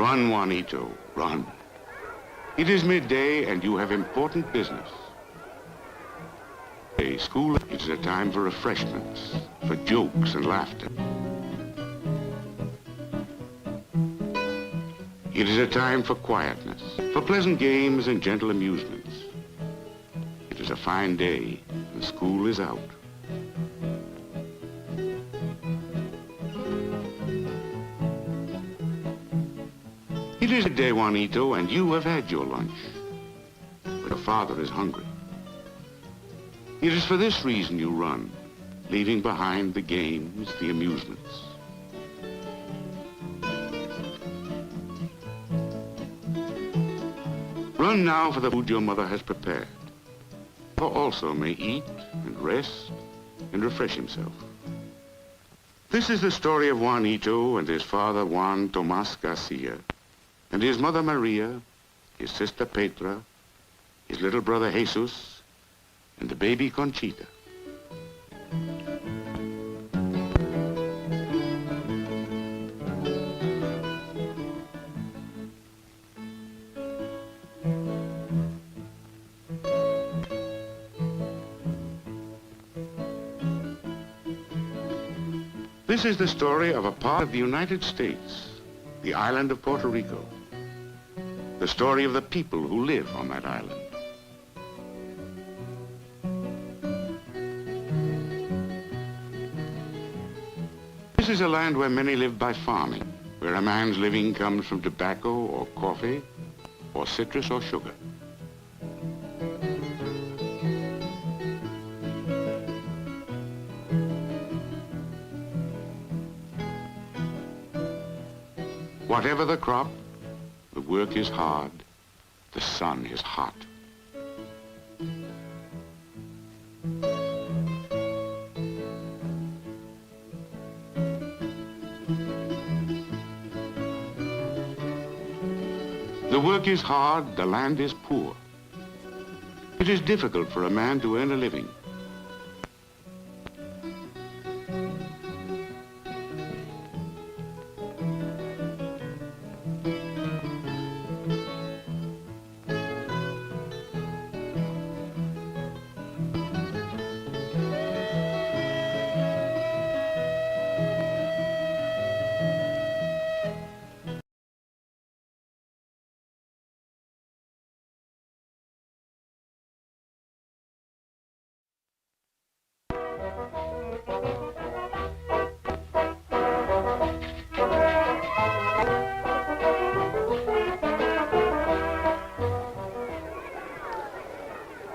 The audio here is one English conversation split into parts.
Run, Juanito, run. It is midday and you have important business. A school is a time for refreshments, for jokes and laughter. It is a time for quietness, for pleasant games and gentle amusements. It is a fine day and school is out. It is a day, Juanito, and you have had your lunch. But your father is hungry. It is for this reason you run, leaving behind the games, the amusements. Run now for the food your mother has prepared. Father also may eat and rest and refresh himself. This is the story of Juanito and his father Juan Tomas Garcia, and his mother Maria, his sister Petra, his little brother Jesus, and the baby Conchita. This is the story of a part of the United States, the island of Puerto Rico. The story of the people who live on that island. This is a land where many live by farming, where a man's living comes from tobacco or coffee or citrus or sugar. Whatever the crop, the work is hard, the sun is hot. The work is hard, the land is poor. It is difficult for a man to earn a living.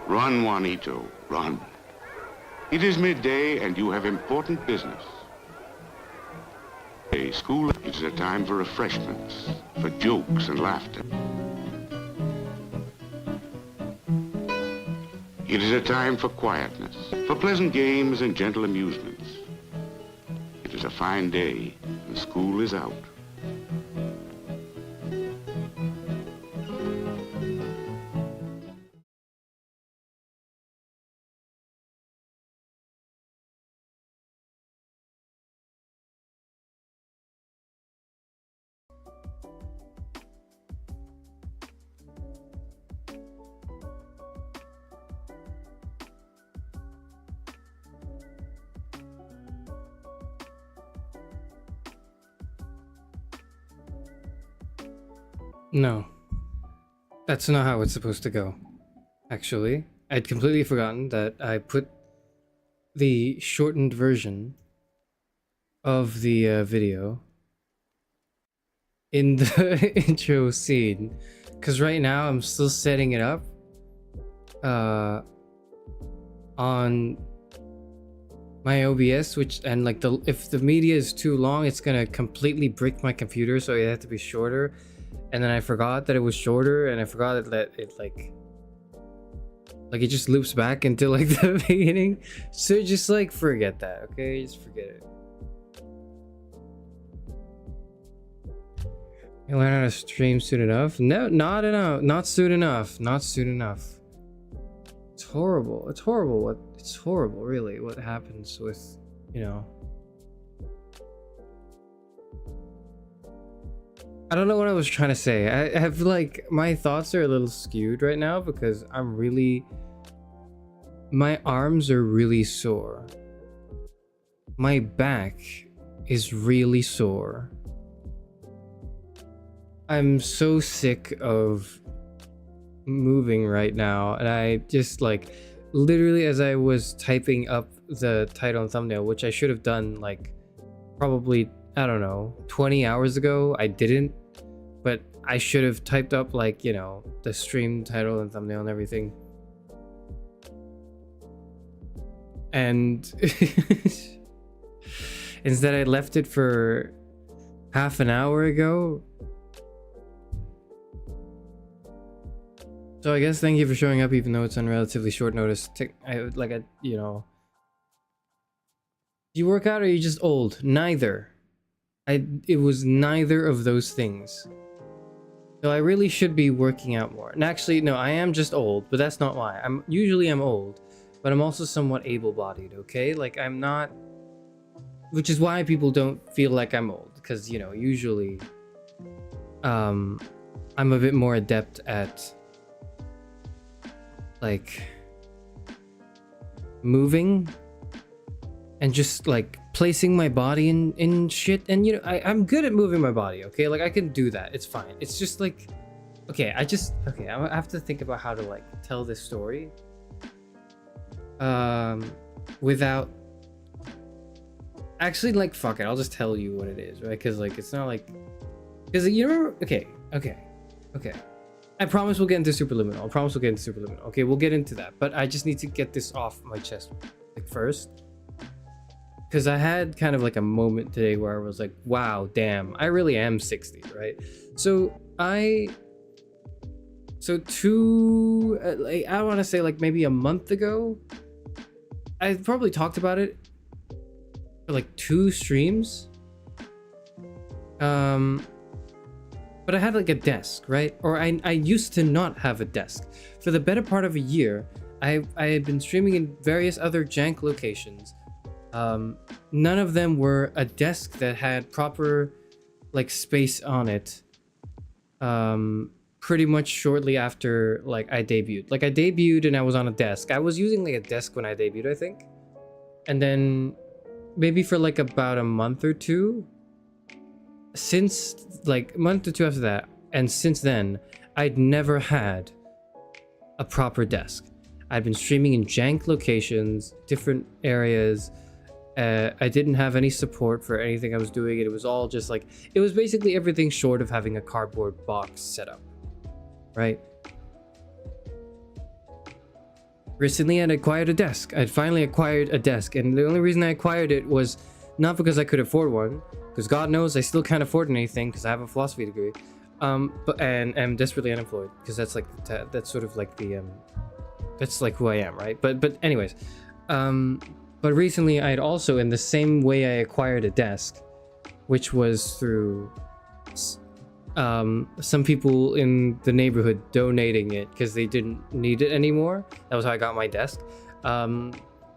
Run, Juanito, run. It is midday and you have important business. A school is a time for refreshments, for jokes and laughter. It is a time for quietness, for pleasant games and gentle amusements. It is a fine day and school is out. No, that's not how it's supposed to go. Actually, I'd completely forgotten that I put the shortened version of the video in the intro scene, because right now I'm still setting it up on my OBS, and like if the media is too long, it's gonna completely brick my computer, so it had to be shorter. And then I forgot that it was shorter, and I forgot that it like it just loops back into like the beginning. So just like forget that, okay? Just forget it. You learn how to stream soon enough? No, not enough. Not soon enough. Not soon enough. It's horrible. It's horrible. It's horrible, really, what happens with, you know. I don't know what I was trying to say. I have like my thoughts are a little skewed right now because my arms are really sore. My back is really sore. I'm so sick of moving right now, and I just like literally as I was typing up the title and thumbnail, which I should have done like probably, I don't know, 20 hours ago. I didn't, but I should have typed up like, you know, the stream title and thumbnail and everything. And instead I left it for half an hour ago. So I guess thank you for showing up even though it's on relatively short notice. You know. Do you work out or are you just old? Neither. It was neither of those things. So I really should be working out more. And actually, no, I am just old, but that's not why. I'm old, but I'm also somewhat able-bodied, okay? Like I'm not, which is why people don't feel like I'm old, because, you know, usually I'm a bit more adept at like moving and just like placing my body in shit. And you know, I'm good at moving my body, okay? Like I can do that, it's fine. It's just like, okay, I have to think about how to like tell this story without actually, like, fuck it, I'll just tell you what it is, right? Because like it's not like, because you remember, okay, I promise we'll get into Superliminal. Okay, we'll get into that. But I just need to get this off my chest like first. Because I had kind of like a moment today where I was like, wow, damn, I really am 60, right? So I want to say like maybe a month ago, I probably talked about it for like 2 streams. But I had like a desk, right? Or I used to not have a desk. For the better part of a year, I had been streaming in various other jank locations. None of them were a desk that had proper like space on it. Pretty much shortly after like I debuted. Like I debuted and I was on a desk. I was using like a desk when I debuted, I think. And then maybe for like about a month or two, since like a month or two after that, and since then I'd never had a proper desk. I'd been streaming in jank locations, different areas. I didn't have any support for anything I was doing. It was all just like, it was basically everything short of having a cardboard box set up, right? Recently I'd acquired a desk. I'd finally acquired a desk, and the only reason I acquired it was not because I could afford one, because God knows I still can't afford anything because I have a philosophy degree, but I'm desperately unemployed, because that's like that's sort of like the that's like who I am, right? But anyways, but recently I'd also, in the same way I acquired a desk, which was through some people in the neighborhood donating it because they didn't need it anymore. That was how I got my desk.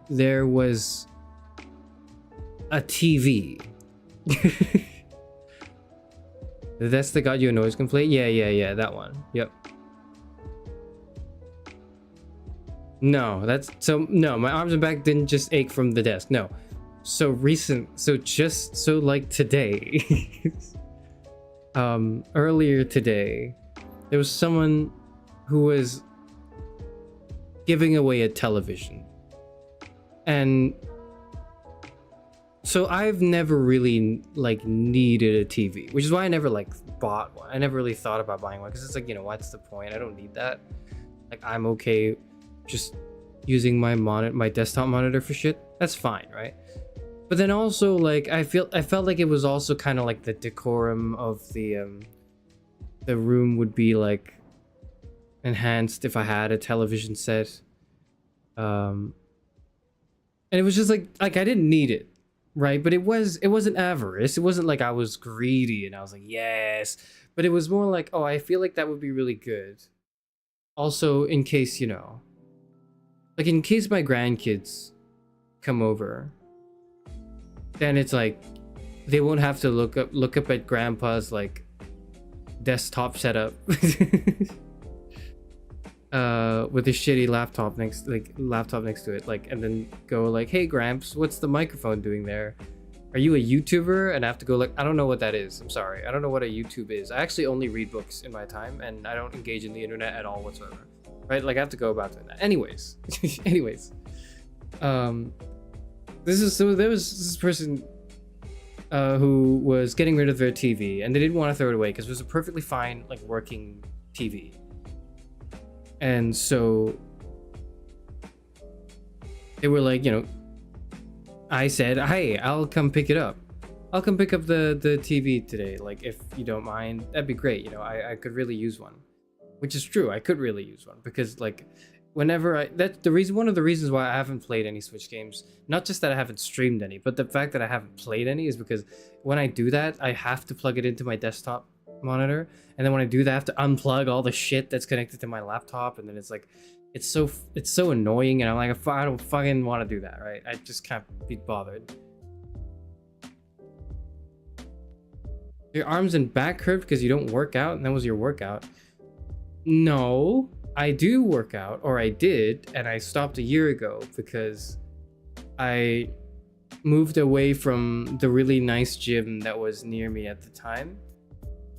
There was a TV. The desk that got you a noise complaint? Yeah, that one. Yep. No, my arms and back didn't just ache from the desk. No. So like today, earlier today, there was someone who was giving away a television. And so I've never really like needed a TV, which is why I never like bought one. I never really thought about buying one, because it's like, you know, what's the point? I don't need that. Like, I'm okay just using my desktop monitor for shit. That's fine, right? But then also, like, I felt like it was also kind of like the decorum of the room would be like enhanced if I had a television set. And it was just like I didn't need it, right? But it wasn't avarice. It wasn't like I was greedy and I was like, yes. But it was more like, oh, I feel like that would be really good. Also, in case, you know, like in case my grandkids come over, then it's like they won't have to look up at grandpa's like desktop setup with a shitty laptop next to it, like, and then go like, hey Gramps, what's the microphone doing there? Are you a YouTuber? And I have to go like, I don't know what that is. I'm sorry, I don't know what a YouTube is. I actually only read books in my time, and I don't engage in the internet at all whatsoever, right? Like, I have to go about doing that anyways. Anyways, there was this person who was getting rid of their TV, and they didn't want to throw it away because it was a perfectly fine, like, working TV. And so they were like, you know, I said, hey, I'll come pick it up. I'll come pick up the TV today. Like, if you don't mind, that'd be great. You know, I could really use one, which is true. I could really use one because, like, whenever that's the reason, one of the reasons why I haven't played any Switch games, not just that I haven't streamed any, but the fact that I haven't played any is because when I do that, I have to plug it into my desktop monitor, and then when I do that, I have to unplug all the shit that's connected to my laptop, and then it's like, it's so annoying, and I'm like, I don't fucking want to do that, right? I just can't be bothered. Your arms and back hurt because you don't work out, and that was your workout. No, I do work out, or I did, and I stopped a year ago because I moved away from the really nice gym that was near me at the time.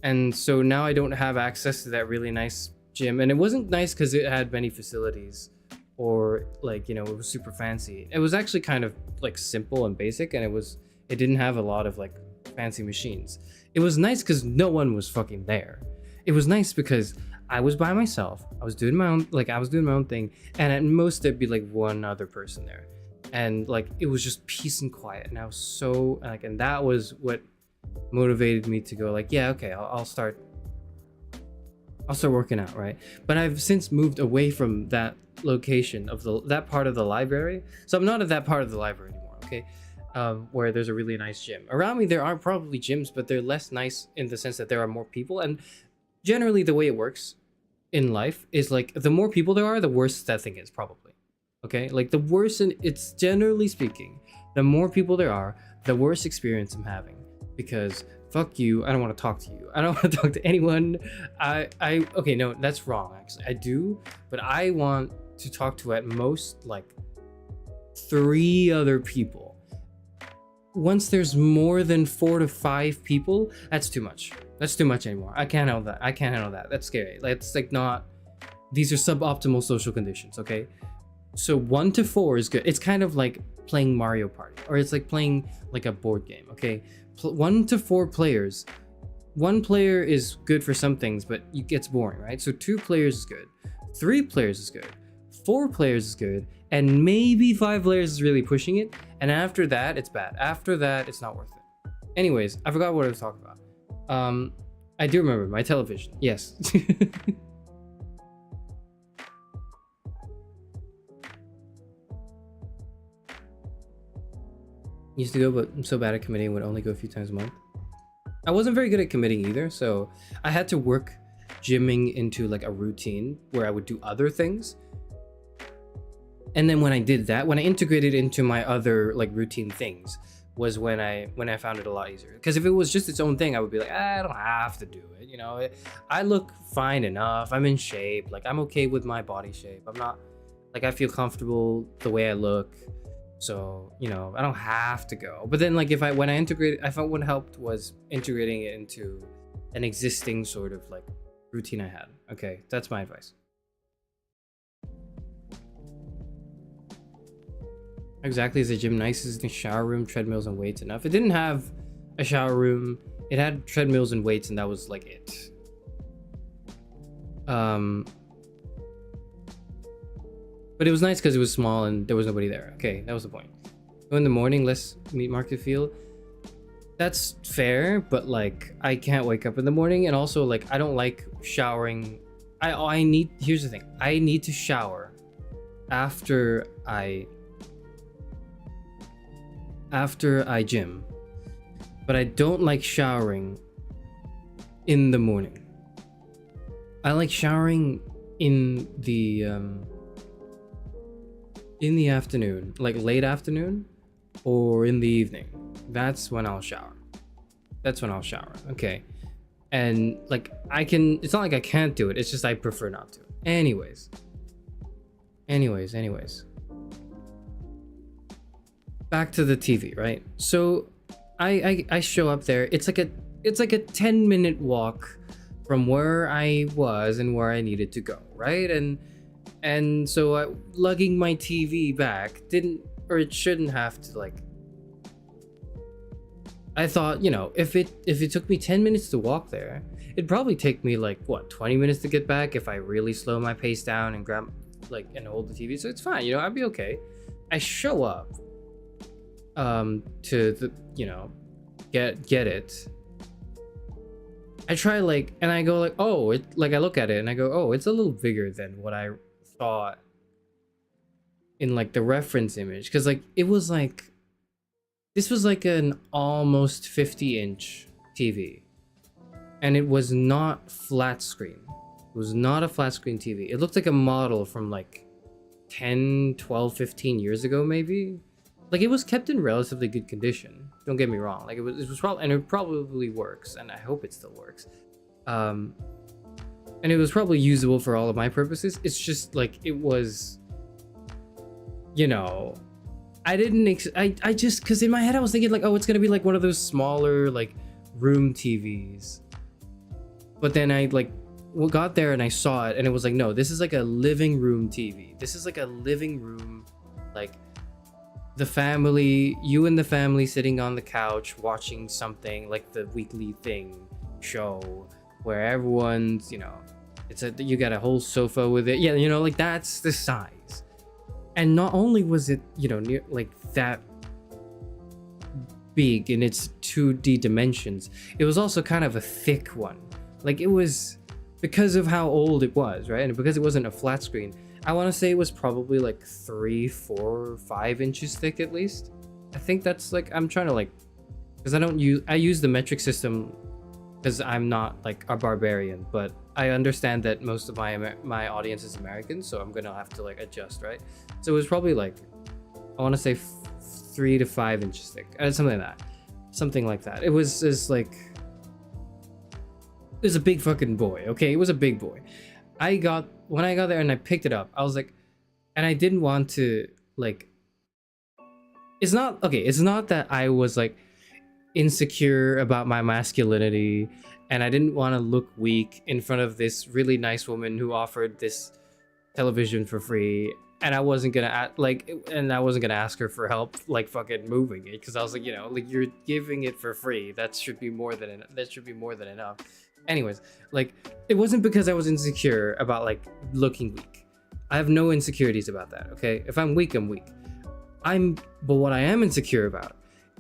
And so now I don't have access to that really nice gym. And it wasn't nice because it had many facilities, or like, you know, it was super fancy. It was actually kind of like simple and basic, and it didn't have a lot of like fancy machines. It was nice because no one was fucking there. It was nice because I was by myself. I was doing my own thing, and at most there'd be like one other person there. And like, it was just peace and quiet, and I was so like, and that was what motivated me to go like, yeah, okay, I'll start working out, right? But I've since moved away from that location of that part of the library, so I'm not at that part of the library anymore, okay? Where there's a really nice gym around me. There are probably gyms, but they're less nice in the sense that there are more people. And generally the way it works in life is like, the more people there are, the worse that thing is, probably. Okay, like the worse, and it's generally speaking, the more people there are, the worse experience I'm having. Because fuck you, I don't want to talk to you. I don't want to talk to anyone. Okay, no, that's wrong, actually. I do, but I want to talk to at most like 3 other people. Once there's more than 4 to 5 people, that's too much. That's too much anymore. I can't handle that. That's scary. It's like, not, these are suboptimal social conditions, okay? So 1 to 4 is good. It's kind of like playing Mario Party, or it's like playing like a board game, okay? 1 to 4 players. 1 player is good for some things, but it gets boring, right? So 2 players is good. 3 players is good. 4 players is good. And maybe 5 players is really pushing it. And after that, it's bad. After that, it's not worth it. Anyways, I forgot what I was talking about. I do remember my television. Yes. Used to go, but I'm so bad at committing, would only go a few times a month. I wasn't very good at committing either, so I had to work gymming into like a routine where I would do other things. And then when I did that, when I integrated into my other like routine things, was when I found it a lot easier. Because if it was just its own thing, I would be like, I don't have to do it, you know. I look fine enough. I'm in shape. Like, I'm okay with my body shape. I'm not, like, I feel comfortable the way I look. So, you know, I don't have to go. But then, like, when I integrated, I found what helped was integrating it into an existing sort of like routine I had. Okay, that's my advice. Exactly, is the gym nice? Is the shower room, treadmills, and weights enough? It didn't have a shower room. It had treadmills and weights, and that was like it. But it was nice because it was small and there was nobody there. Okay, that was the point. Go in the morning, less meat market feel. That's fair, but like, I can't wake up in the morning, and also like, I don't like showering. Here's the thing. I need to shower after I gym, but I don't like showering in the morning. I like showering in the afternoon, like late afternoon or in the evening. That's when I'll shower. Okay. And like it's not like I can't do it, it's just I prefer not to. Anyways, back to the TV, right? So I show up there. It's like a 10-minute walk from where I was and where I needed to go, right? And so lugging my TV back it shouldn't have to, like, I thought, if it took me 10 minutes to walk there, it'd probably take me like 20 minutes to get back if I really slow my pace down and grab and hold the TV. So it's fine, I'd be okay. I show up to the get it. I try and I go oh, I look at it and I go, oh, it's a little bigger than what I thought in the reference image, because it was this was an almost 50-inch TV, and it was not flat screen. It was not a flat screen TV. It looked like a model from 10, 12, 15 years ago, maybe. It was kept in relatively good condition. Don't get me wrong. It was probably, and it probably works, and I hope it still works. And it was probably usable for all of my purposes. It's just it was, I didn't I just, because in my head I was thinking oh, it's gonna be one of those smaller room TVs. But then I got there and I saw it and it was no, this is a living room TV. This is a living room, the family, you and the family sitting on the couch watching something the weekly thing show where everyone's, you got a whole sofa with it. Yeah, that's the size. And not only was it, near that big in its 2D dimensions, it was also kind of a thick one. It was, because of how old it was, right? And because it wasn't a flat screen, I want to say it was probably 3, 4, 5 inches thick at least. I think that's I'm trying to because I use the metric system because I'm not a barbarian, but I understand that most of my audience is American, so I'm gonna have to adjust, right? So it was probably I want to say 3 to 5 inches thick, something like that. It was just it was a big fucking boy. Okay, it was a big boy. When I got there and I picked it up, I was and I didn't want to it's not that I was insecure about my masculinity and I didn't want to look weak in front of this really nice woman who offered this television for free, and I wasn't gonna ask her for help fucking moving it, because I was you're giving it for free, that should be more than enough. Anyways, it wasn't because I was insecure about looking weak. I have no insecurities about that, okay? If I'm weak, I'm weak. But what I am insecure about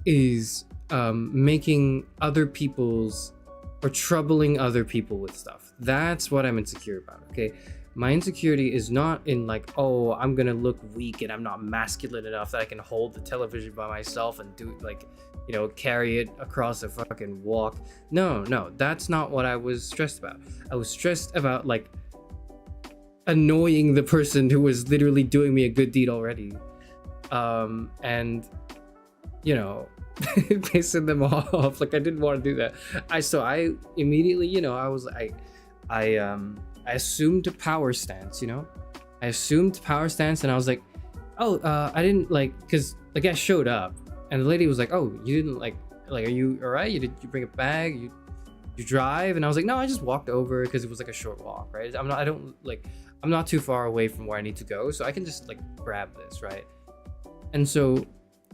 is making other people's, or troubling other people with stuff. That's what I'm insecure about, okay? My insecurity is not in oh, I'm gonna look weak and I'm not masculine enough that I can hold the television by myself and do carry it across a fucking walk. No, that's not what I was stressed about. I was stressed about annoying the person who was literally doing me a good deed already, and pissing them off. I didn't want to do that. I immediately, I assumed a power stance, I assumed power stance, and I was oh, I didn't because the guy showed up and the lady was oh, you didn't are you all right? Did you bring a bag? You drive? And I was no, I just walked over because it was a short walk, right? I'm not too far away from where I need to go, so I can just grab this, right? And so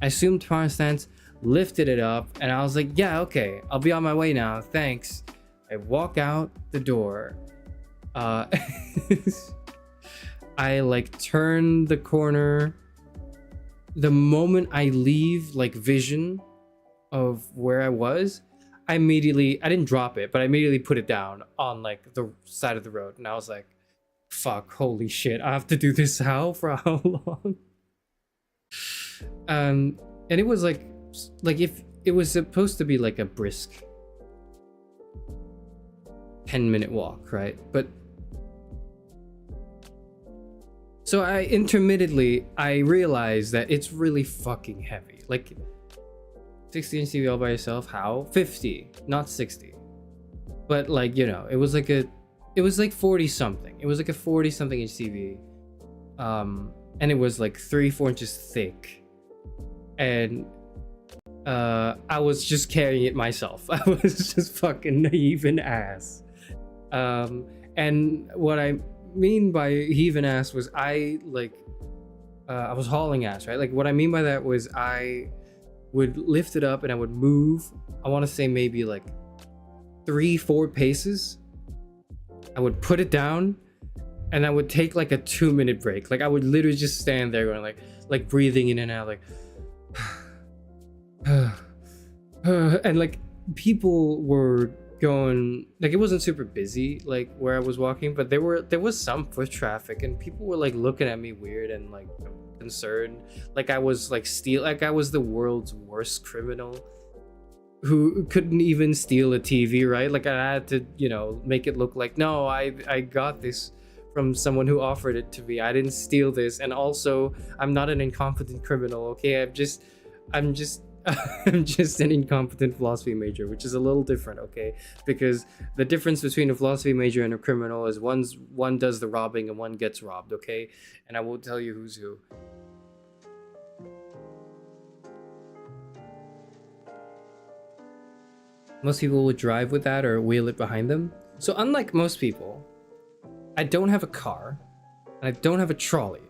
I assumed power stance, lifted it up, and I was yeah, okay, I'll be on my way now, thanks. I walk out the door. I turn the corner. The moment I leave vision of where I was, I didn't drop it, but I immediately put it down on the side of the road, and I was fuck, holy shit, I have to do this for how long? And it was if it was supposed to be a brisk 10-minute walk, right? But so I realized that it's really fucking heavy. 60-inch TV all by yourself, how? 50, not 60. but like, you know, it was like 40 something. It was like a 40 something inch TV. And it was like 3-4 inches thick. And I was just carrying it myself. I was just fucking heaving ass. And what I mean by heaving ass was I was hauling ass, right? Like what I mean by that was I would lift it up and I would move, I want to say maybe like 3-4 paces. I would put it down and I would take like a 2-minute break. Like I would literally just stand there going like breathing in and out, like and like people were going, like it wasn't super busy like where I was walking, but there was some foot traffic and people were like looking at me weird and like concerned, like I was like like I was the world's worst criminal who couldn't even steal a TV, right? Like I had to, you know, make it look like, no, I got this from someone who offered it to me. I didn't steal this, and also I'm not an incompetent criminal, okay? I'm just I'm just an incompetent philosophy major, which is a little different, okay? Because the difference between a philosophy major and a criminal is one does the robbing and one gets robbed, okay? And I won't tell you who's who. Most people would drive with that or wheel it behind them. So unlike most people, I don't have a car, and I don't have a trolley.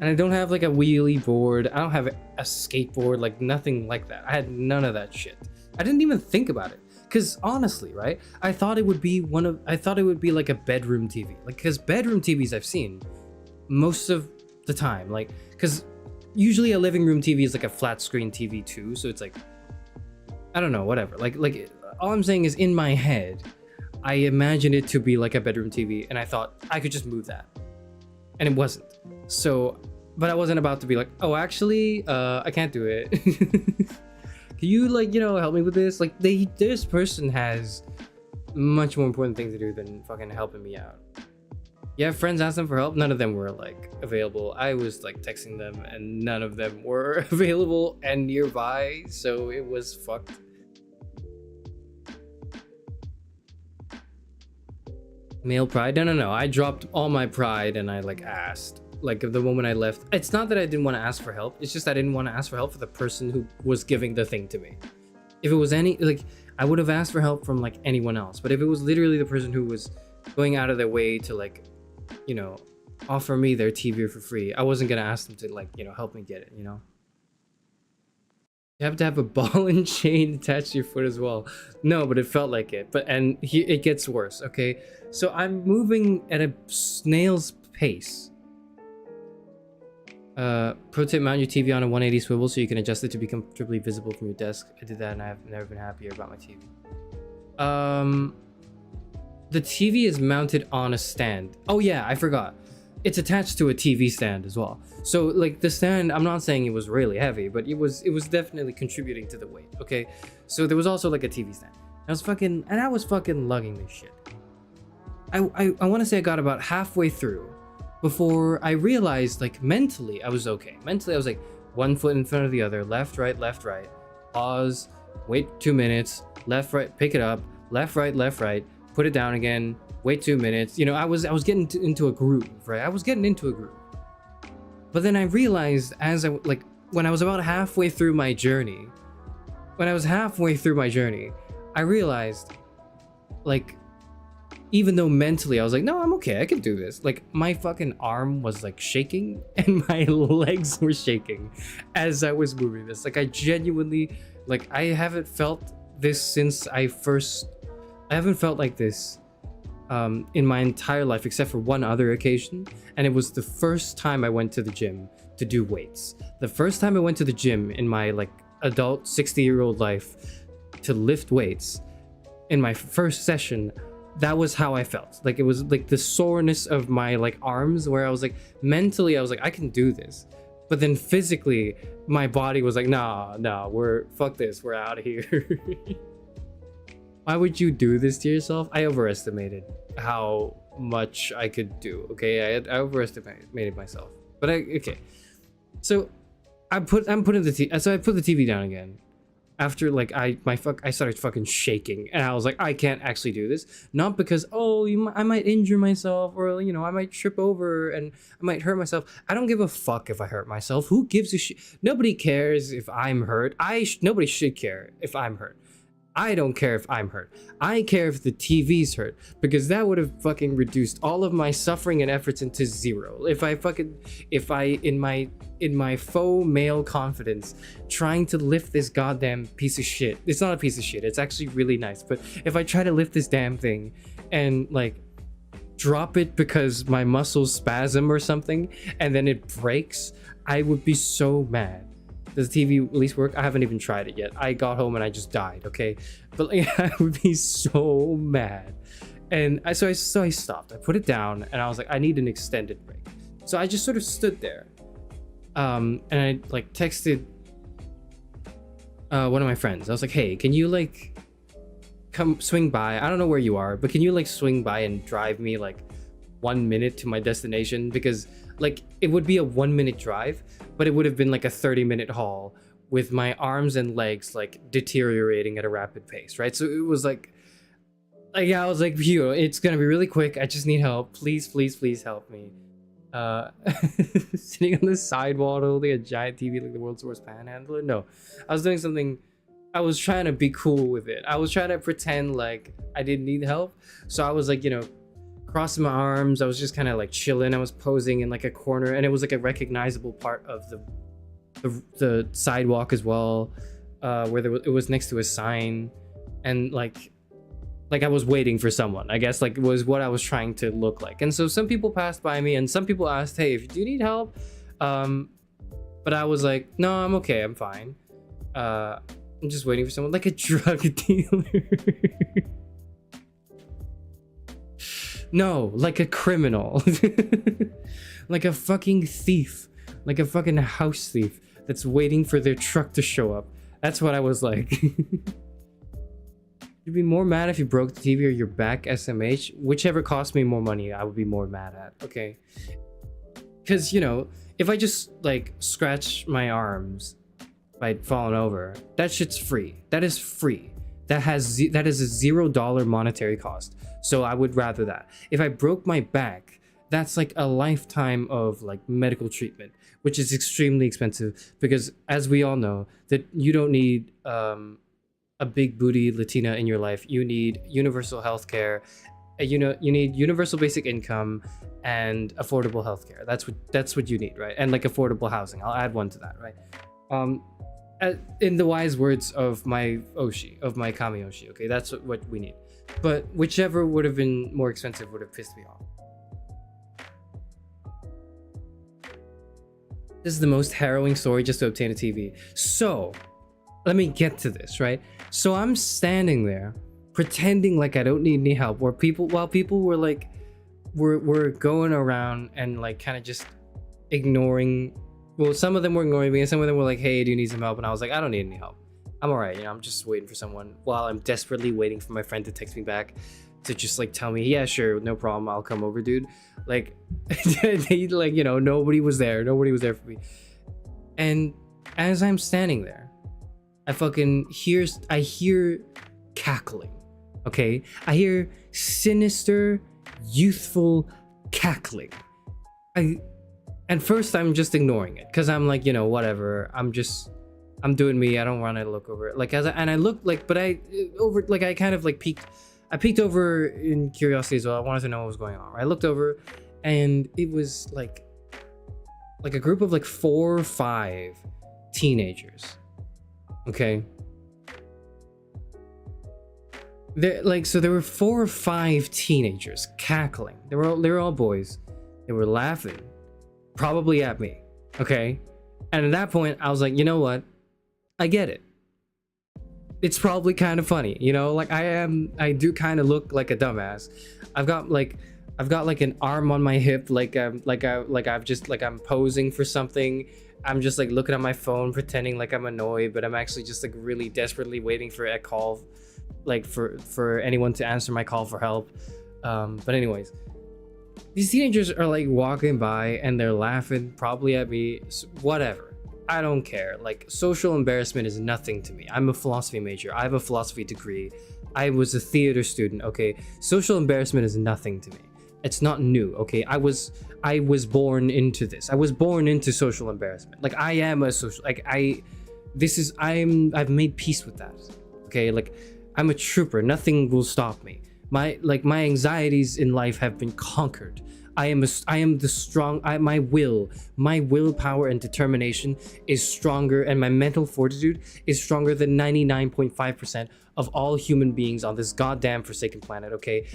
And I don't have like a wheelie board. I don't have a skateboard, like nothing like that. I had none of that shit. I didn't even think about it. Cause honestly, right? I thought it would be like a bedroom TV. Like, cause bedroom TVs I've seen most of the time. Like, cause usually a living room TV is like a flat screen TV too. So it's like, I don't know, whatever. Like all I'm saying is in my head, I imagined it to be like a bedroom TV, and I thought I could just move that. And it wasn't. So, but I wasn't about to be like, oh, actually, I can't do it. Can you, like, you know, help me with this? Like, this person has much more important things to do than fucking helping me out. Yeah, friends asked them for help. None of them were, like, available. I was, like, texting them, and none of them were available and nearby. So it was fucked. Male pride? No. I dropped all my pride and I like asked. Like the moment I left, it's not that I didn't want to ask for help. It's just I didn't want to ask for help for the person who was giving the thing to me. If it was I would have asked for help from like anyone else. But if it was literally the person who was going out of their way to like, you know, offer me their TV for free, I wasn't gonna ask them to like, you know, help me get it, you know? You have to have a ball and chain attached to your foot as well. No, but it felt like it. It gets worse, okay? So I'm moving at a snail's pace. Pro tip, mount your TV on a 180 swivel so you can adjust it to be comfortably visible from your desk. I did that and I've never been happier about my TV. The TV is mounted on a stand. Oh yeah, I forgot. It's attached to a TV stand as well. So like the stand, I'm not saying it was really heavy, but it was definitely contributing to the weight. Okay, so there was also like a TV stand. I was fucking lugging this shit. I want to say I got about halfway through before I realized, like, mentally I was okay. Mentally I was like 1 foot in front of the other, left, right, pause, wait 2 minutes, left, right, pick it up, left, right, put it down again, wait 2 minutes. You know, I was getting into a groove, right? I was getting into a groove. But then I realized when I was about halfway through my journey, I realized, like, even though mentally I was like, no, I'm okay, I can do this. Like, my fucking arm was like shaking and my legs were shaking as I was moving this. Like, I genuinely, like, I haven't felt this since I haven't felt like this in my entire life, except for one other occasion. And it was the first time I went to the gym to do weights. The first time I went to the gym in my like adult 60-year-old life to lift weights, in my first session, that was how I felt. Like, it was like the soreness of my like arms, where I was like, mentally I was like, I can do this, but then physically my body was like, nah, fuck this, we're out of here. Why would you do this to yourself? I overestimated how much I could do. Okay, I overestimated myself. But okay. So I put the TV down again, after like I started fucking shaking, and I was like, I can't actually do this. Not because I might injure myself, or I might trip over and I might hurt myself. I don't give a fuck if I hurt myself. Who gives a shit? Nobody cares if I'm hurt. Nobody should care if I'm hurt. I don't care if I'm hurt. I care if the TV's hurt, because that would have fucking reduced all of my suffering and efforts into zero. If I in my faux male confidence trying to lift this goddamn piece of shit. It's not a piece of shit. It's actually really nice. But if I try to lift this damn thing and like drop it because my muscles spasm or something and then it breaks, I would be so mad. Does the TV at least work? I haven't even tried it yet. I got home and I just died, okay? But like, I would be so mad. And so I stopped. I put it down and I was like, I need an extended break. So I just sort of stood there. And I like texted one of my friends. I was like, hey, can you like come swing by? I don't know where you are, but can you like swing by and drive me like 1 minute to my destination? Because like it would be a 1 minute drive, but it would have been like a 30-minute haul with my arms and legs like deteriorating at a rapid pace, right? So it was like I was like, phew, it's gonna be really quick. I just need help. Please, please, please help me. Sitting on the sidewalk holding a giant TV like the world's worst panhandler. No, I was doing something. I was trying to be cool with it. I was trying to pretend like I didn't need help. So I was like, crossing my arms. I was just kind of like chilling. I was posing in like a corner, and it was like a recognizable part of the sidewalk as well, where it was next to a sign, and like I was waiting for someone, I guess, like was what I was trying to look like. And so some people passed by me and some people asked, hey, if you need help, but I was like, no, I'm okay, I'm fine. I'm just waiting for someone, like a drug dealer. No, like a criminal. Like a fucking thief, like a fucking house thief that's waiting for their truck to show up. That's what I was like. You'd be more mad if you broke the TV or your back SMH. Whichever cost me more money, I would be more mad at. Okay. Because, if I just like scratch my arms by falling over, that shit's free. That is free. That is a $0 monetary cost. So I would rather that. If I broke my back, that's like a lifetime of like medical treatment, which is extremely expensive, because as we all know, that you don't need a big booty Latina in your life. You need universal healthcare. You need universal basic income and affordable healthcare. That's what you need, right? And like affordable housing. I'll add one to that, right? In the wise words of my Kami Oshi, okay, that's what we need. But whichever would have been more expensive would have pissed me off. This is the most harrowing story just to obtain a TV. So, let me get to this, right? So I'm standing there pretending like I don't need any help, while people were like, were going around and like kind of just ignoring. Well, some of them were ignoring me, and some of them were like, hey, do you need some help? And I was like, I don't need any help. I'm all right. I'm just waiting for someone, while I'm desperately waiting for my friend to text me back to just like tell me, yeah, sure, no problem, I'll come over, dude. Like, they like, nobody was there. Nobody was there for me. And as I'm standing there, I hear cackling. Okay? I hear sinister, youthful cackling. And first I'm just ignoring it, because I'm like, whatever. I'm doing me. I don't want to look over it. Like, I looked like, but I kind of like peeked. I peeked over in curiosity as well. I wanted to know what was going on. I looked over, and it was like a group of like 4 or 5 teenagers. Okay. So there were 4 or 5 teenagers cackling. They were all boys. They were laughing, probably at me. Okay. And at that point, I was like, you know what? I get it. It's probably kind of funny, like I do kind of look like a dumbass. I've got like an arm on my hip, I'm posing for something. I'm just like looking at my phone, pretending like I'm annoyed, but I'm actually just like really desperately waiting for a call, like for anyone to answer my call for help. But anyways, these teenagers are like walking by and they're laughing, probably at me, whatever. I don't care. Like, social embarrassment is nothing to me. I'm a philosophy major. I have a philosophy degree. I was a theater student, okay? Social embarrassment is nothing to me. It's not new, okay? I was born into this. I was born into social embarrassment. Like, I am a social, like, I've made peace with that, okay? Like, I'm a trooper. Nothing will stop me. My anxieties in life have been conquered. I am the strong. My willpower and determination is stronger, and my mental fortitude is stronger than 99.5% of all human beings on this goddamn forsaken planet. Okay,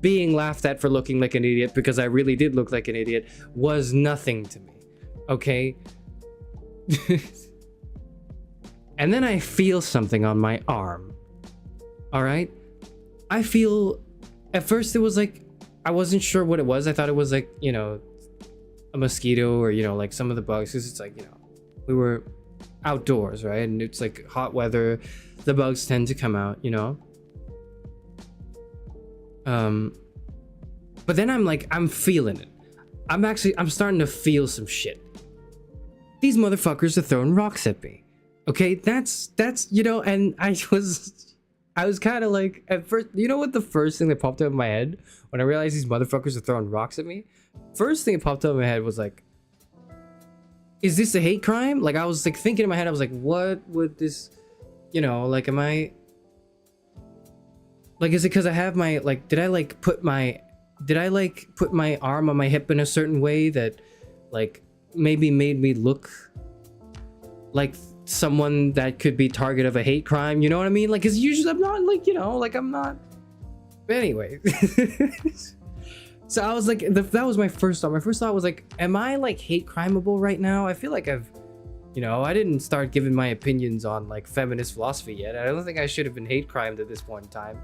being laughed at for looking like an idiot, because I really did look like an idiot, was nothing to me. Okay. And then I feel something on my arm. All right, I feel. At first, it was like, I wasn't sure what it was. I thought it was like, you know, a mosquito, or, you know, like some of the bugs, because it's like, you know, we were outdoors, right? And it's like hot weather, the bugs tend to come out, you know. But then I'm feeling it. I'm starting to feel some shit. These motherfuckers are throwing rocks at me. Okay, that's you know, and I was kind of like, at first, you know what the first thing that popped up in my head when I realized these motherfuckers are throwing rocks at me? First thing that popped up in my head was like, is this a hate crime? Like, I was like thinking in my head, I was like, what would this, you know, like, am I, like, is it because I have my, like, did I put my arm on my hip in a certain way that, like, maybe made me look like someone that could be target of a hate crime, you know what I mean? Like, because usually I'm not, like, you know, like, I'm not. But anyway. So I was like, that was my first thought. My first thought was like, am I like hate crimeable right now? I feel like I've, you know, I didn't start giving my opinions on like feminist philosophy yet. I don't think I should have been hate crimed at this point in time.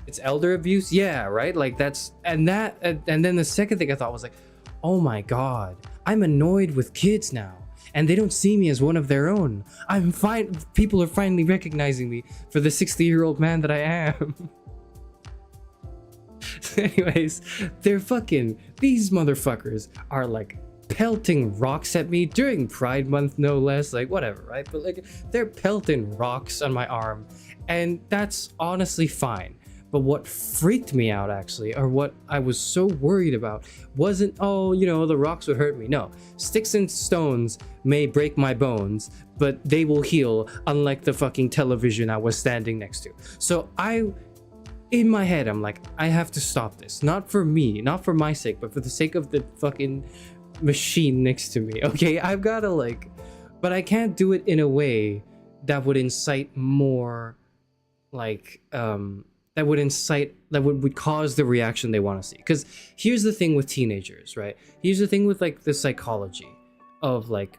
It's elder abuse, yeah, right? Like, that's, and then the second thing I thought was like, oh my god, I'm annoyed with kids now, and they don't see me as one of their own. I'm fine. People are finally recognizing me for the 60-year-old man that I am. Anyways, these motherfuckers are like pelting rocks at me during Pride Month, no less. Like, whatever, right? But like, they're pelting rocks on my arm, and that's honestly fine. But what freaked me out, actually, or what I was so worried about, wasn't, oh, you know, the rocks would hurt me. No, sticks and stones may break my bones, but they will heal, unlike the fucking television I was standing next to. So in my head, I'm like, I have to stop this. Not for me, not for my sake, but for the sake of the fucking machine next to me. Okay, I've gotta like, but I can't do it in a way that would incite more, like, that would cause the reaction they want to see. Because here's the thing with teenagers, right? Here's the thing with like the psychology of like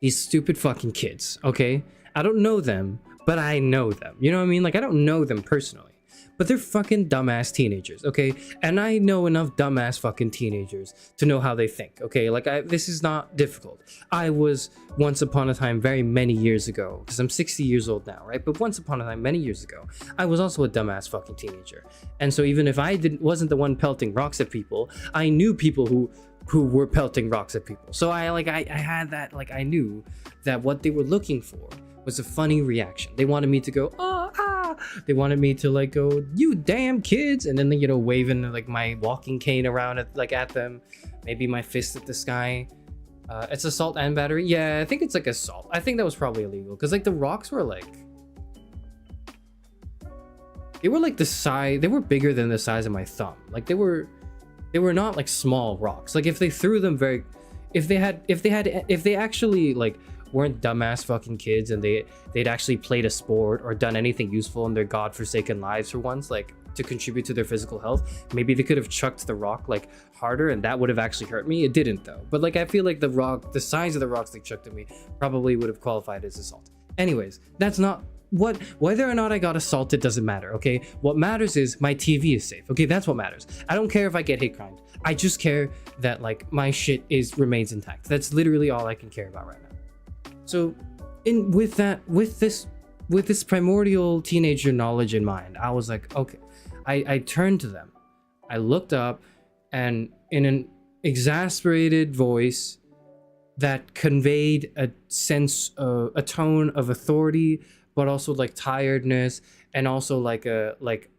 these stupid fucking kids, okay? I don't know them, but I know them. You know what I mean? Like, I don't know them personally, but they're fucking dumbass teenagers, okay? And I know enough dumbass fucking teenagers to know how they think, okay? Like, this is not difficult. I was once upon a time, very many years ago, because I'm 60 years old now, right? But once upon a time, many years ago, I was also a dumbass fucking teenager. And so even if I wasn't the one pelting rocks at people, I knew people who were pelting rocks at people. So I had that, like, I knew that what they were looking for was a funny reaction. They wanted me to go, oh, ah. They wanted me to like go, you damn kids, and then, you know, waving like my walking cane around at them, maybe my fist at the sky. It's assault and battery. Yeah, I think it's like assault. I think that was probably illegal, because like the rocks were like, they were like the size, they were bigger than the size of my thumb. Like, they were not like small rocks. Like, if they threw them if they actually like weren't dumbass fucking kids, and they'd actually played a sport or done anything useful in their godforsaken lives for once, like to contribute to their physical health, maybe they could have chucked the rock like harder, and that would have actually hurt me. It didn't though. But like, I feel like the size of the rocks they chucked at me probably would have qualified as assault. Anyways, that's not whether or not I got assaulted doesn't matter, okay? What matters is my TV is safe, okay? That's what matters. I don't care if I get hate crimed. I just care that like my shit remains intact. That's literally all I can care about right now. So, with this primordial teenager knowledge in mind, I was like, okay. I turned to them. I looked up, and in an exasperated voice, that conveyed a sense, a tone of authority, but also like tiredness, and also like a like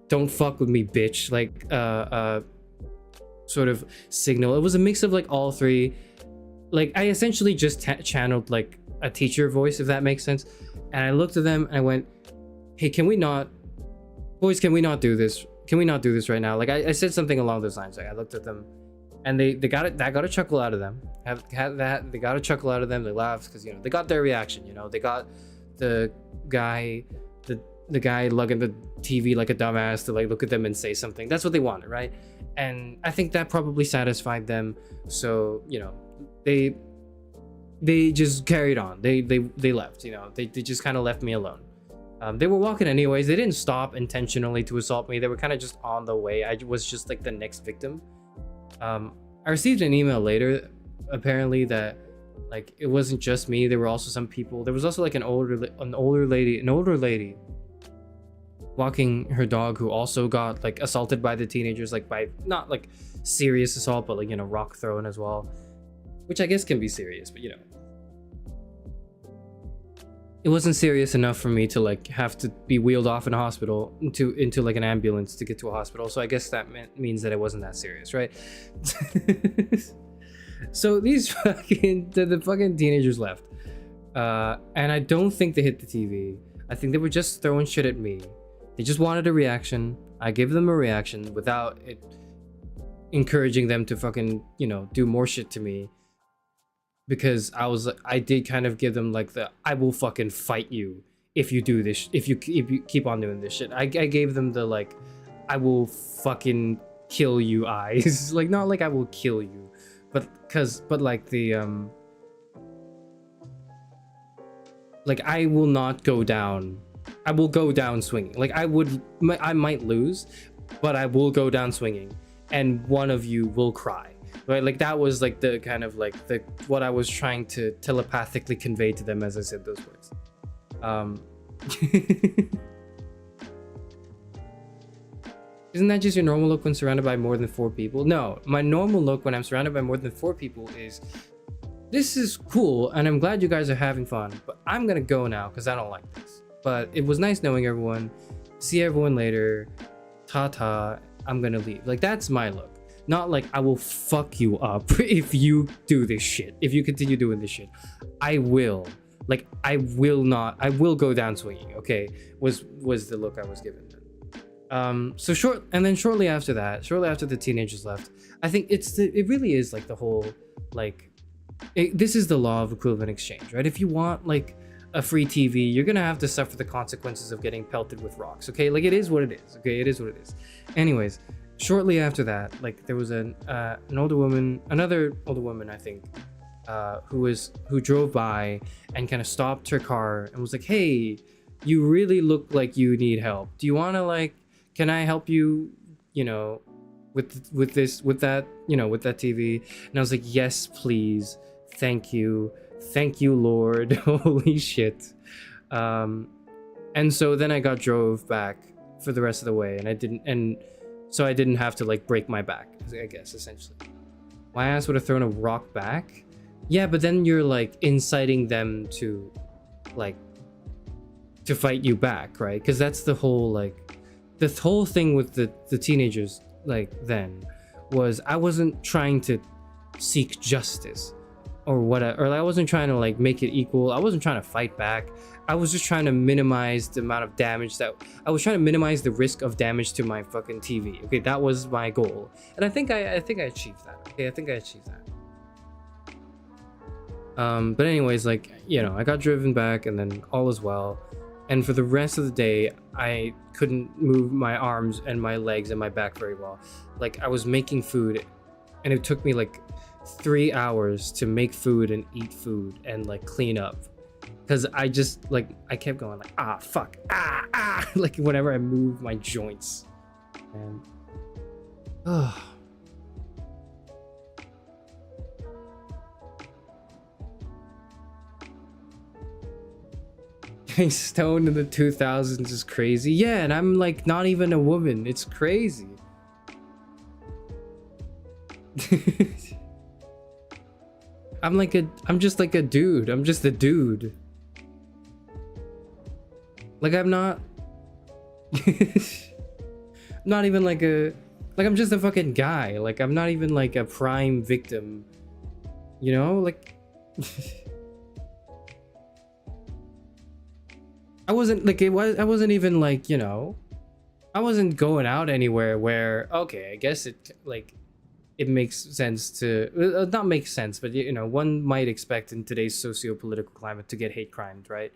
don't fuck with me, bitch, like sort of signal. It was a mix of like all three. Like I essentially just channeled like a teacher voice, if that makes sense. And I looked at them and I went, hey, can we not, boys, can we not do this? Can we not do this right now? Like I said something along those lines. Like I looked at them and they got it. That got a chuckle out of them. They got a chuckle out of them. They laughed because, you know, they got their reaction. You know, they got the guy, the guy lugging the TV like a dumbass to like look at them and say something. That's what they wanted, right? And I think that probably satisfied them. So, you know, they just carried on. They left. You know, they just kind of left me alone. They were walking anyways. They didn't stop intentionally to assault me. They were kind of just on the way. I was just like the next victim. I received an email later, apparently, that like it wasn't just me. There were also some people. There was also like an older lady walking her dog who also got like assaulted by the teenagers, like by not like serious assault, but like, you know, rock throwing as well, which I guess can be serious, but you know, it wasn't serious enough for me to like have to be wheeled off in a hospital into like an ambulance to get to a hospital. So I guess that means that it wasn't that serious, right? So these the fucking teenagers left, and I don't think they hit the TV. I think they were just throwing shit at me. They just wanted a reaction. I gave them a reaction without it encouraging them to fucking, you know, do more shit to me. Because I did kind of give them like the I will fucking fight you if you do this, if you keep on doing this shit. I gave them the like I will fucking kill you eyes. Like not like I will kill you, but like the like I will not go down. I will go down swinging. Like I might lose, but I will go down swinging, and one of you will cry. Right, like that was like the kind of like the what I was trying to telepathically convey to them as I said those words. Isn't that just your normal look when surrounded by more than 4 people? No, my normal look when I'm surrounded by more than 4 people is, this is cool and I'm glad you guys are having fun, but I'm gonna go now because I don't like this. But it was nice knowing everyone. See everyone later. Ta-ta. I'm gonna leave. Like that's my look. Not like I will fuck you up if you do this shit. If you continue doing this shit, I will. Like I will not. I will go down swinging. Okay, was the look I was given. So shortly after that, shortly after the teenagers left, I think it really is like the whole like this is the law of equivalent exchange, right? If you want like a free TV, you're gonna have to suffer the consequences of getting pelted with rocks. Okay, like it is what it is. Okay, it is what it is. Anyways. Shortly after that, like there was another older woman, I think, who drove by and kind of stopped her car and was like, "Hey, you really look like you need help. Do you want to like, can I help you, you know, with that TV?" And I was like, "Yes, please. Thank you, Lord." Holy shit. And so then I got drove back for the rest of the way, and so I didn't have to like break my back, I guess, essentially. My ass would have thrown a rock back. Yeah, but then you're like inciting them to like to fight you back, right? Because that's the whole like the whole thing with the teenagers like then was I wasn't trying to seek justice or whatever, or I wasn't trying to like make it equal. I wasn't trying to fight back. I was just trying to minimize the amount of damage I was trying to minimize the risk of damage to my fucking TV. Okay, that was my goal, and I think I achieved that. Okay, I think I achieved that. But anyways, like, you know, I got driven back, and then all is well. And for the rest of the day, I couldn't move my arms and my legs and my back very well. Like I was making food, and it took me like 3 hours to make food and eat food and like clean up. Because I just, like, I kept going, like, ah, fuck, ah, like, whenever I move my joints. And, Getting stoned in the 2000s is crazy. Yeah, and I'm, like, not even a woman. It's crazy. I'm just like a dude. I'm just a dude. Like I'm not not even like I'm just a fucking guy. Like I'm not even like a prime victim. You know, like I wasn't like I wasn't even like, you know, I wasn't going out anywhere where okay, I guess it makes sense to not make sense, but you know, one might expect in today's socio-political climate to get hate crimes, right?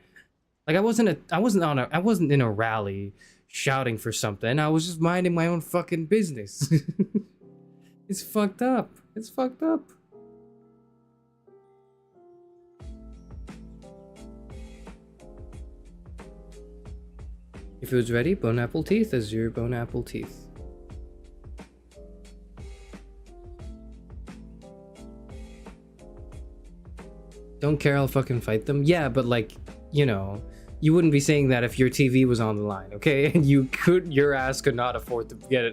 Like I wasn't in a rally shouting for something. I was just minding my own fucking business. It's fucked up. It's fucked up. If it was ready, bone apple teeth, azure bone apple teeth. Don't care, I'll fucking fight them. Yeah, but like, you know, you wouldn't be saying that if your TV was on the line, okay? And your ass could not afford to get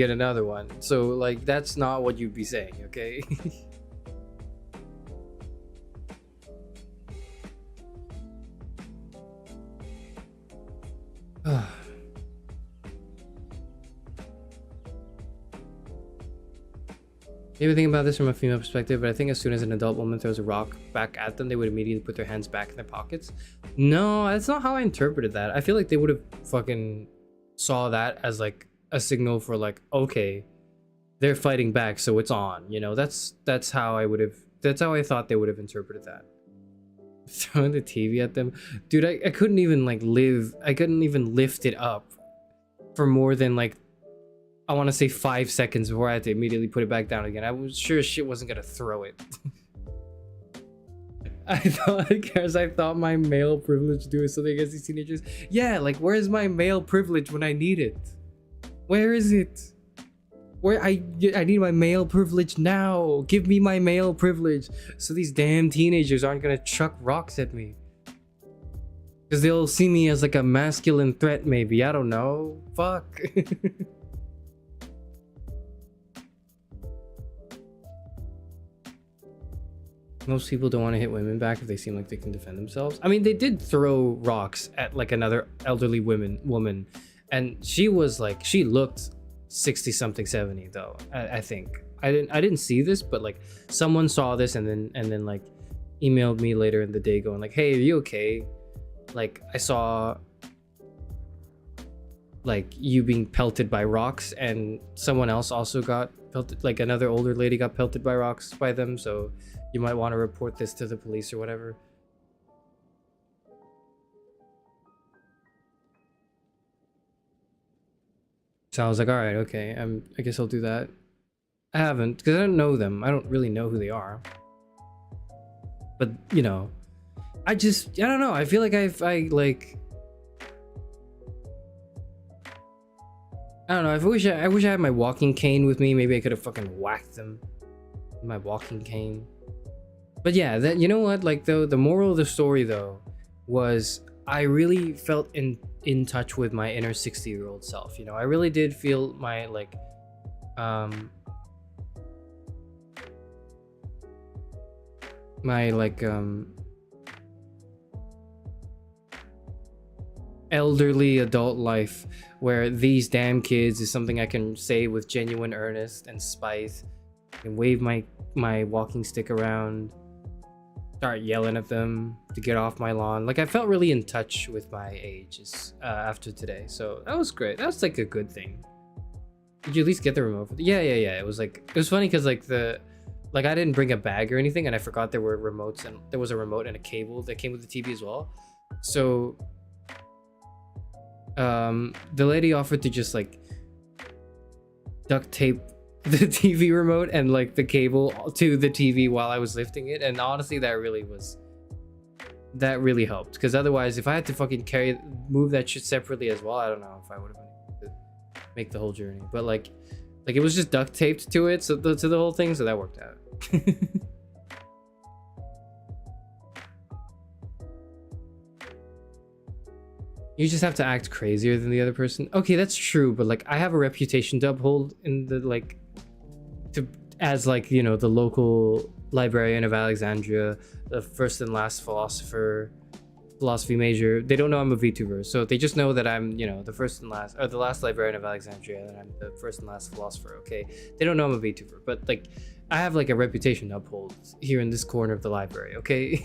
another one. So like, that's not what you'd be saying, okay? Maybe think about this from a female perspective, but I think as soon as an adult woman throws a rock back at them, they would immediately put their hands back in their pockets. No, that's not how I interpreted that. I feel like they would have fucking saw that as like a signal for like, okay, they're fighting back, so it's on. You know, that's how I thought they would have interpreted that. Throwing the TV at them, dude. I couldn't even like I couldn't even lift it up for more than like, I want to say 5 seconds before I had to immediately put it back down again. I was sure shit wasn't gonna throw it. I thought my male privilege doing something against these teenagers. Yeah, like where's my male privilege when I need it? Where is it? Where I need my male privilege now. Give me my male privilege so these damn teenagers aren't gonna chuck rocks at me. Because they'll see me as like a masculine threat maybe. I don't know. Fuck. Most people don't want to hit women back if they seem like they can defend themselves. I mean, they did throw rocks at like another elderly woman, and she was like, she looked 60 something, 70 though. I think I didn't see this, but like someone saw this and then like emailed me later in the day going like, hey, are you okay? Like I saw like you being pelted by rocks, and someone else also got pelted, like another older lady got pelted by rocks by them, so you might want to report this to the police or whatever. So I was like, all right, okay, I guess I'll do that. I haven't, because I don't know them. I don't really know who they are. But, you know, I don't know. I feel like I don't know. I wish I had my walking cane with me. Maybe I could have fucking whacked them with my walking cane. But yeah, that, you know what? Like though, the moral of the story though was I really felt in touch with my inner 60-year-old self. You know, I really did feel my like elderly adult life, where these damn kids is something I can say with genuine earnest and spite, and wave my walking stick around, start yelling at them to get off my lawn. Like I felt really in touch with my ages after today, so that was great. That was like a good thing. Did you at least get the remote? Yeah. It was funny because like I didn't bring a bag or anything, and I forgot there were remotes, and there was a remote and a cable that came with the TV as well. So the lady offered to just like duct tape the TV remote and like the cable to the TV while I was lifting it, and honestly that really helped, because otherwise if I had to fucking move that shit separately as well, I don't know if I would have been able to make the whole journey. But like it was just duct taped to it, so to the whole thing, so that worked out. You just have to act crazier than the other person. Okay, that's true, but like I have a reputation to uphold in the as like, you know, the local librarian of Alexandria, the first and last philosophy major. They don't know I'm a VTuber, so they just know that I'm, you know, the first and last, or the last librarian of Alexandria, and I'm the first and last philosopher. Okay, they don't know I'm a VTuber, but like, I have like a reputation to uphold here in this corner of the library. Okay.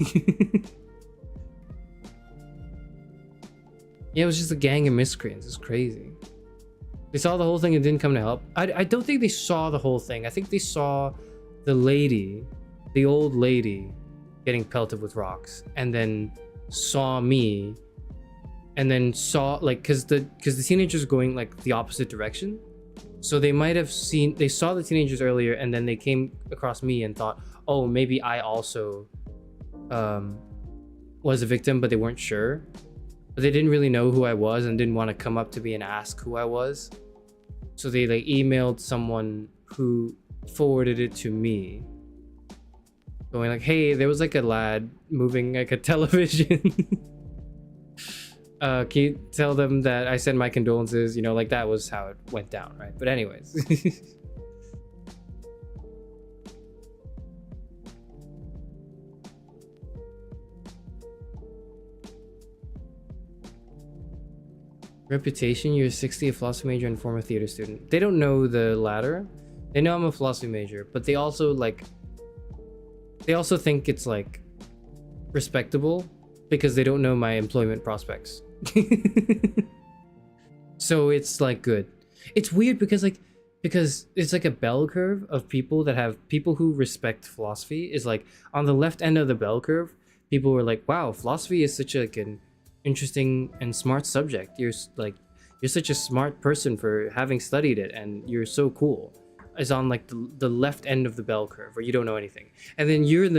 Yeah, it was just a gang of miscreants. It's crazy. They saw the whole thing and didn't come to help. I don't think they saw the whole thing. I think they saw the lady, the old lady, getting pelted with rocks, and then saw me, and then saw, like, because the teenagers were going like the opposite direction, so they might have seen, they saw the teenagers earlier, and then they came across me and thought, oh, maybe I also was a victim, but they weren't sure. But they didn't really know who I was and didn't want to come up to me and ask who I was. So they like emailed someone who forwarded it to me, going like, hey, there was like a lad moving like a television. Can you tell them that I send my condolences? You know, like that was how it went down, right? But anyways. Reputation, you're 60, a philosophy major and former theater student. They don't know the latter. They know I'm a philosophy major, but they also think it's like respectable because they don't know my employment prospects. So it's like good. It's weird because it's like a bell curve of people that have, people who respect philosophy is like on the left end of the bell curve. People were like, wow, philosophy is such like an interesting and smart subject. You're such a smart person for having studied it, and you're so cool. Is on like the left end of the bell curve where you don't know anything, and then you're in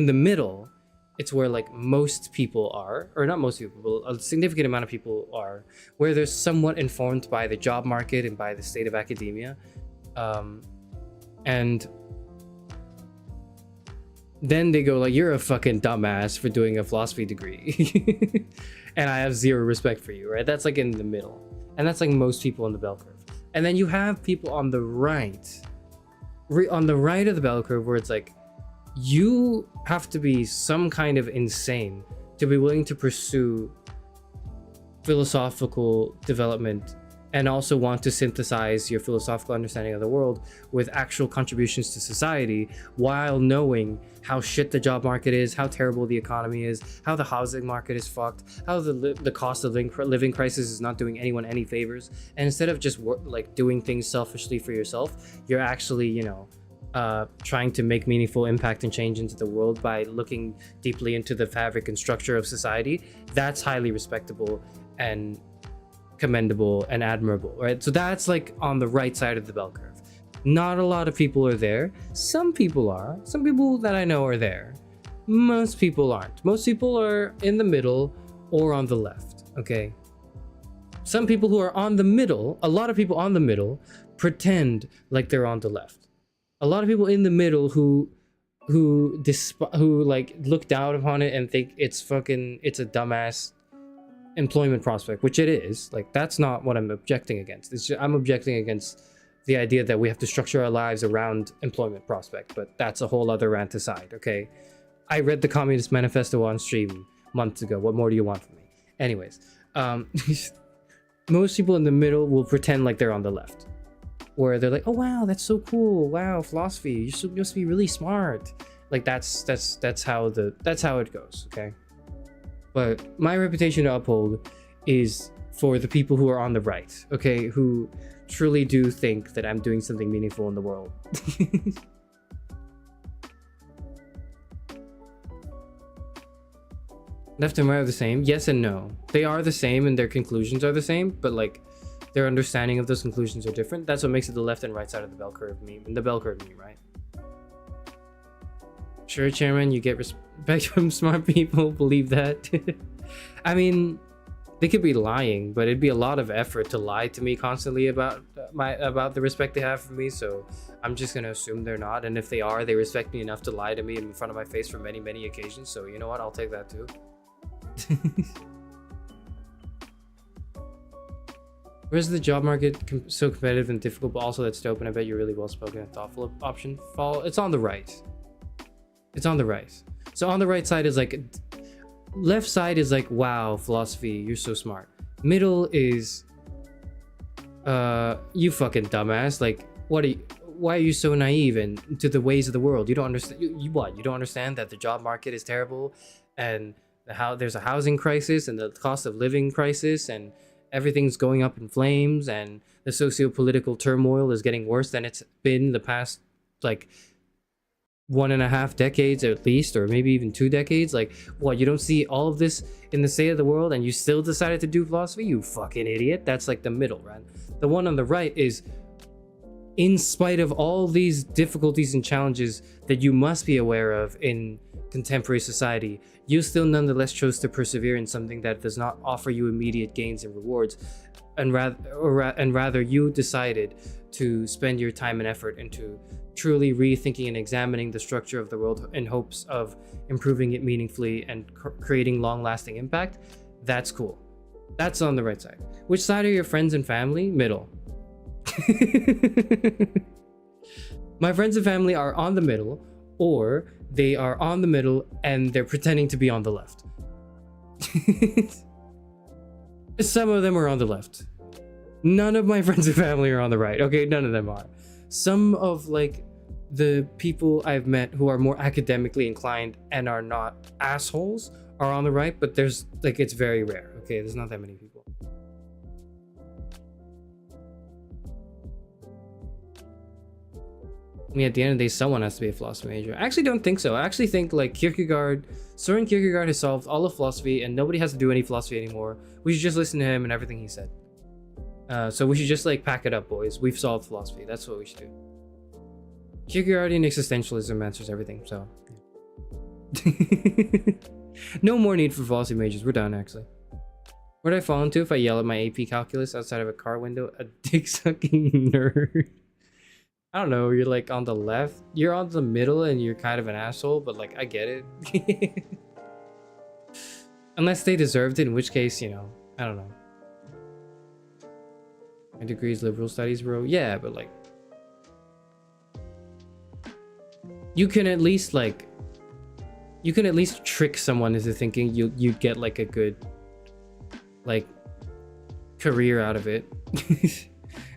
the middle. It's where like most people are, or not most people, but a significant amount of people are, where they're somewhat informed by the job market and by the state of academia, and then they go like, you're a fucking dumbass for doing a philosophy degree. And I have zero respect for you, right? That's like in the middle. And that's like most people in the bell curve. And then you have people on the right, on the right of the bell curve, where it's like, you have to be some kind of insane to be willing to pursue philosophical development and also want to synthesize your philosophical understanding of the world with actual contributions to society, while knowing how shit the job market is, how terrible the economy is, how the housing market is fucked, how the cost of living crisis is not doing anyone any favors. And instead of just like doing things selfishly for yourself, you're actually, you know, trying to make meaningful impact and change into the world by looking deeply into the fabric and structure of society. That's highly respectable and commendable and admirable, right? So that's like on the right side of the bell curve. Not a lot of people are there. Some people are. Some people that I know are there. Most people aren't. Most people are in the middle or on the left, okay? Some people who are on the middle, a lot of people on the middle pretend like they're on the left. A lot of people in the middle who like look down upon it and think it's a dumbass employment prospect, which it is. Like, that's not what I'm objecting against. I'm objecting against the idea that we have to structure our lives around employment prospect, but that's a whole other rant aside, okay? I read the Communist Manifesto on stream months ago. What more do you want from me? Anyways, most people in the middle will pretend like they're on the left, where they're like, oh wow, that's so cool, wow, philosophy, you must be really smart. Like that's how it goes, okay? But my reputation to uphold is for the people who are on the right, okay, who truly do think that I'm doing something meaningful in the world. Left and right are the same. Yes and no. They are the same and their conclusions are the same, but like their understanding of those conclusions are different. That's what makes it the left and right side of the bell curve meme, and the bell curve meme, right? Sure, Chairman, you get respect from smart people. Believe that. I mean, they could be lying, but it'd be a lot of effort to lie to me constantly about the respect they have for me. So I'm just gonna assume they're not. And if they are, they respect me enough to lie to me in front of my face for many, many occasions. So you know what? I'll take that too. Where's the job market so competitive and difficult, but also that's dope, and I bet you're really well spoken and thoughtful option? It's on the right. It's on the right. So on the right side is like, left side is like, wow, philosophy, you're so smart. Middle is, you fucking dumbass. Like, why are you so naive and to the ways of the world? You don't understand. You what? You don't understand that the job market is terrible, and how there's a housing crisis and the cost of living crisis, and everything's going up in flames, and the socio-political turmoil is getting worse than it's been the past like 1.5 decades at least, or maybe even 2 decades. Like, what, you don't see all of this in the state of the world and you still decided to do philosophy? You fucking idiot. That's like the middle, right? The one on the right is, in spite of all these difficulties and challenges that you must be aware of in contemporary society, you still nonetheless chose to persevere in something that does not offer you immediate gains and rewards, and rather you decided to spend your time and effort into truly rethinking and examining the structure of the world in hopes of improving it meaningfully and creating long-lasting impact. That's cool. That's on the right side. Which side are your friends and family? Middle. My friends and family are on the middle, or they are on the middle and they're pretending to be on the left. Some of them are on the left. None of my friends and family are on the right. Okay, none of them are. Some of like the people I've met who are more academically inclined and are not assholes are on the right, but there's like, it's very rare. Okay, there's not that many people. I mean, at the end of the day, someone has to be a philosophy major. I actually don't think so. I actually think like Soren Kierkegaard has solved all of philosophy and nobody has to do any philosophy anymore. We should just listen to him and everything he said. So we should just like pack it up, boys. We've solved philosophy. That's what we should do. Kierkegaardian existentialism answers everything, so. No more need for philosophy majors. We're done, actually. Where'd I fall into if I yell at my AP calculus outside of a car window? A dick-sucking nerd. I don't know, you're like on the left. You're on the middle and you're kind of an asshole, but like, I get it. Unless they deserved it, in which case, you know, I don't know. My degree is liberal studies, bro. Yeah, but like, you can at least trick someone into thinking you'd get like a good like career out of it.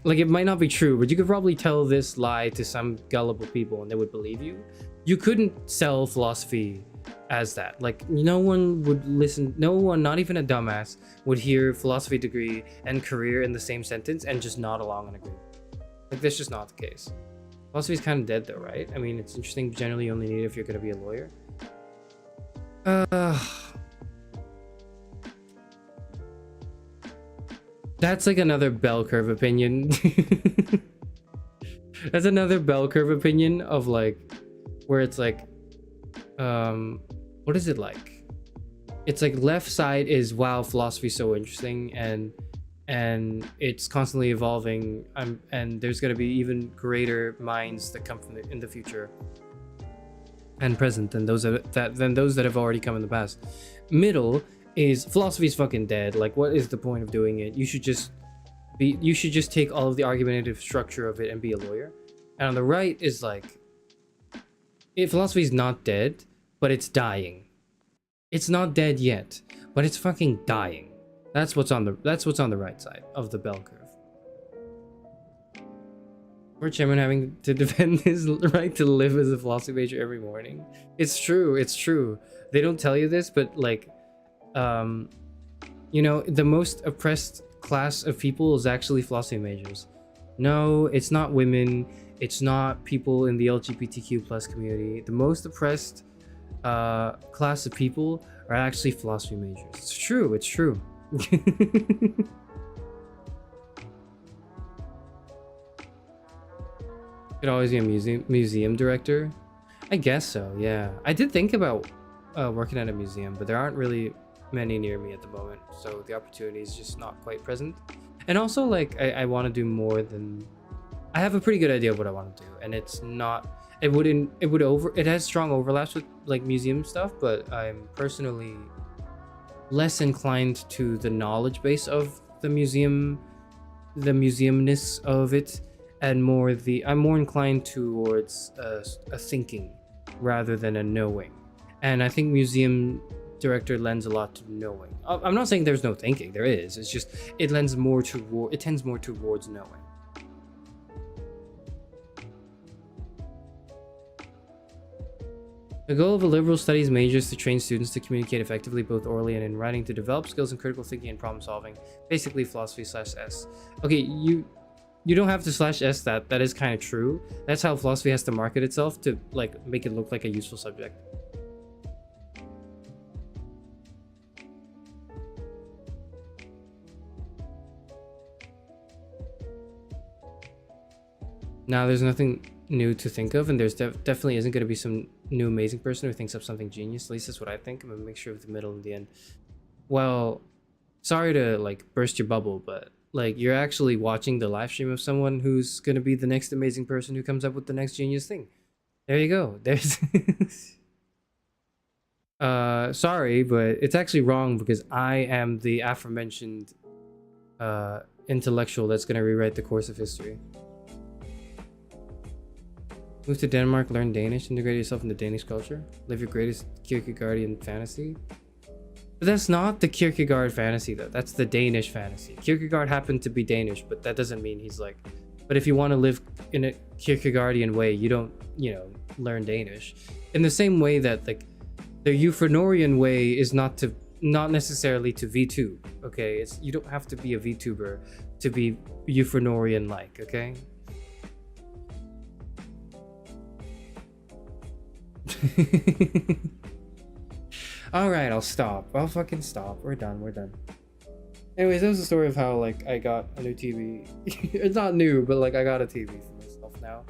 Like, it might not be true, but you could probably tell this lie to some gullible people and they would believe you. You couldn't sell philosophy as that. Like, no one would listen. No one, not even a dumbass, would hear philosophy degree and career in the same sentence and just nod along and agree. Like, that's just not the case. Philosophy is kind of dead though, right? I mean, it's interesting, but generally you only need it if you're going to be a lawyer. That's like another bell curve opinion. That's another bell curve opinion of like, where it's like, what is it like? It's like left side is, wow, philosophy is so interesting and it's constantly evolving, and there's going to be even greater minds that come from in the future and present than those that have already come in the past. Middle is, philosophy is fucking dead. Like, what is the point of doing it? You should just take all of the argumentative structure of it and be a lawyer. And on the right is like, philosophy is not dead, but it's dying. It's not dead yet, but it's fucking dying. That's what's on the right side of the bell curve. Poor chairman having to defend his right to live as a philosophy major every morning. It's true. It's true. They don't tell you this, but like, you know, the most oppressed class of people is actually philosophy majors. No, it's not women. It's not people in the LGBTQ plus community. The most oppressed class of people are actually philosophy majors. It's true. It's true. Could always be a museum director. I guess so. Yeah, I did think about working at a museum, but there aren't really many near me at the moment, so the opportunity is just not quite present. And also, like, I want to do more than, I have a pretty good idea of what I want to do, and it's not, it has strong overlaps with like museum stuff, but I'm personally less inclined to the knowledge base of the museumness of it, and I'm more inclined towards a thinking rather than a knowing. And I think museum director lends a lot to knowing. I'm not saying there's no thinking, there is. It's just it tends more towards knowing. The goal of a liberal studies major is to train students to communicate effectively both orally and in writing, to develop skills in critical thinking and problem solving. Basically philosophy/S. Okay, you don't have to /S that. That is kind of true. That's how philosophy has to market itself, to like make it look like a useful subject. Now there's nothing new to think of, and there's definitely isn't going to be some new amazing person who thinks up something genius. At least that's what I think. I'm gonna make sure of the middle and the end. Well, sorry to like burst your bubble, but like you're actually watching the live stream of someone who's going to be the next amazing person who comes up with the next genius thing. There you go. There's sorry, but it's actually wrong, because I am the aforementioned intellectual that's going to rewrite the course of history. Move to Denmark, learn Danish, integrate yourself into Danish culture, live your greatest Kierkegaardian fantasy. But that's not the Kierkegaard fantasy though, that's the Danish fantasy. Kierkegaard happened to be Danish, but that doesn't mean he's like, but if you want to live in a Kierkegaardian way, you don't, you know, learn Danish. In the same way that like the Euphranorian way is not necessarily to VTube, okay? It's, you don't have to be a VTuber to be Euphranorian like, okay? All right, I'll stop. I'll fucking stop. We're done. Anyways, that was the story of how like I got a new TV. It's not new, but like I got a TV for myself now,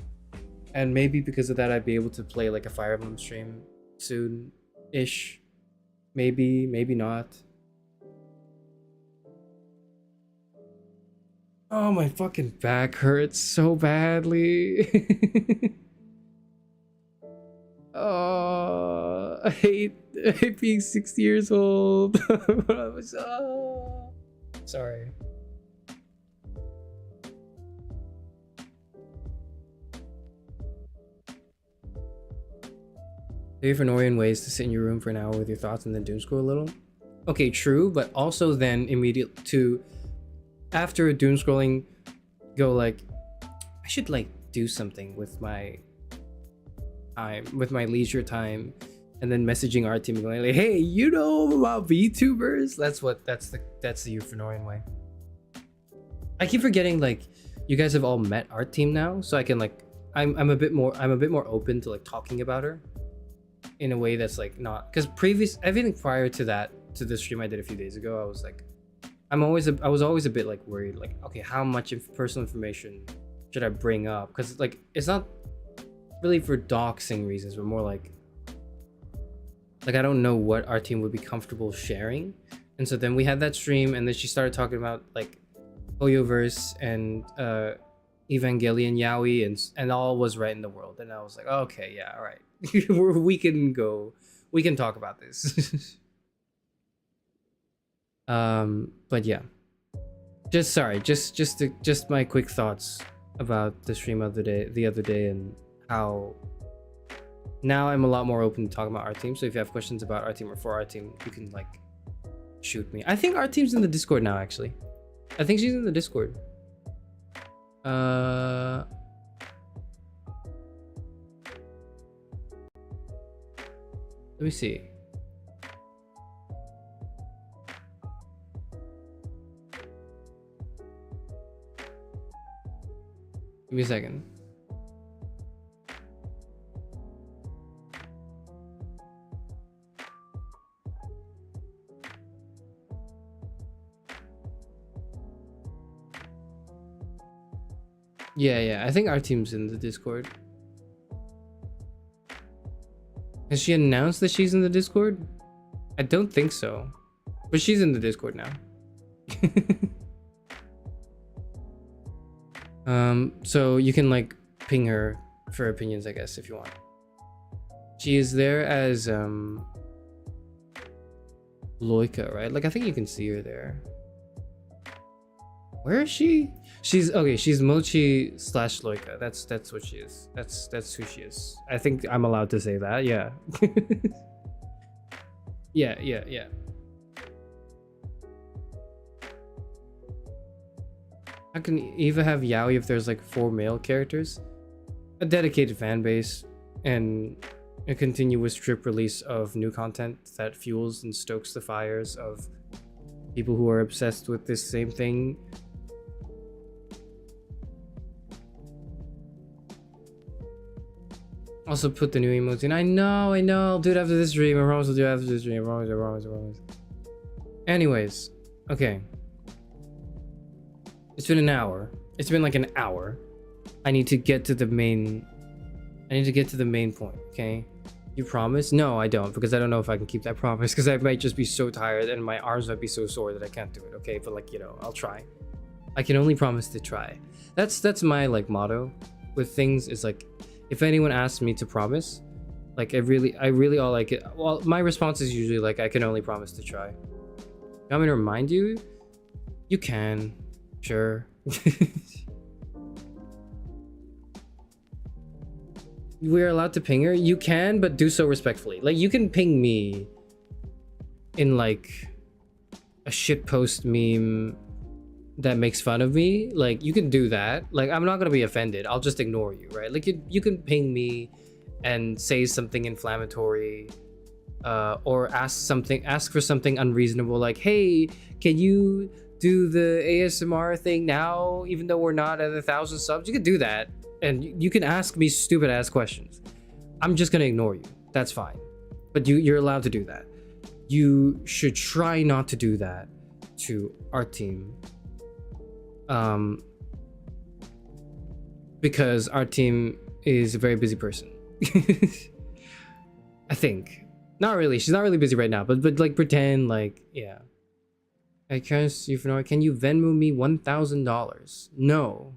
and maybe because of that I'd be able to play like a Fire Emblem stream soon-ish. Maybe not. Oh, my fucking back hurts so badly. Oh, I hate being 6 years old. Sorry. Do you have annoying ways to sit in your room for an hour with your thoughts and then doom scroll a little? Okay, true, but also then immediate to after doom scrolling, go like, I should like do something with my time, with my leisure time, and then messaging our team and going like, hey, you know about VTubers? That's the Euphranorian way. I keep forgetting like you guys have all met our team now, so I can like I'm a bit more open to like talking about her in a way that's like not, because everything prior to that, to the stream I did a few days ago, I was like, I was always a bit like worried, like, okay, how much personal information should I bring up? Because like it's not really for doxing reasons, but more like I don't know what our team would be comfortable sharing. And so then we had that stream, and then she started talking about like Hoyoverse and Evangelion Yaoi, and all was right in the world. And I was like, okay, yeah, all right. we can talk about this. But yeah, just my quick thoughts about the stream of the other day, and how now I'm a lot more open to talking about our team. So if you have questions about our team or for our team, you can like shoot me. I think our team's in the Discord now, actually. I think she's in the Discord. Let me see. Give me a second. Yeah, I think our team's in the Discord. Has she announced that she's in the Discord? I don't think so, but she's in the Discord now. So you can like ping her for opinions, I guess, if you want. She is there as Loika, right? Like I think you can see her there. Where is she? She's okay. She's Mochi slash Loika. That's what she is. That's who she is. I think I'm allowed to say that. Yeah. Yeah. How can Eva have yaoi if there's like 4 male characters? A dedicated fan base and a continuous drip release of new content that fuels and stokes the fires of people who are obsessed with this same thing. Also put the new emotes in. I know. I'll do it after this stream. I promise I'll do it after this stream. I promise. Anyways, okay. It's been an hour. It's been like an hour. I need to get to the main point, okay? You promise? No, I don't, because I don't know if I can keep that promise, because I might just be so tired and my arms might be so sore that I can't do it, okay? But like, you know, I'll try. I can only promise to try. That's my like motto with things, is like, if anyone asks me to promise, like I really all like it. Well, my response is usually like, I can only promise to try. You want me to remind you? You can, sure. We're allowed to ping her? You can, but do so respectfully. Like, you can ping me in like a shitpost meme that makes fun of me. Like, you can do that. Like, I'm not gonna be offended. I'll just ignore you, right? Like, you can ping me and say something inflammatory, or ask for something unreasonable, like, hey, can you do the ASMR thing now, even though we're not at 1,000 subs? You can do that. And you can ask me stupid ass questions. I'm just gonna ignore you. That's fine. But you're allowed to do that. You should try not to do that to our team. Because our team is a very busy person. I think. Not really. She's not really busy right now, but like pretend like, yeah. Charis Euphranor, can you Venmo me $1,000? No.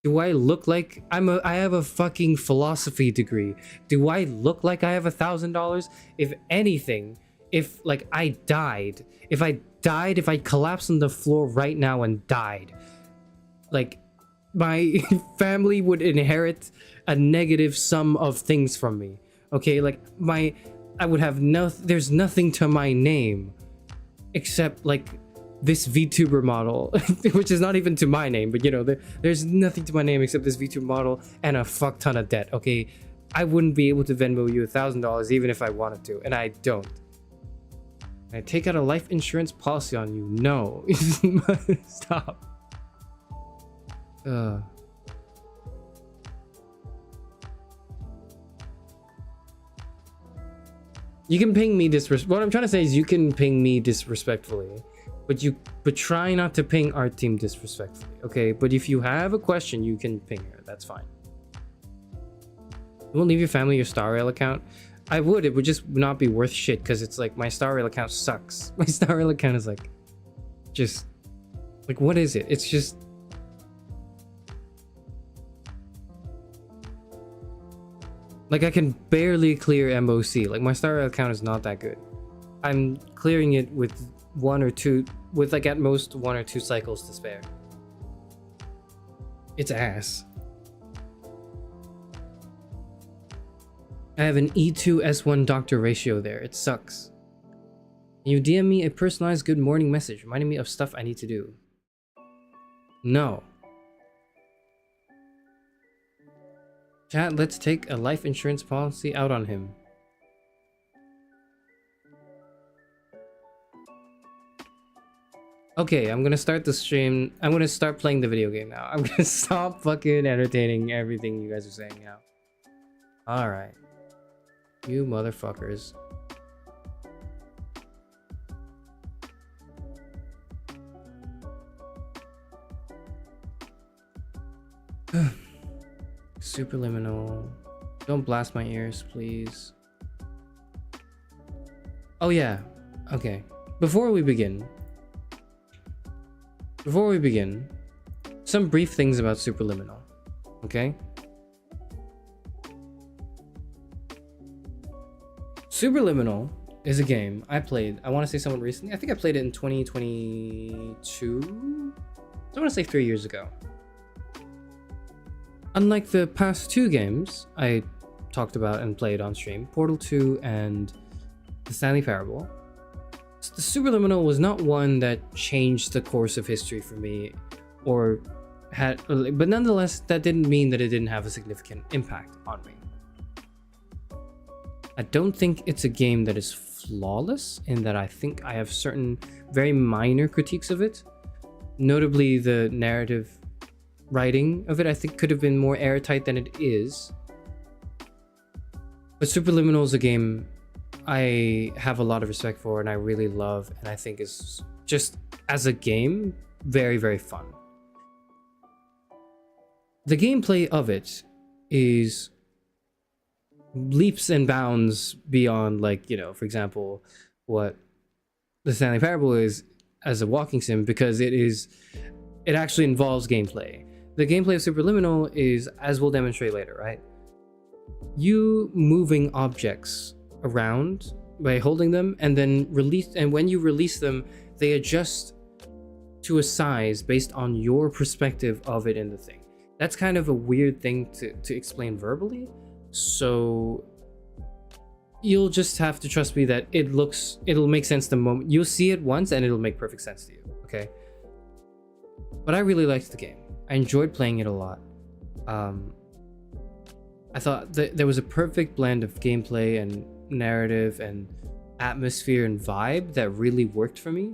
Do I look like I have a fucking philosophy degree? Do I look like I have $1,000? If anything, if like if I collapsed on the floor right now and died, like my family would inherit a negative sum of things from me. Okay, like I would have there's nothing to my name except like this VTuber model, which is not even to my name, but you know, there's nothing to my name except this VTuber model and a fuck ton of debt. Okay, I wouldn't be able to Venmo you $1,000 even if I wanted to, and I don't. Can I take out a life insurance policy on you? No. Stop. You can ping me what I'm trying to say is you can ping me disrespectfully. But try not to ping our team disrespectfully, okay? But if you have a question, you can ping her. That's fine. You won't leave your family your Star Rail account? I would. It would just not be worth shit, because it's like my Star Rail account sucks. My Star Rail account is like, just like, what is it? It's just like I can barely clear MOC. Like my Star Rail account is not that good. I'm clearing it with like at most 1 or 2 cycles to spare. It's ass. I have an E2 S1 doctor ratio there. It sucks. Can you DM me a personalized good morning message reminding me of stuff I need to do? No. Chat, let's take a life insurance policy out on him. Okay, I'm gonna start the stream. I'm gonna start playing the video game now. I'm gonna stop fucking entertaining everything you guys are saying now. Alright. You motherfuckers. Superliminal. Don't blast my ears, please. Oh yeah. Okay. Before we begin, some brief things about Superliminal, okay? Superliminal is a game I played, I want to say someone recently. I think I played it in 2022, I want to say 3 years ago. Unlike the past two games I talked about and played on stream, Portal 2 and the Stanley Parable, the Superliminal was not one that changed the course of history for me, or had, but nonetheless, that didn't mean that it didn't have a significant impact on me. I don't think it's a game that is flawless, in that I think I have certain very minor critiques of it. Notably, the narrative writing of it, I think, could have been more airtight than it is. But Superliminal is a game I have a lot of respect for and I really love, and I think is just, as a game, very, very fun. The gameplay of it is leaps and bounds beyond, like, you know, for example, what the Stanley Parable is as a walking sim, because it actually involves gameplay. The gameplay of Superliminal is, as we'll demonstrate later, right? You moving objects around by holding them, and then when you release them, they adjust to a size based on your perspective of it in the thing. That's kind of a weird thing to explain verbally, so you'll just have to trust me that it'll make sense the moment you'll see it once, and it'll make perfect sense to you, okay? But I really liked the game. I enjoyed playing it a lot. I thought that there was a perfect blend of gameplay and narrative and atmosphere and vibe that really worked for me.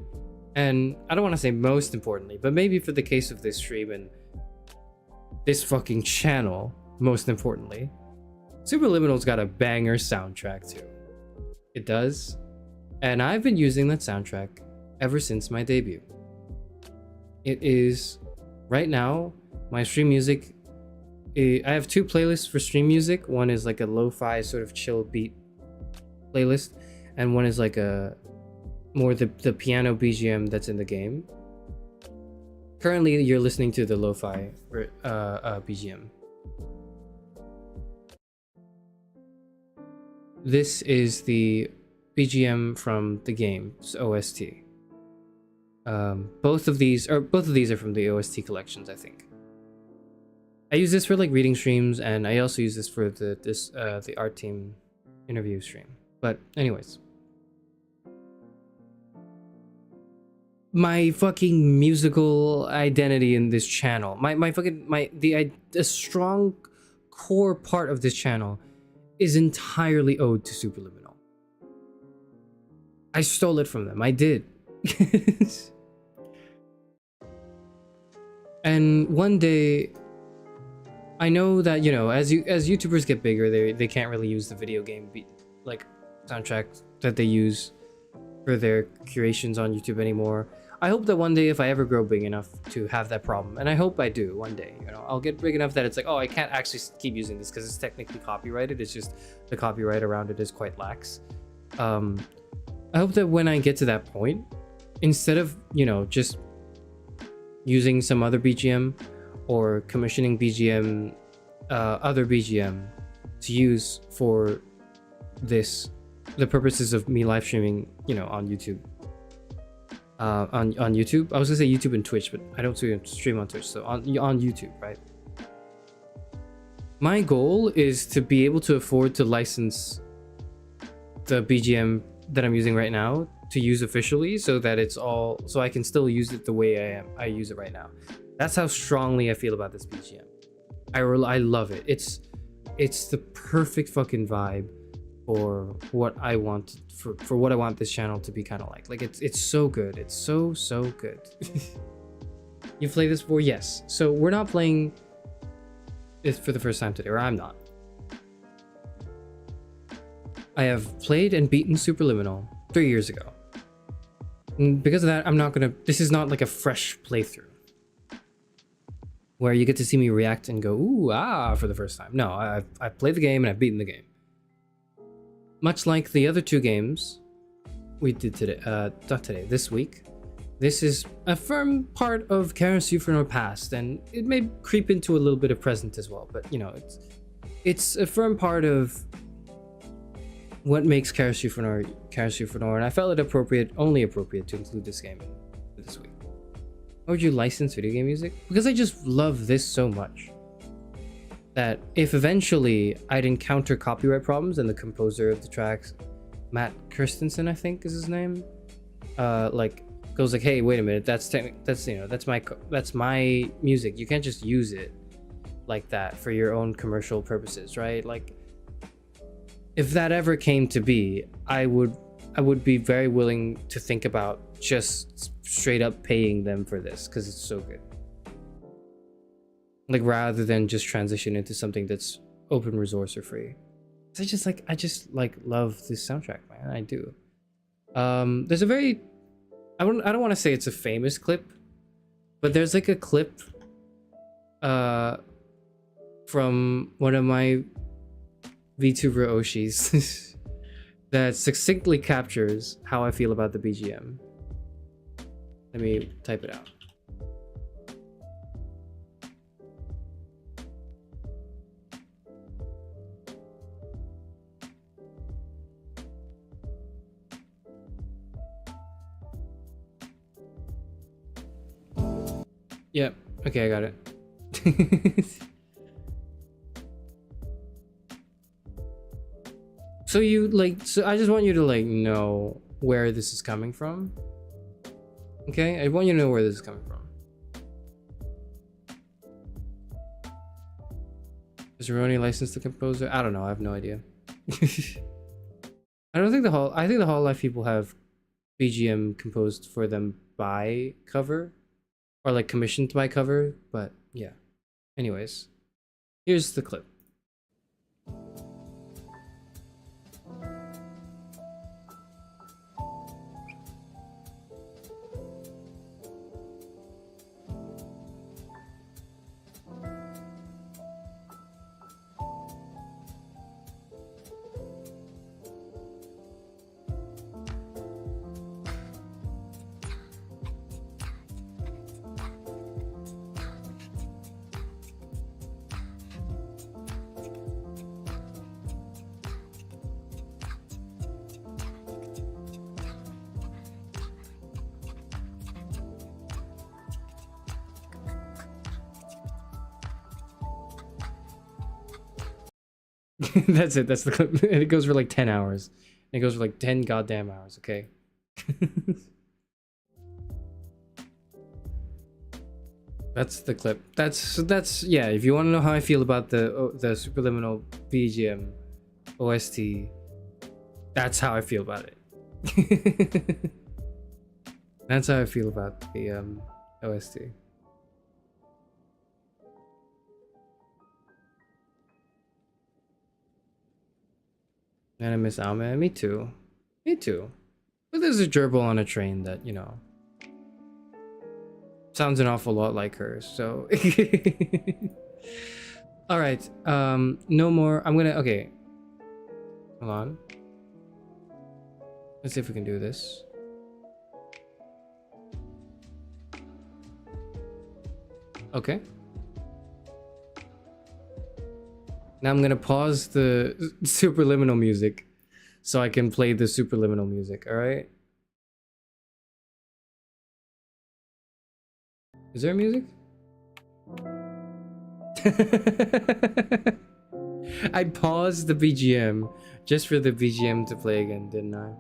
And I don't want to say most importantly, but maybe for the case of this stream and this fucking channel, most importantly, Superliminal's got a banger soundtrack too. It does. And I've been using that soundtrack ever since my debut. It is, right now, my stream music. I have two playlists for stream music. One is like a lo-fi sort of chill beat playlist, and one is like a more the piano BGM that's in the game. Currently, you're listening to the lo-fi BGM. This is the BGM from the game's OST. Both of these are from the OST collections, I think. I use this for like reading streams, and I also use this for the art team interview stream. But anyways, my fucking musical identity in this channel, the strong core part of this channel is entirely owed to Superliminal. I stole it from them. I did. And one day, I know that, you know, as YouTubers get bigger, they can't really use the video game like soundtracks that they use for their curations on YouTube anymore. I hope that one day, if I ever grow big enough to have that problem, and I hope I do one day, you know, I'll get big enough that it's like, oh, I can't actually keep using this because it's technically copyrighted. It's just the copyright around it is quite lax. I hope that when I get to that point, instead of, you know, just using some other BGM or commissioning BGM, other BGM to use for the purposes of me live streaming, you know, on YouTube. On YouTube, I was gonna say YouTube and Twitch, but I don't stream on Twitch, so on YouTube, right? My goal is to be able to afford to license the BGM that I'm using right now to use officially, so that so I can still use it the way I use it right now. That's how strongly I feel about this BGM. I love it. It's the perfect fucking vibe for what I want for what I want this channel to be kind of like. Like it's so good. It's so good. You played this before? Yes. So we're not playing it for the first time today, or I'm not. I have played and beaten Superliminal 3 years ago. And because of that, this is not like a fresh playthrough where you get to see me react and go, ooh, ah, for the first time. No, I've played the game and I've beaten the game. Much like the other two games we did today, this week, this is a firm part of Charis Euphranor past, and it may creep into a little bit of present as well, but you know, it's a firm part of what makes Charis Euphranor, and I felt it only appropriate to include this game this week. Why would you license video game music? Because I just love this so much that if eventually I'd encounter copyright problems and the composer of the tracks, Matt Christensen, I think is his name, like goes like, hey, wait a minute, that's my music. You can't just use it like that for your own commercial purposes, right? Like, if that ever came to be, I would be very willing to think about just straight up paying them for this because it's so good. Like, rather than just transition into something that's open resource or free. I just love this soundtrack, man. I do. There's a very, I don't want to say it's a famous clip, but there's like a clip from one of my VTuber Oshis that succinctly captures how I feel about the BGM. Let me type it out. Yep. Okay, I got it. So I just want you to like know where this is coming from. Okay? I want you to know where this is coming from. Is Roni licensed the composer? I don't know, I have no idea. I think the Hololive people have BGM composed for them by cover. Or like commissioned by cover, but yeah. Anyways, here's the clip. That's it. That's the clip. And it goes for like 10 hours. And it goes for like 10 goddamn hours, okay? That's the clip. That's yeah, if you want to know how I feel about the Superliminal BGM OST, that's how I feel about it. That's how I feel about the OST. And I miss Alma. Me too. Me too. But there's a gerbil on a train that, you know, sounds an awful lot like her, so. Alright, no more. Okay. Hold on. Let's see if we can do this. Okay. Now I'm gonna pause the Superliminal music so I can play the Superliminal music, alright? Is there music? I paused the BGM just for the BGM to play again, didn't I?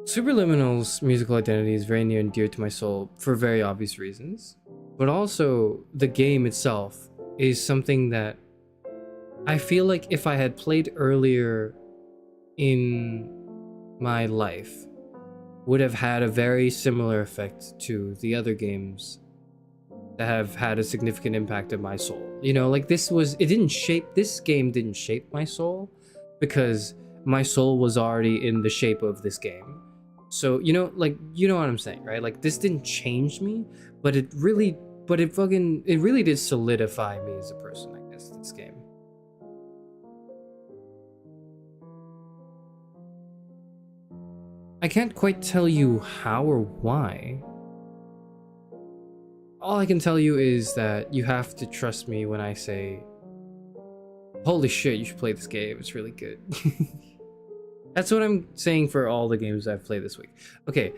Superliminal's musical identity is very near and dear to my soul for very obvious reasons, but also the game itself is something that I feel like if I had played earlier in my life would have had a very similar effect to the other games that have had a significant impact on my soul. You know, like this game didn't shape my soul because my soul was already in the shape of this game. So, you know, like, you know what I'm saying, right? Like, this didn't change me, but it really did solidify me as a person, I guess, this game. I can't quite tell you how or why. All I can tell you is that you have to trust me when I say, holy shit, you should play this game. It's really good. That's what I'm saying for all the games I've played this week. Okay,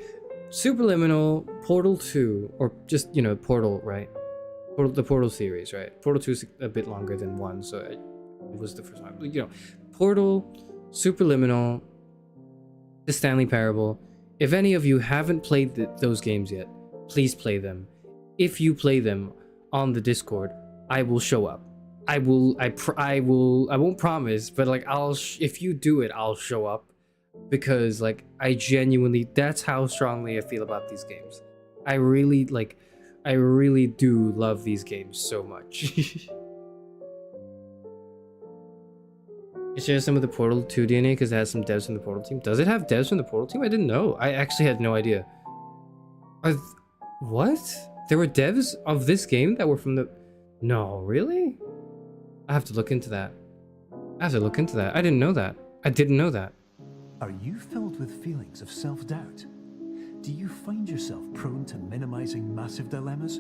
Superliminal, Portal 2, or just, you know, Portal, right? The Portal series, right? Portal 2 is a bit longer than 1, so it was the first one. You know, Portal, Superliminal, The Stanley Parable. If any of you haven't played those games yet, please play them. If you play them on the Discord, I will show up. I won't promise, but like if you do it, I'll show up, because like I genuinely, that's how strongly I feel about these games. I really do love these games so much. It shares some of the Portal 2 DNA because it has some devs from the Portal team. Does it have devs from the Portal team? I didn't know. I actually had no idea. What? There were devs of this game that were from the... No, really? I have to look into that. I didn't know that. I didn't know that. Are you filled with feelings of self-doubt? Do you find yourself prone to minimizing massive dilemmas?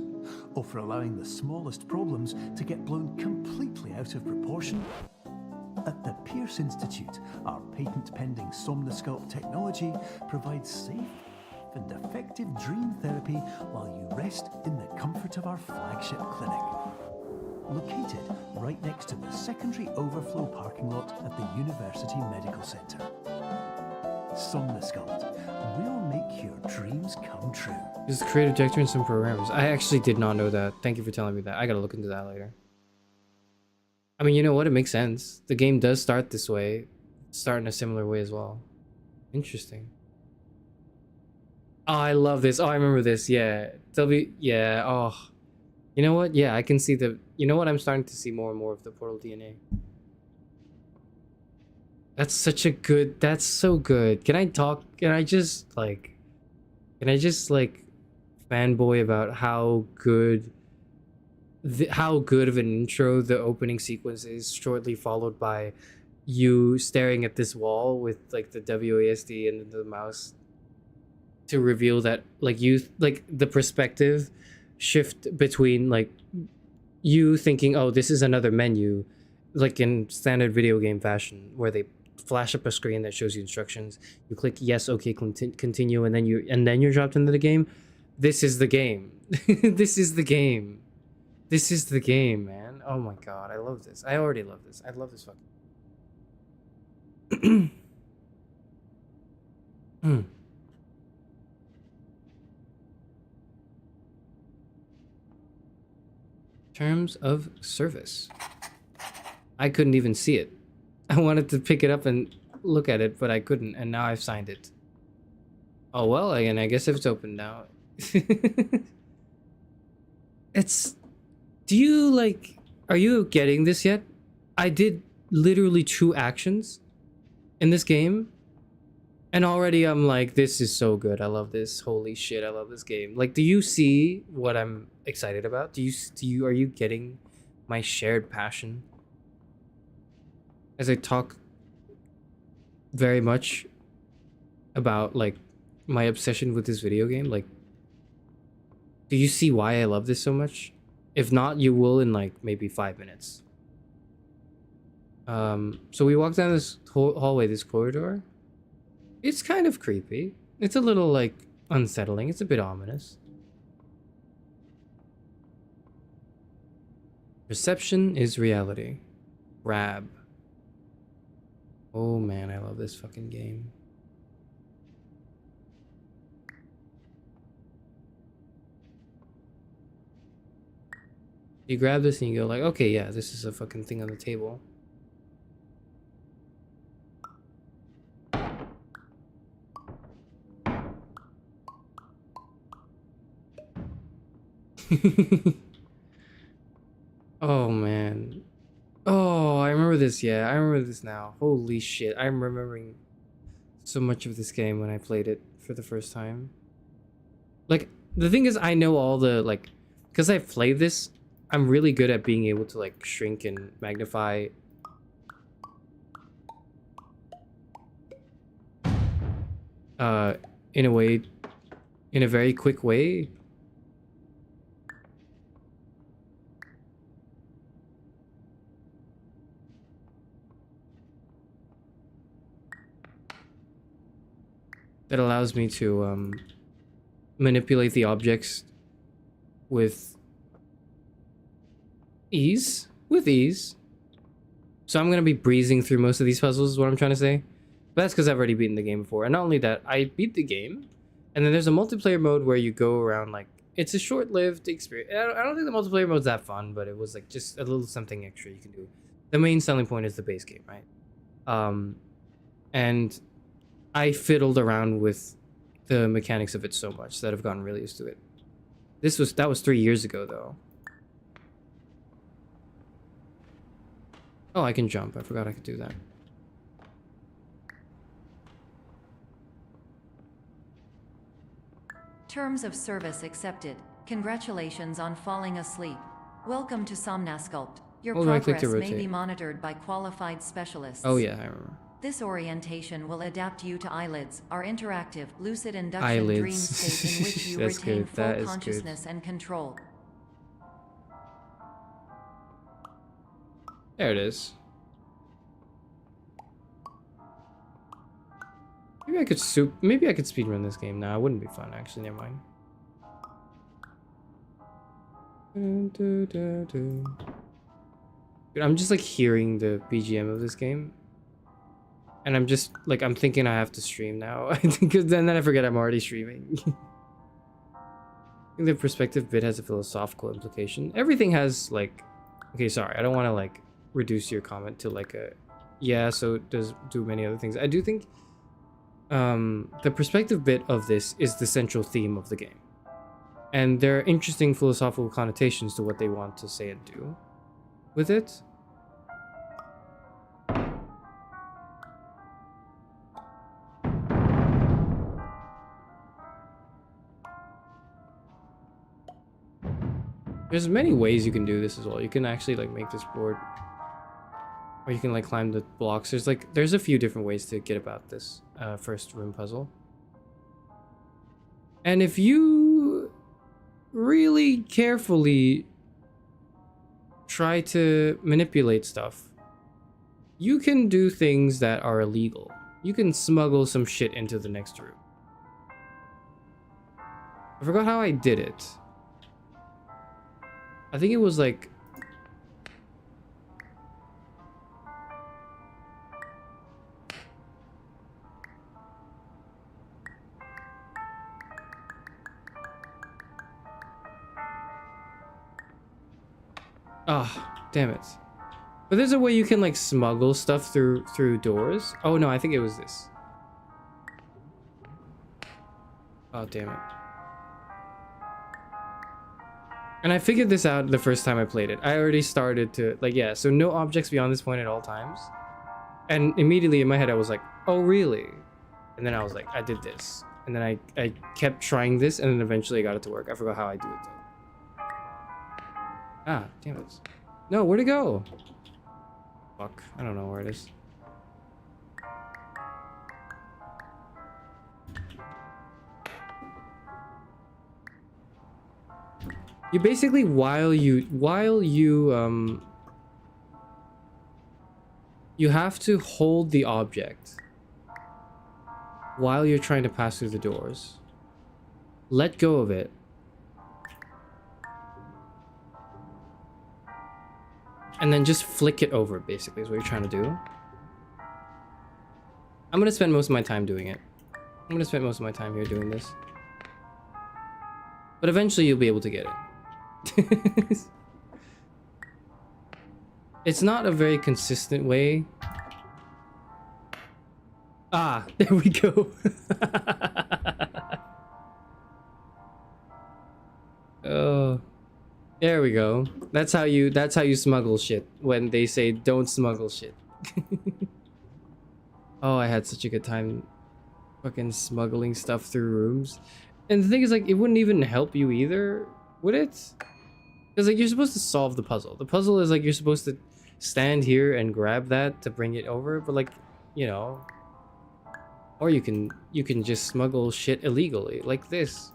Or for allowing the smallest problems to get blown completely out of proportion? At the Pierce Institute, our patent-pending Somnosculpt technology provides safe and effective dream therapy while you rest in the comfort of our flagship clinic. Located right next to the secondary overflow parking lot at the University Medical Center. Somnosculpt, we'll make your dreams come true. There's a creative director and some programmers. I actually did not know that. Thank you for telling me that. I gotta look into that later. I mean, you know what? It makes sense. The game does start this way. Start in a similar way as well. Interesting. Oh, I love this. Oh, I remember this. Yeah. Yeah. Oh. You know what? Yeah, I can see the... You know what? I'm starting to see more and more of the Portal DNA. That's such a good... That's so good. Can I just, like... fanboy about how good... how good of an intro the opening sequence is, shortly followed by you staring at this wall with like the WASD and the mouse to reveal that like the perspective shift between like you thinking, oh, this is another menu, like in standard video game fashion, where they flash up a screen that shows you instructions, you click yes, okay, continue, and then you're dropped into the game. This is the game. This is the game. This is the game, man. Oh my god, I love this. I already love this. I love this fucking... Terms of service. I couldn't even see it. I wanted to pick it up and look at it, but I couldn't, and now I've signed it. Oh well, again, I guess if it's open now. It's... Do you, like... Are you getting this yet? I did literally 2 actions in this game, and already I'm like, this is so good. I love this. Holy shit, I love this game. Like, do you see what I'm excited about? Are you getting my shared passion? As I talk very much about, like, my obsession with this video game, like, do you see why I love this so much? If not, you will in like maybe 5 minutes. So we walk down this hallway, this corridor. It's kind of creepy. It's a little like unsettling. It's a bit ominous. Perception is reality. Grab. Oh man, I love this fucking game. You grab this and you go like, okay, yeah, this is a fucking thing on the table. Oh man. Oh, I remember this. Yeah, I remember this now. Holy shit. I'm remembering so much of this game when I played it for the first time. Like, the thing is, I know all the, like, because I've played this, I'm really good at being able to like shrink and magnify. in a way, in a very quick way. That allows me to manipulate the objects with ease. So I'm gonna be breezing through most of these puzzles, is what I'm trying to say. But that's because I've already beaten the game before. And not only that, I beat the game, and then there's a multiplayer mode where you go around, like, it's a short-lived experience. I don't think the multiplayer mode's that fun, but it was like just a little something extra you can do. The main selling point is the base game, right? And I fiddled around with the mechanics of it so much that I've gotten really used to it. That was 3 years ago, though. Oh, I can jump. I forgot I could do that. Terms of service accepted. Congratulations on falling asleep. Welcome to Somnasculpt. Your progress may be monitored by qualified specialists. Oh yeah, I remember. This orientation will adapt you to eyelids, our interactive, lucid induction dream state in which you retain full consciousness and control. There it is. Maybe I could speedrun this game. Nah, it wouldn't be fun actually, never mind. Dude, I'm just like hearing the BGM of this game. And I'm just like, I'm thinking I have to stream now. Because then I forget I'm already streaming. I think the perspective bit has a philosophical implication. Everything has like, okay, sorry, I don't want to like reduce your comment to like a, yeah, so it does do many other things. I do think the perspective bit of this is the central theme of the game. And there are interesting philosophical connotations to what they want to say and do with it. There's many ways you can do this as well. You can actually like make this board, or you can like climb the blocks. There's a few different ways to get about this first room puzzle. And if you really carefully try to manipulate stuff, you can do things that are illegal. You can smuggle some shit into the next room. I forgot how I did it. I think it was like... Ah, damn it. But there's a way you can like smuggle stuff through doors. Oh no, I think it was this. Oh, damn it. And I figured this out the first time I played it. I already started to, like, yeah, so no objects beyond this point at all times. And immediately in my head I was like, oh really? And then I was like, I did this. And then I kept trying this, and then eventually I got it to work. I forgot how I do it though. Ah, damn it. No, where'd it go? Fuck, I don't know where it is. You basically, while you have to hold the object while you're trying to pass through the doors. Let go of it. And then just flick it over, basically, is what you're trying to do. I'm gonna spend most of my time doing it. I'm gonna spend most of my time here doing this. But eventually you'll be able to get it. It's not a very consistent way. Ah, there we go. Oh, there we go. That's how you smuggle shit when they say don't smuggle shit. Oh, I had such a good time fucking smuggling stuff through rooms. And the thing is, like, it wouldn't even help you either, would it? Because, like, you're supposed to solve the puzzle. The puzzle is, like, you're supposed to stand here and grab that to bring it over. But, like, you know, Or you can just smuggle shit illegally, like this.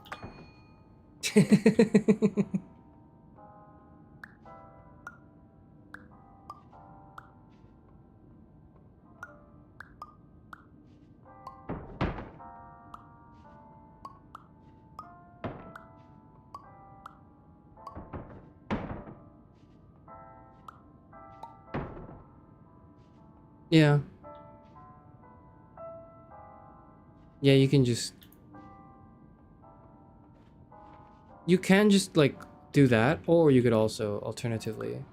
Yeah. Yeah, you can just... You can just, like, do that, or you could also, alternatively...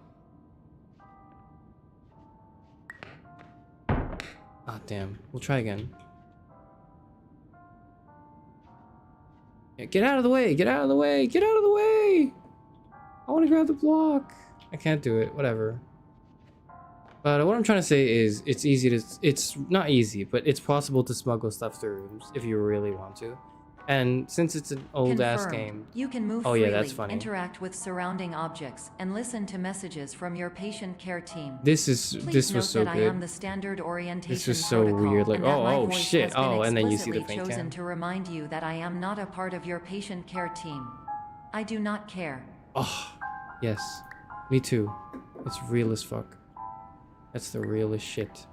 Ah, damn. We'll try again. Yeah, get out of the way! Get out of the way! Get out of the way! I want to grab the block! I can't do it. Whatever. But what I'm trying to say is, it's easy to... It's not easy, but it's possible to smuggle stuff through rooms if you really want to. And since it's an old-ass game... You can move oh, freely, yeah, that's funny. interact with surrounding objects, and listen to messages from your patient care team. This was so that good. I am the standard orientation this was so protocol, weird. Like, and that my oh voice shit. has been Oh, and then you see the explicitly paint chosen can. to remind you that I am not a part of your patient care team. I do not care. Oh, yes. Me too. It's real as fuck. That's the realest shit.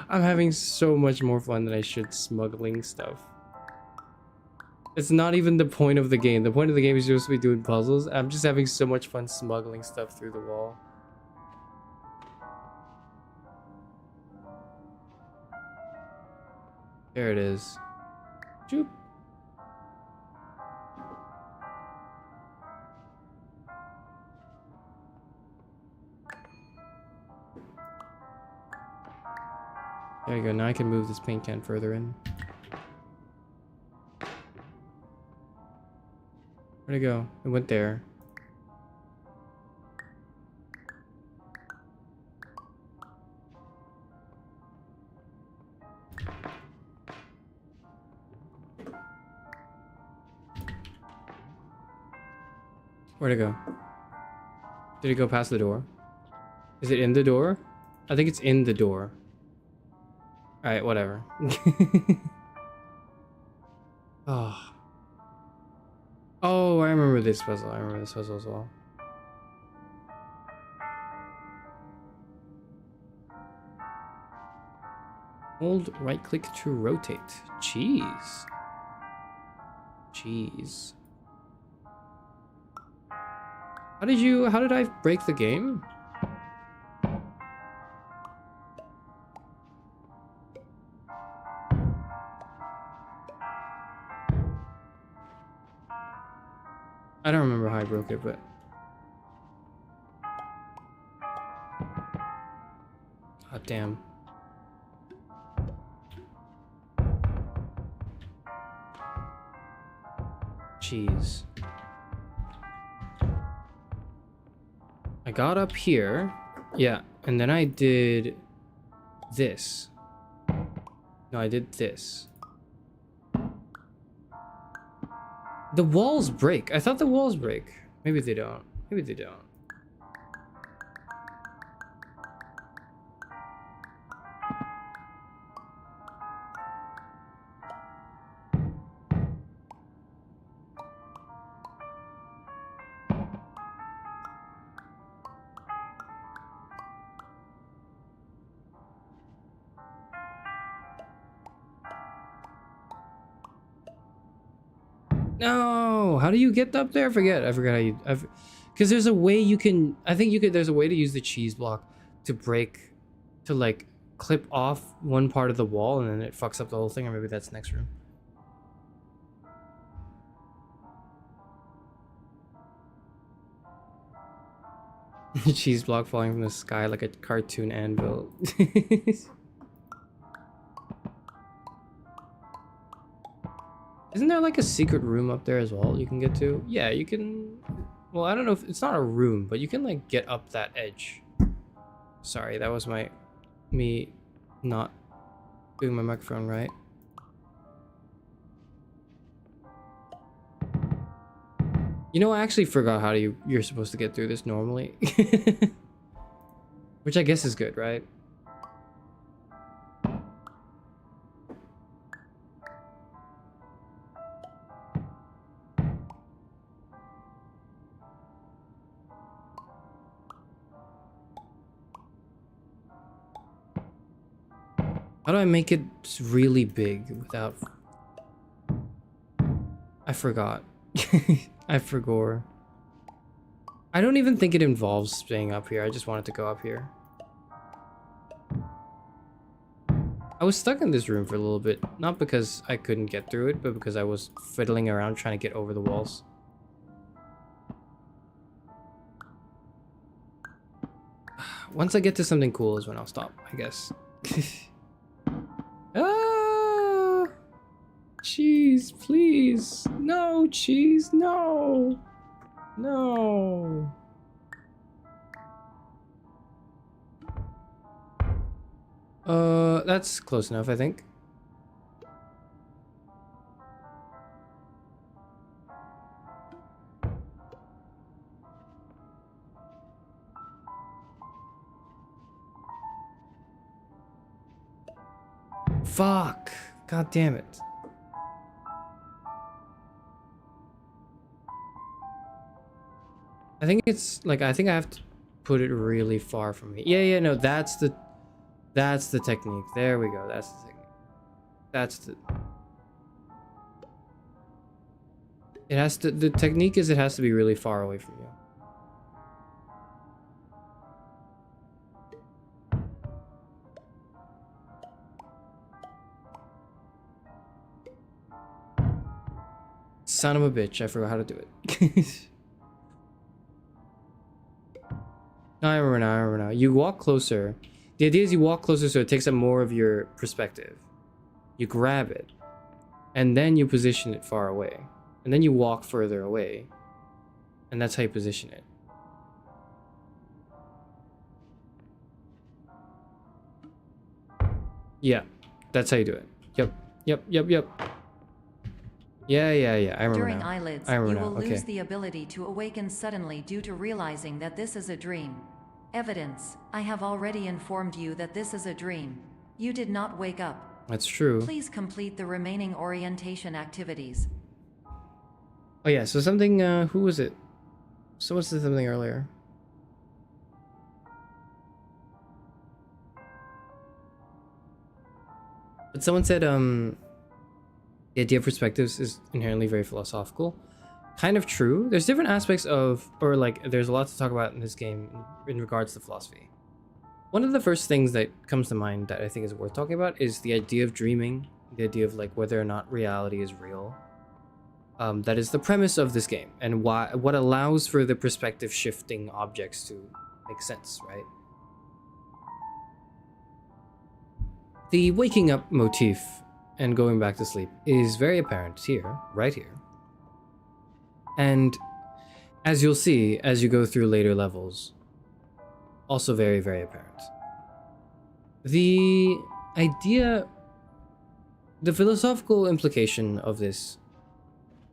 I'm having so much more fun than I should smuggling stuff. It's not even the point of the game. The point of the game is supposed to be doing puzzles. I'm just having so much fun smuggling stuff through the wall. There it is. Joop. There you go. Now I can move this paint can further in. Where'd it go? It went there. Where'd it go? Did it go past the door? Is it in the door? I think it's in the door. Alright, whatever. Oh. Oh, I remember this puzzle. I remember this puzzle as well. Hold right click to rotate. Jeez. Jeez. How did I break the game? I don't remember how I broke it, but... Oh, damn. Jeez. I got up here. Yeah, and then I did this. No, I did this. The walls break. I thought the walls break. Maybe they don't. Maybe they don't. No, how do you get up there? I forgot how you... Because there's a way you can... I think you could... There's a way to use the cheese block to break... To, like, clip off one part of the wall and then it fucks up the whole thing. Or maybe that's next room. Cheese block falling from the sky like a cartoon anvil. Isn't there like a secret room up there as well you can get to? Yeah, you can... Well, I don't know if... It's not a room, but you can like get up that edge. Sorry, that was me not doing my microphone right. You know, I actually forgot how you're supposed to get through this normally. Which I guess is good, right? How do I make it really big without... I forgot. I forgot. I don't even think it involves staying up here. I just wanted to go up here. I was stuck in this room for a little bit. Not because I couldn't get through it, but because I was fiddling around trying to get over the walls. Once I get to something cool is when I'll stop, I guess. Ah! Cheese, please. No, cheese, no. No. That's close enough, I think. Fuck. God damn it. I think it's like, I think I have to put it really far from me. Yeah, no, that's the technique. There we go. That's the technique. That's the... It has to, the technique is it has to be really far away from you. Son of a bitch, I forgot how to do it. No, I remember now. You walk closer. The idea is you walk closer so it takes up more of your perspective. You grab it, and then you position it far away. And then you walk further away. And that's how you position it. Yeah, that's how you do it. Yep. Yeah. I remember During now. eyelids, I remember you will now. lose the ability to awaken suddenly due to realizing that this is a dream. Evidence: I have already informed you that this is a dream. You did not wake up. That's true. Please complete the remaining orientation activities. Oh yeah, so something, who was it? Someone said something earlier. But someone said, the idea of perspectives is inherently very philosophical. Kind of true. There's different aspects of, or like, there's a lot to talk about in this game in regards to philosophy. One of the first things that comes to mind that I think is worth talking about is the idea of dreaming, the idea of like whether or not reality is real. That is the premise of this game, and what allows for the perspective shifting objects to make sense, right? The waking up motif and going back to sleep is very apparent here, right here. And as you'll see as you go through later levels, also very, very apparent. The idea, the philosophical implication of this,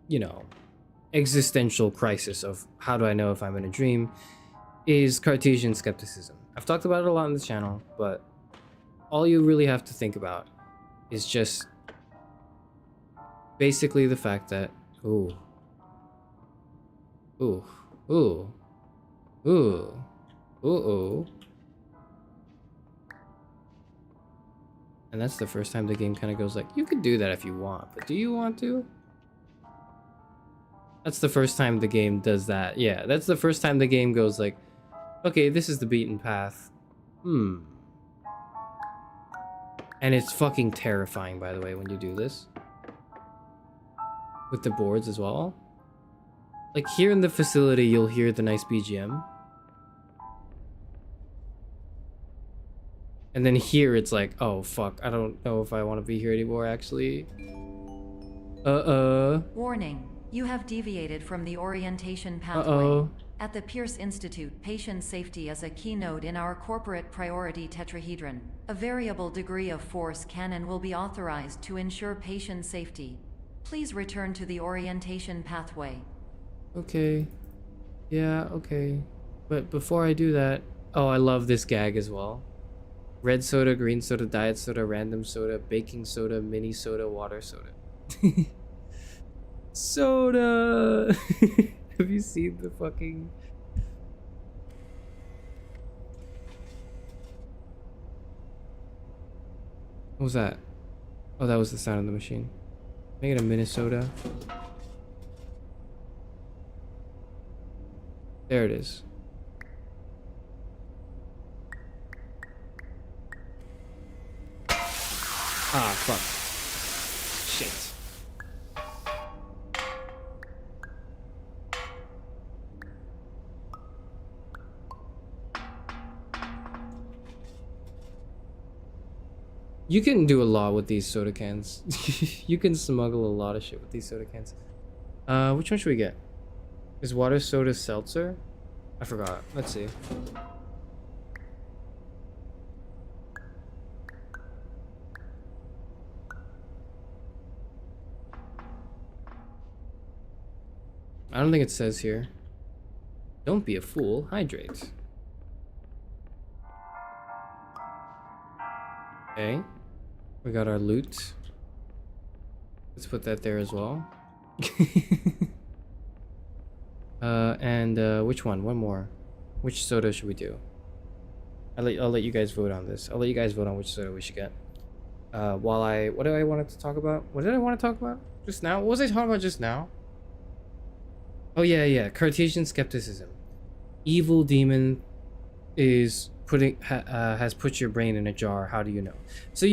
you know, existential crisis of how do I know if I'm in a dream is Cartesian skepticism. I've talked about it a lot on this channel, but all you really have to think about is just basically the fact that, ooh. And that's the first time the game kind of goes like, you could do that if you want, but do you want to? That's the first time the game does that. Yeah, that's the first time the game goes like, okay, this is the beaten path. And it's fucking terrifying, by the way, when you do this. With the boards as well. Like here in the facility, you'll hear the nice BGM. And then here it's like, oh fuck, I don't know if I want to be here anymore actually. Warning, you have deviated from the orientation pathway. At the Pierce Institute, patient safety is a key node in our corporate priority tetrahedron. A variable degree of force can and will be authorized to ensure patient safety. Please return to the orientation pathway. Okay. Yeah, okay. But before I do that... Oh, I love this gag as well. Red soda, green soda, diet soda, random soda, baking soda, mini soda, water soda. Soda! Have you seen the fucking... What was that? Oh, that was the sound of the machine. Make it a Minnesota. There it is. Ah, fuck. Shit. You can do a lot with these soda cans. You can smuggle a lot of shit with these soda cans. Which one should we get? Is water soda seltzer? I forgot. Let's see. I don't think it says here. Don't be a fool. Hydrate. Okay. We got our loot. Let's put that there as well. Which one? One more. Which soda should we do? I'll let you guys vote on this. I'll let you guys vote on which soda we should get. What do I want to talk about? What did I want to talk about just now? What was I talking about just now? Oh yeah. Cartesian skepticism. Evil demon is has put your brain in a jar. How do you know? So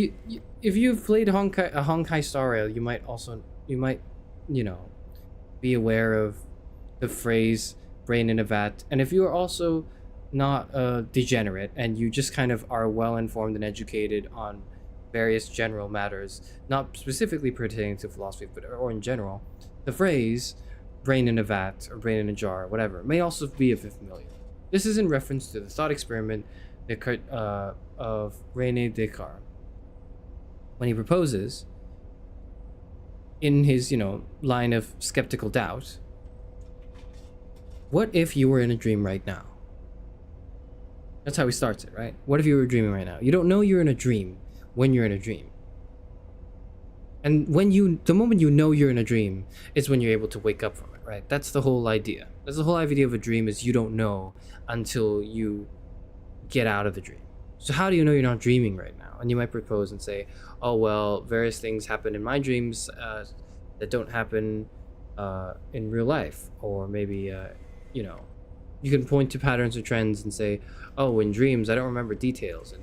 if you've played a Honkai Star Rail, you might be aware of the phrase brain in a vat. And if you are also not a degenerate and you just kind of are well informed and educated on various general matters, not specifically pertaining to philosophy, or in general, the phrase brain in a vat or brain in a jar, whatever, may also be familiar. This is in reference to the thought experiment of René Descartes, when he proposes, in his, line of skeptical doubt, what if you were in a dream right now? That's how he starts it, right? What if you were dreaming right now? You don't know you're in a dream when you're in a dream. And the moment you know you're in a dream is when you're able to wake up from it, right? That's the whole idea. That's the whole idea of a dream, is you don't know until you get out of the dream. So how do you know you're not dreaming right now? And you might propose and say, oh, well, various things happen in my dreams that don't happen in real life. Or maybe, you can point to patterns or trends and say, oh, in dreams, I don't remember details.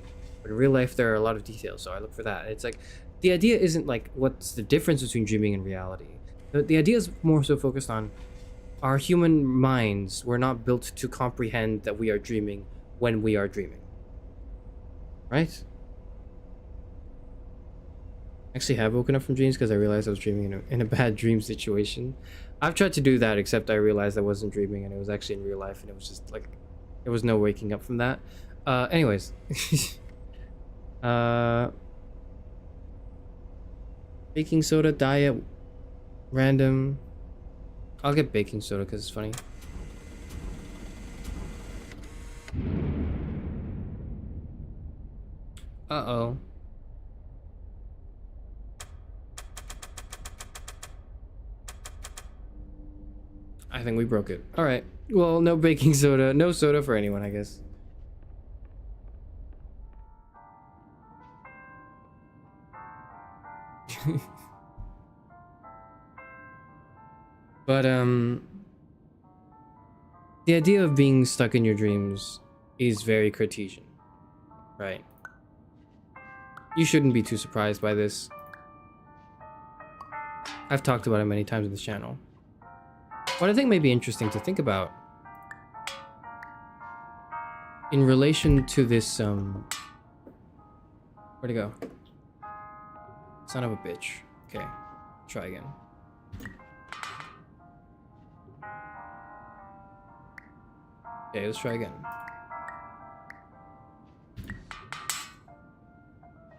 But in real life, there are a lot of details, so I look for that. And it's like, the idea isn't like, what's the difference between dreaming and reality? The idea is more so focused on our human minds were not built to comprehend that we are dreaming when we are dreaming. Right? Actually have woken up from dreams because I realized I was dreaming in a bad dream situation. I've tried to do that, except I realized I wasn't dreaming and it was actually in real life, and it was just like, there was no waking up from that. Anyways. Baking soda, diet, random. I'll get baking soda because it's funny. Uh-oh. I think we broke it. Alright. Well, no baking soda. No soda for anyone, I guess. But the idea of being stuck in your dreams is very Cartesian, right? You shouldn't be too surprised by this. I've talked about it many times on this channel. What I think may be interesting to think about in relation to this where'd it go? Son of a bitch. Okay, try again. Okay, let's try again.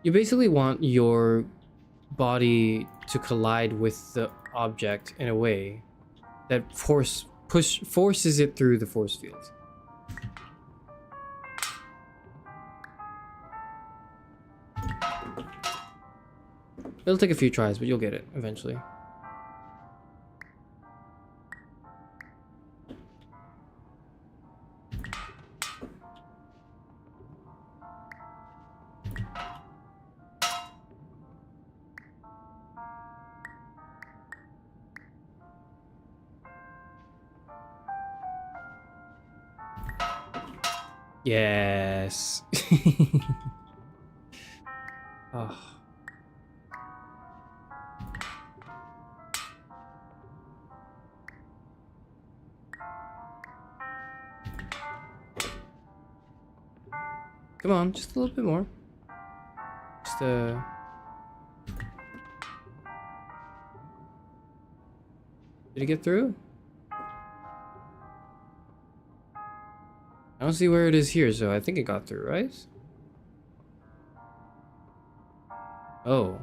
You basically want your body to collide with the object in a way that forces it through the force field. It'll take a few tries, but you'll get it eventually. Yes. Oh. Come on, just a little bit more. Just Did it get through? I don't see where it is here, so I think it got through, right? Oh.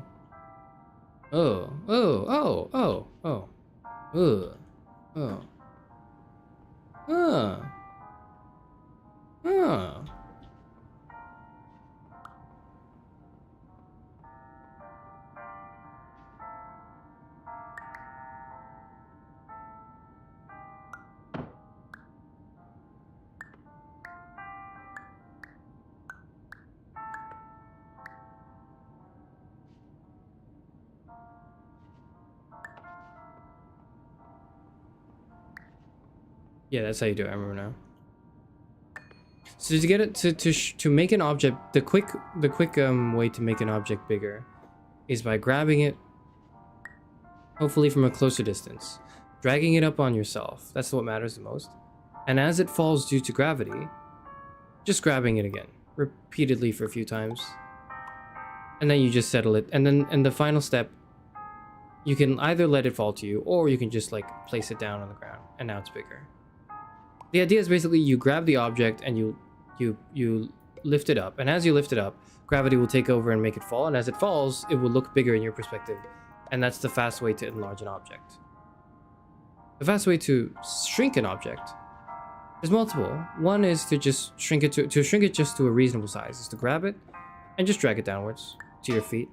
Oh. Oh. Oh. Oh. Oh. Ugh. Oh. Huh. Huh. Yeah, that's how you do it. I remember now. So to get it to make an object, the quick way to make an object bigger is by grabbing it, hopefully from a closer distance, dragging it up on yourself. That's what matters the most. And as it falls due to gravity, just grabbing it again, repeatedly for a few times, and then you just settle it. And then in the final step, you can either let it fall to you, or you can just like place it down on the ground, and now it's bigger. The idea is basically you grab the object and you lift it up, and as you lift it up, gravity will take over and make it fall, and as it falls, it will look bigger in your perspective, and that's the fast way to enlarge an object. The fast way to shrink an object is multiple. One is to just shrink it to shrink it just to a reasonable size, is to grab it and just drag it downwards to your feet.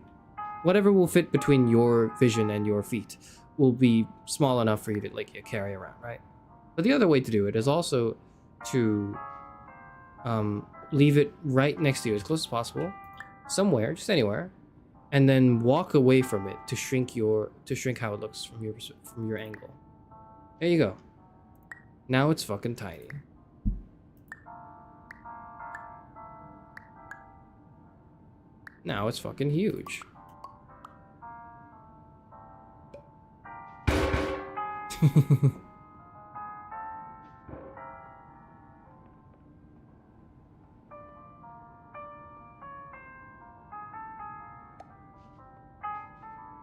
Whatever will fit between your vision and your feet will be small enough for you to like carry around, right? But the other way to do it is also to leave it right next to you as close as possible, somewhere, just anywhere, and then walk away from it to shrink how it looks from your angle. There you go. Now it's fucking tiny. Now it's fucking huge.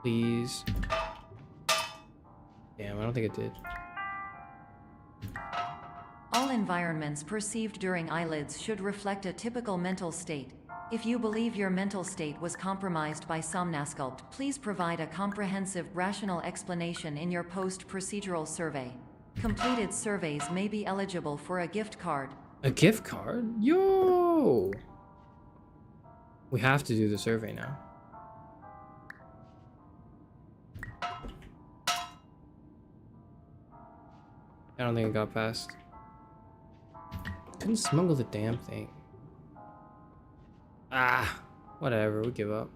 Please. Damn, I don't think it did. All environments perceived during eyelids should reflect a typical mental state. If you believe your mental state was compromised by Somnasculpt, please provide a comprehensive, rational explanation in your post-procedural survey. Completed surveys may be eligible for a gift card. A gift card? Yo! We have to do the survey now. I don't think it got past. Couldn't smuggle the damn thing. Ah, whatever, we'll give up.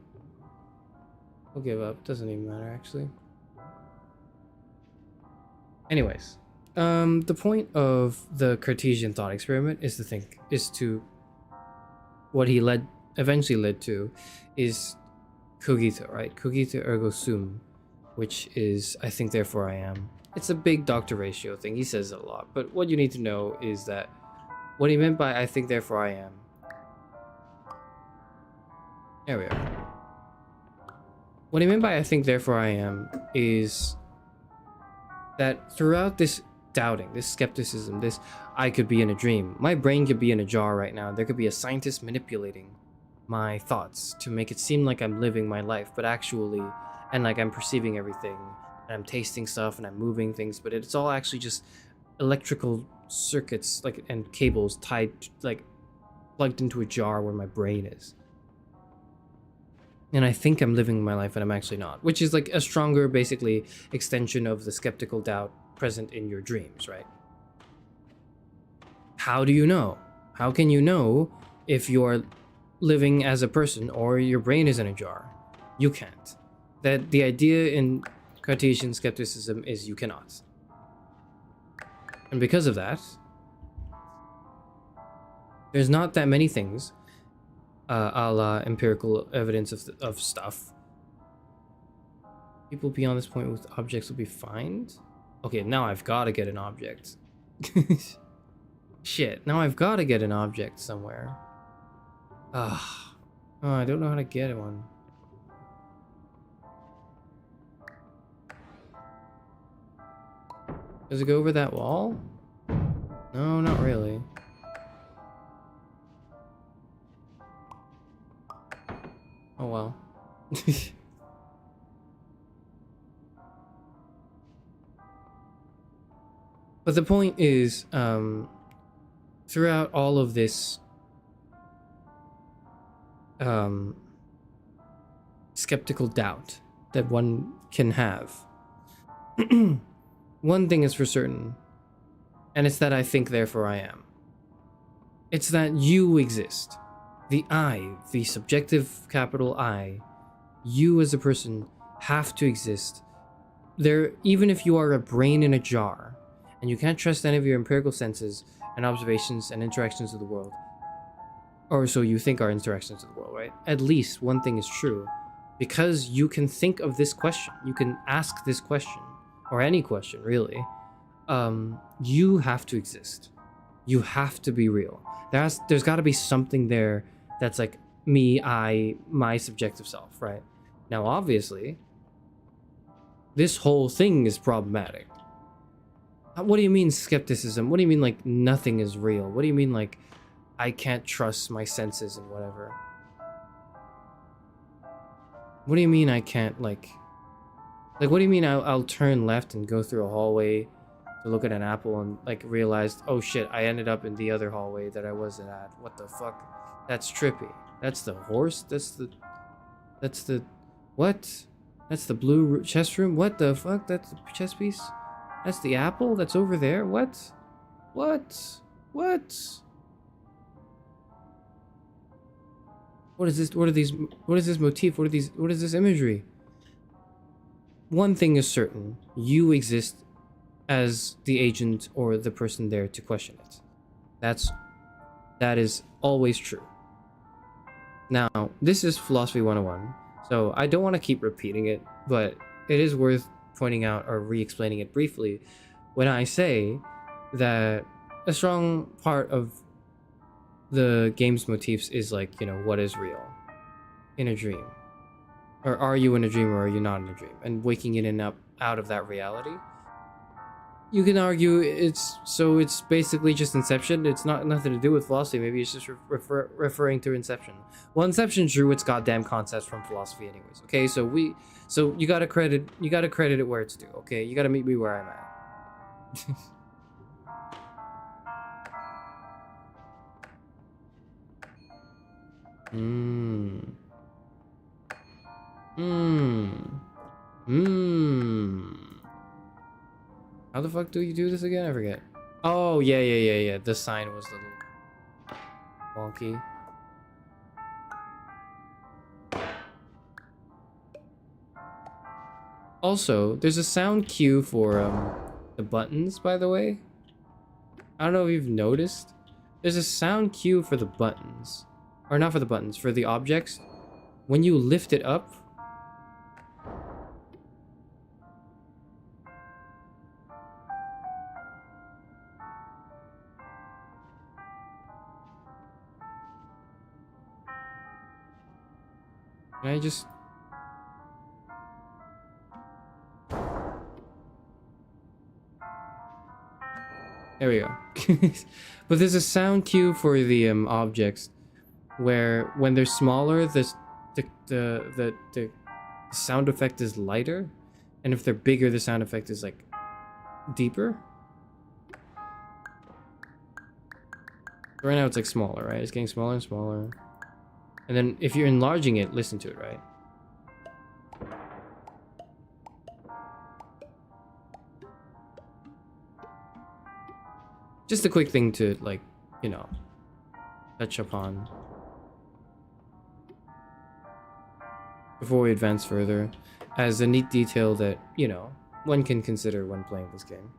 We'll give up, doesn't even matter actually. Anyways, the point of the Cartesian thought experiment is what he eventually led to is cogito, right? Cogito ergo sum, which is I think therefore I am. It's a big Dr. Ratio thing. He says it a lot, but what you need to know is that what he meant by I think therefore I am. There we are. What he meant by I think therefore I am is that throughout this doubting, this skepticism, this I could be in a dream, my brain could be in a jar right now. There could be a scientist manipulating my thoughts to make it seem like I'm living my life, but actually, and like I'm perceiving everything, and I'm tasting stuff and I'm moving things, but it's all actually just electrical circuits like and cables tied like plugged into a jar where my brain is. And I think I'm living my life and I'm actually not, which is like a stronger basically extension of the skeptical doubt present in your dreams, right? How do you know? How can you know if you're living as a person or your brain is in a jar? You can't. That the idea in Cartesian skepticism is you cannot. And because of that, there's not that many things, a la empirical evidence of stuff. People beyond this point with objects will be fine. Okay, now I've got to get an object. Shit, now I've got to get an object somewhere. Oh, I don't know how to get one. Does it go over that wall? No, not really. Oh well. But the point is, throughout all of this skeptical doubt that one can have, one thing is for certain, and it's that I think, therefore I am. It's that you exist. The I, the subjective capital I, you as a person have to exist. There, even if you are a brain in a jar, and you can't trust any of your empirical senses and observations and interactions of the world, or so you think are interactions of the world, right? At least one thing is true, because you can think of this question, you can ask this question, or any question really. You have to exist. You have to be real. There's got to be something there that's like me, my subjective self, right? Now, obviously, this whole thing is problematic. What do you mean skepticism? What do you mean like nothing is real? What do you mean like I can't trust my senses and whatever? What do you mean I can't like what do you mean I'll turn left and go through a hallway to look at an apple and like realized, oh shit, I ended up in the other hallway that I wasn't at. What the fuck? That's trippy. That's the horse? That's the what? That's the blue chess room? What the fuck? That's the chess piece? That's the apple that's over there? What? What? What? What is this? What are these? What is this motif? What is this imagery? One thing is certain. You exist as the agent or the person there to question it. That is always true. Now, this is Philosophy 101, so I don't want to keep repeating it, but it is worth pointing out or re-explaining it briefly when I say that a strong part of the game's motifs is like, you know, what is real in a dream? Or are you in a dream or are you not in a dream? And waking in and up out of that reality. You can argue it's basically just Inception. It's nothing to do with philosophy. Maybe it's just referring to Inception. Well, Inception drew its goddamn concepts from philosophy anyways. Okay, so you gotta credit it where it's due. Okay, you gotta meet me where I'm at. How the fuck do you do this again? I forget. Oh, yeah. The sign was a little wonky. Also, there's a sound cue for the buttons, by the way. I don't know if you've noticed. There's a sound cue for the buttons. Or not for the buttons, for the objects. When you lift it up, can I just... There we go. But there's a sound cue for the objects where when they're smaller, the sound effect is lighter, and if they're bigger, the sound effect is like deeper. Right now it's like smaller, right? It's getting smaller and smaller. And then if you're enlarging it, listen to it, right? Just a quick thing to, like, you know, touch upon before we advance further, as a neat detail that, you know, one can consider when playing this game.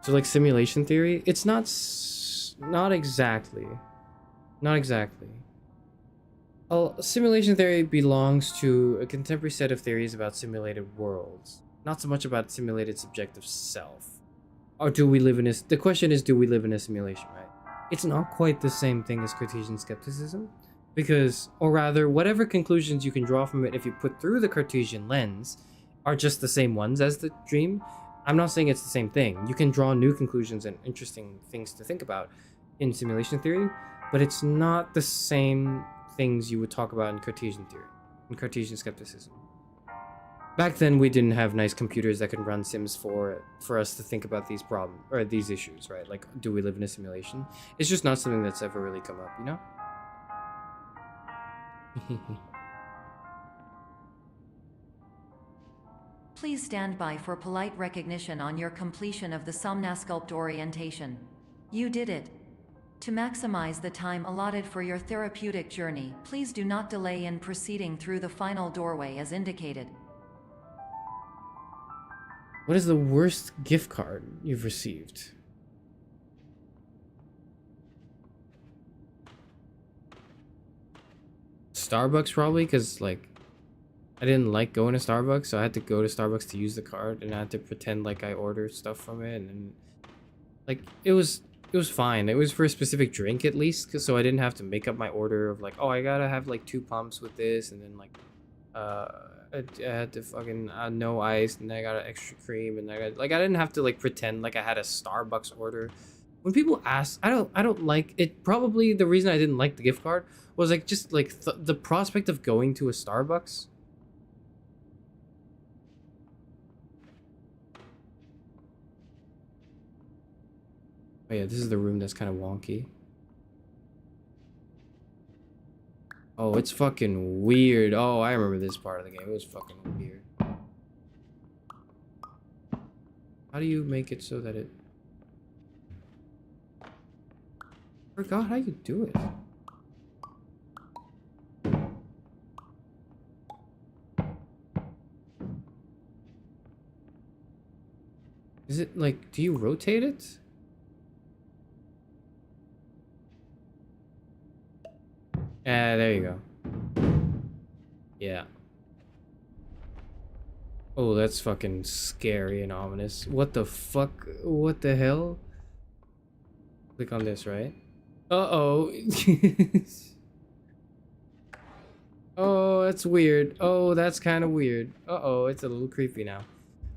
So, like, simulation theory, it's not exactly. Simulation theory belongs to a contemporary set of theories about simulated worlds, not so much about simulated subjective self. Or do we live in this? The question is, do we live in a simulation, right? It's not quite the same thing as Cartesian skepticism, because, or rather, whatever conclusions you can draw from it if you put through the Cartesian lens are just the same ones as the dream. I'm not saying it's the same thing. You can draw new conclusions and interesting things to think about in simulation theory, but it's not the same things you would talk about in Cartesian theory, in Cartesian skepticism. Back then, we didn't have nice computers that could run Sims for us to think about these problems or these issues, right? Like, do we live in a simulation? It's just not something that's ever really come up, you know? Please stand by for polite recognition on your completion of the Somnasculpt orientation. You did it. To maximize the time allotted for your therapeutic journey, please do not delay in proceeding through the final doorway as indicated. What is the worst gift card you've received? Starbucks, probably, because, like, I didn't like going to Starbucks, so I had to go to Starbucks to use the card, and I had to pretend like I ordered stuff from it, and, like, it was fine. It was for a specific drink, at least, so I didn't have to make up my order of, like, oh, I gotta have, like, 2 pumps with this, and then, like, I had to fucking no ice, and then I got an extra cream, and I got, like, I didn't have to, like, pretend like I had a Starbucks order. When people ask, I don't like it. Probably the reason I didn't like the gift card was, like, just like the prospect of going to a Starbucks. Oh yeah, this is the room that's kind of wonky. Oh, it's fucking weird. Oh, I remember this part of the game. It was fucking weird. How do you make it so that it... I forgot how you do it. Is it like, do you rotate it? There you go. Yeah. Oh, that's fucking scary and ominous. What the fuck? What the hell? Click on this, right? Uh-oh. Oh, that's weird. Oh, that's kind of weird. Uh-oh, it's a little creepy now.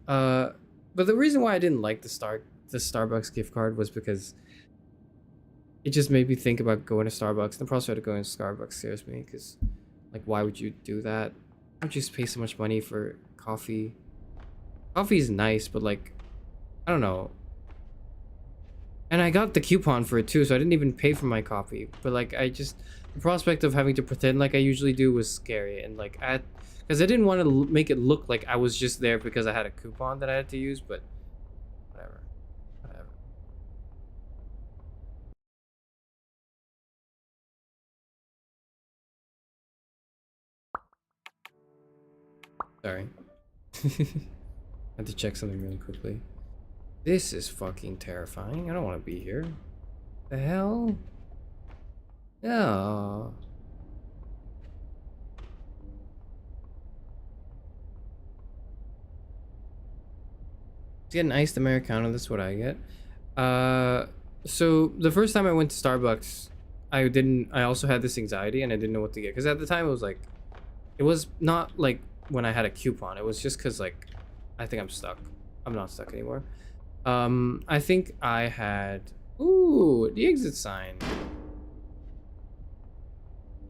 But the reason why I didn't like the Starbucks gift card was because it just made me think about going to Starbucks. The prospect of going to Starbucks scares me, because, like, why would you do that? Why would you just pay so much money for coffee? Coffee is nice, but, like, I don't know. And I got the coupon for it too, so I didn't even pay for my coffee. But, like, the prospect of having to pretend like I usually do was scary. And, like, because I didn't want to make it look like I was just there because I had a coupon that I had to use, but whatever. Sorry. Had to check something really quickly. This is fucking terrifying. I don't want to be here. The hell? Yeah. Get an iced Americano, that's what I get. So the first time I went to Starbucks, I also had this anxiety and I didn't know what to get. Because at the time it was like, it was not like when I had a coupon. It was just because, like, I think I'm stuck. I'm not stuck anymore. I think I had, ooh, the exit sign.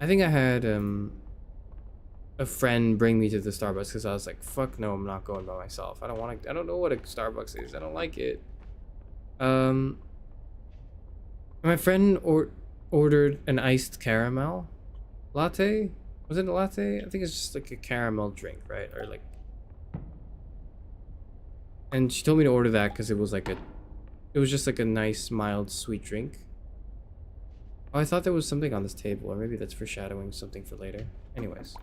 I think I had, a friend bring me to the Starbucks because I was like, fuck no, I'm not going by myself. I don't know what a Starbucks is. I don't like it. My friend ordered an iced caramel latte. Was it a latte? I think it's just like a caramel drink, right? Or like, and she told me to order that because it was just like a nice, mild, sweet drink. Oh, I thought there was something on this table, or maybe that's foreshadowing something for later. Anyways.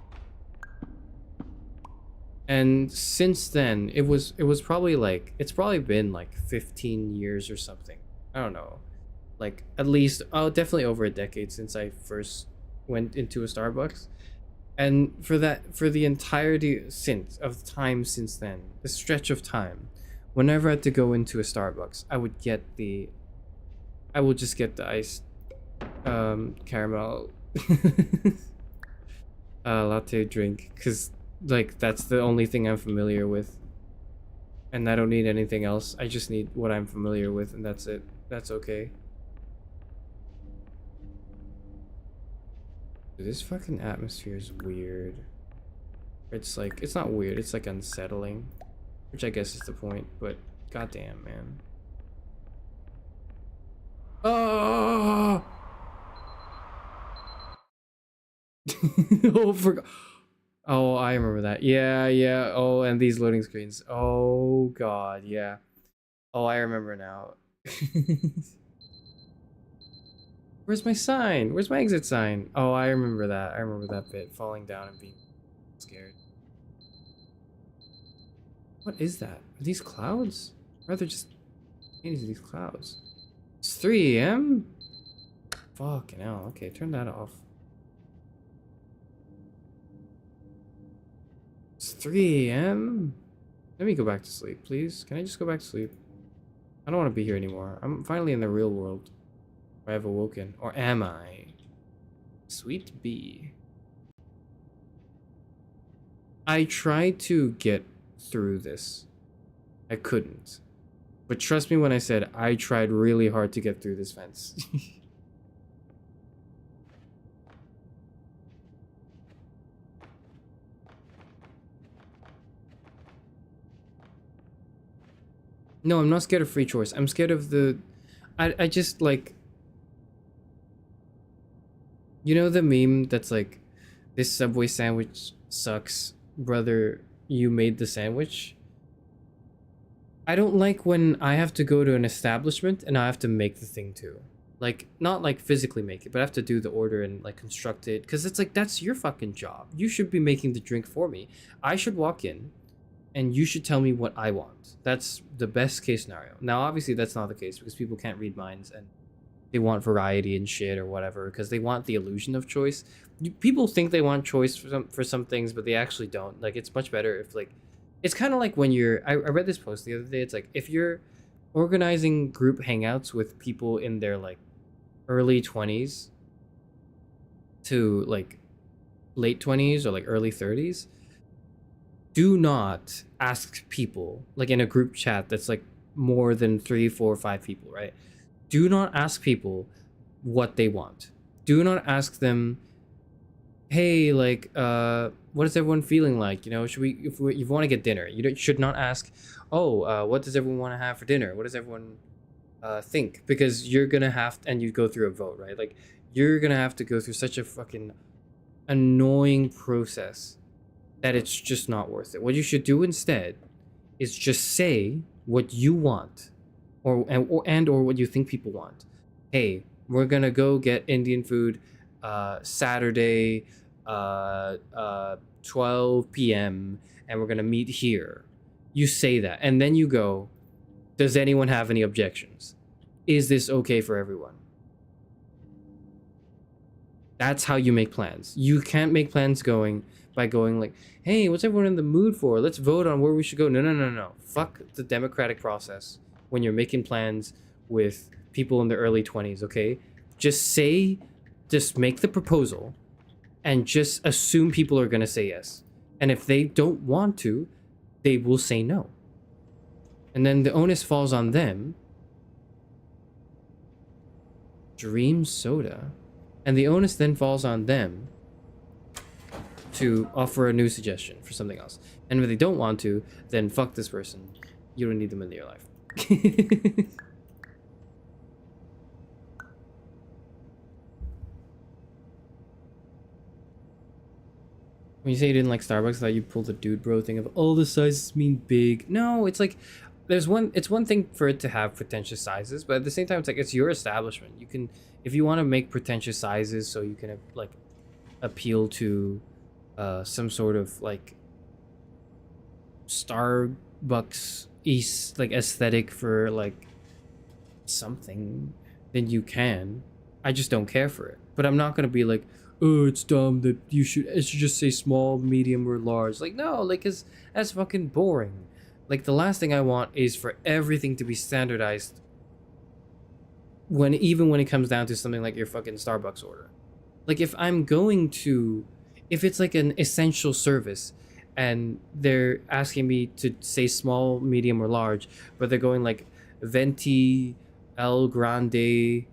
And since then, it's probably been like 15 years or something. I don't know. Like at least, oh, definitely over a decade since I first went into a Starbucks. And for the entirety since then, the stretch of time, whenever I had to go into a Starbucks, I would just get the iced caramel latte drink, because like that's the only thing I'm familiar with, and I don't need anything else. I just need what I'm familiar with, and that's it. That's okay. Dude, this fucking atmosphere is weird. It's like, it's not weird, it's like unsettling, which I guess is the point, but goddamn, man. Oh! Oh, I remember that. Yeah. Oh, and these loading screens. Oh god, yeah. Oh, I remember now. Where's my sign? Where's my exit sign? Oh, I remember that. I remember that bit. Falling down and being scared. What is that? Are these clouds? Or are they just paintings of these clouds? It's 3 a.m.? Fucking hell. Okay, turn that off. It's 3 a.m.? Let me go back to sleep, please. Can I just go back to sleep? I don't want to be here anymore. I'm finally in the real world. I have awoken. Or am I? Sweet bee. I tried to get through this. I couldn't. But trust me when I said I tried really hard to get through this fence. No, I'm not scared of free choice. I'm scared of the... I just, like... You know the meme that's like, this Subway sandwich sucks, brother, you made the sandwich? I don't like when I have to go to an establishment and I have to make the thing too. Like, not like physically make it, but I have to do the order and like construct it. Because it's like, that's your fucking job. You should be making the drink for me. I should walk in and you should tell me what I want. That's the best case scenario. Now, obviously that's not the case because people can't read minds and they want variety and shit or whatever because they want the illusion of choice. People think they want choice for some things, but they actually don't. Like, it's much better if, like, it's kind of like when you're... I read this post the other day. It's like, if you're organizing group hangouts with people in their, like, early 20s to, like, late 20s or, like, early 30s, do not ask people, like, in a group chat that's, like, more than 3, 4, 5 people, right? Do not ask people what they want. Do not ask them, hey, like, what is everyone feeling like? You know, should we, if you want to get dinner, you should not ask, oh, what does everyone want to have for dinner? What does everyone think? Because you're gonna have to, and you go through a vote, right? Like, you're gonna have to go through such a fucking annoying process that it's just not worth it. What you should do instead is just say what you want. Or what you think people want. Hey, we're gonna go get Indian food Saturday 12 p.m. and we're gonna meet here. You say that and then you go, does anyone have any objections? Is this okay for everyone? That's how you make plans. You can't make plans by going like, hey, what's everyone in the mood for? Let's vote on where we should go. No. Fuck the democratic process. When you're making plans with people in the early 20s, okay? Just make the proposal and just assume people are gonna say yes. And if they don't want to, they will say no. And then the onus falls on them. Dream soda. And the onus then falls on them to offer a new suggestion for something else. And if they don't want to, then fuck this person. You don't need them in your life. When you say you didn't like Starbucks, I thought you pulled the dude bro thing of all the sizes mean big. No, it's like it's one thing for it to have pretentious sizes, but at the same time it's like it's your establishment. You can, if you want to make pretentious sizes so you can like appeal to some sort of like Starbucks East like aesthetic for like something, then you can. I just don't care for it. But I'm not gonna be like, oh, it's dumb that it should just say small, medium, or large. Like, no, like, 'cause that's fucking boring. Like, the last thing I want is for everything to be standardized even when it comes down to something like your fucking Starbucks order. Like, if it's like an essential service and they're asking me to say small, medium, or large, but they're going like venti, el grande,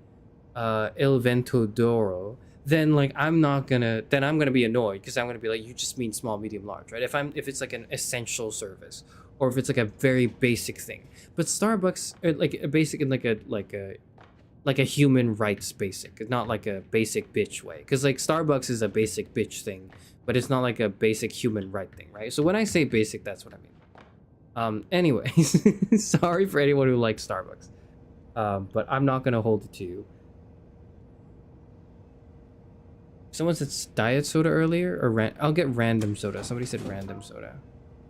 il vento d'oro, then like I'm gonna be annoyed, because I'm gonna be like, you just mean small, medium, large, right? If it's like an essential service, or if it's like a very basic thing. But Starbucks, like a basic in like a human rights basic, not like a basic bitch way, because like Starbucks is a basic bitch thing, but it's not like a basic human right thing, right? So when I say basic, that's what I mean. Anyways, sorry for anyone who likes Starbucks, but I'm not gonna hold it to you. Someone said diet soda earlier, or I'll get random soda. Somebody said random soda.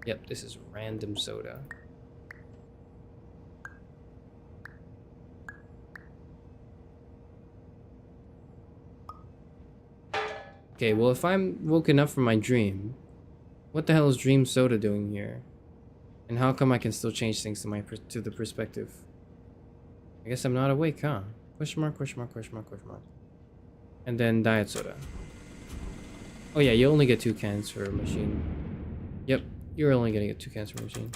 Yep, this is random soda. Okay, well, if I'm woken up from my dream, what the hell is dream soda doing here? And how come I can still change things to the perspective? I guess I'm not awake, huh? Question mark, question mark, question mark, question mark. And then diet soda. Oh yeah, you only get 2 cans for a machine. Yep, you're only gonna get 2 cans for a machine.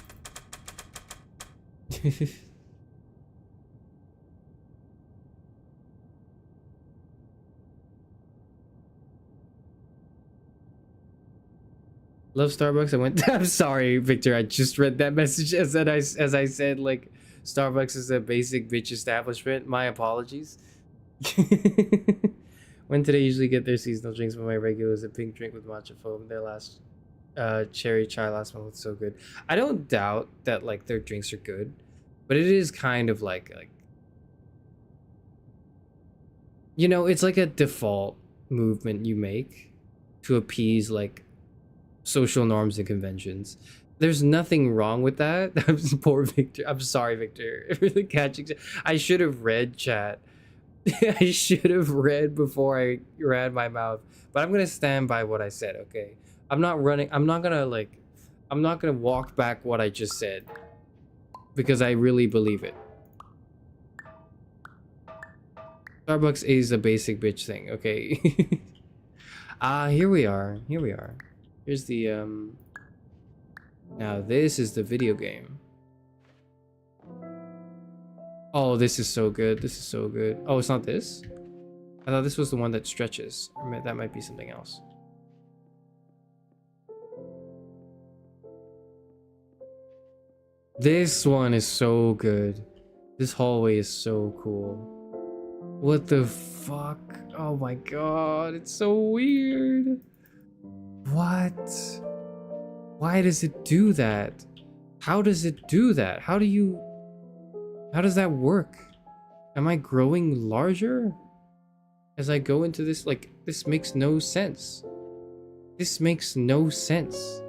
Love Starbucks. I went. I'm sorry, Victor. I just read that message as I said like Starbucks is a basic bitch establishment. My apologies. When did I usually get their seasonal drinks? But my regular is a pink drink with matcha foam. Their last cherry chai last month was so good. I don't doubt that like their drinks are good, but it is kind of like you know, it's like a default movement you make to appease like social norms and conventions. There's nothing wrong with that. Poor Victor. I'm sorry, Victor. Really catching. I should have read chat. I should have read before I ran my mouth. But I'm gonna stand by what I said. Okay. I'm not gonna walk back what I just said, because I really believe it. Starbucks is a basic bitch thing. Okay. Here we are. Here's the now this is the video game. Oh, this is so good. This is so good. Oh, it's not this? I thought this was the one that stretches. Or that might be something else. This one is so good. This hallway is so cool. What the fuck? Oh my god, it's so weird. What? Why does it do that? How does it do that? How does that work? Am I growing larger as I go into this? Like, this makes no sense. This makes no sense.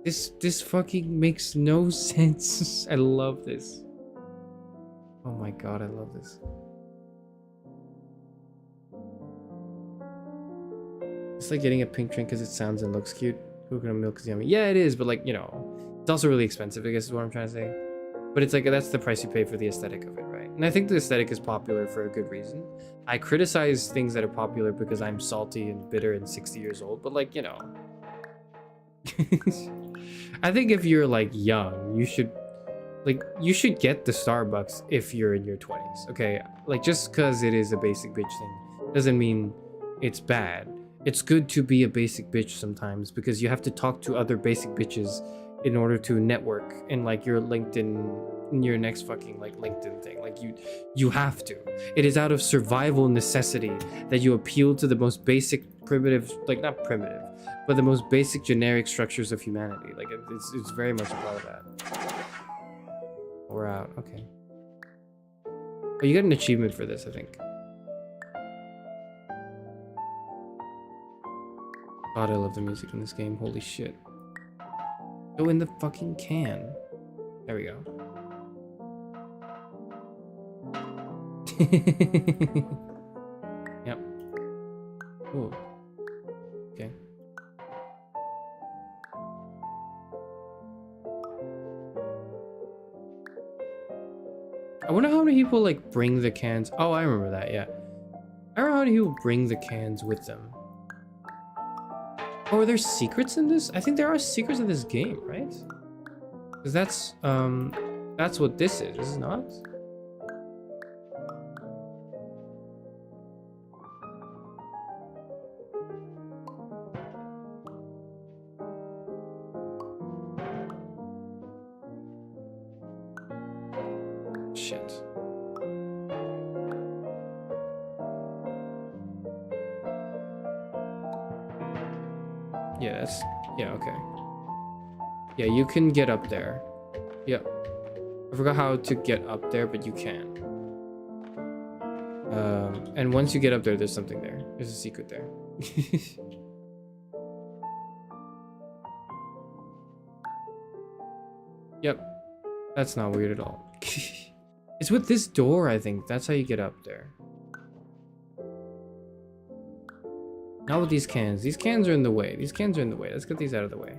This fucking makes no sense. I love this. Oh my god, I love this. It's like getting a pink drink because it sounds and looks cute. Coconut milk is yummy. Yeah, it is, but like, you know, it's also really expensive, I guess is what I'm trying to say. But it's like, that's the price you pay for the aesthetic of it, right? And I think the aesthetic is popular for a good reason. I criticize things that are popular because I'm salty and bitter and 60 years old, but like, you know. I think if you're like young, you should get the Starbucks if you're in your 20s, okay? Like, just because it is a basic bitch thing doesn't mean it's bad. It's good to be a basic bitch sometimes, because you have to talk to other basic bitches in order to network in like your LinkedIn, in your next fucking like LinkedIn thing. Like you have to. It is out of survival necessity that you appeal to the most basic primitive, like not primitive, but the most basic generic structures of humanity. Like it's very much a part of that. We're out. Okay. Oh, you got an achievement for this, I think. God, I love the music in this game. Holy shit. Go in the fucking can. There we go. Yep. Ooh. Okay. I wonder how many people like bring the cans. Oh, I remember that. Yeah. I remember how many people bring the cans with them. Oh, are there secrets in this? I think there are secrets in this game, right? Because that's what this is not? Shit. Yeah, that's... Yeah, okay. Yeah, you can get up there. Yep. I forgot how to get up there, but you can. And once you get up there, there's something there. There's a secret there. Yep. That's not weird at all. It's with this door, I think. That's how you get up there. Not with these cans. These cans are in the way. These cans are in the way. Let's get these out of the way.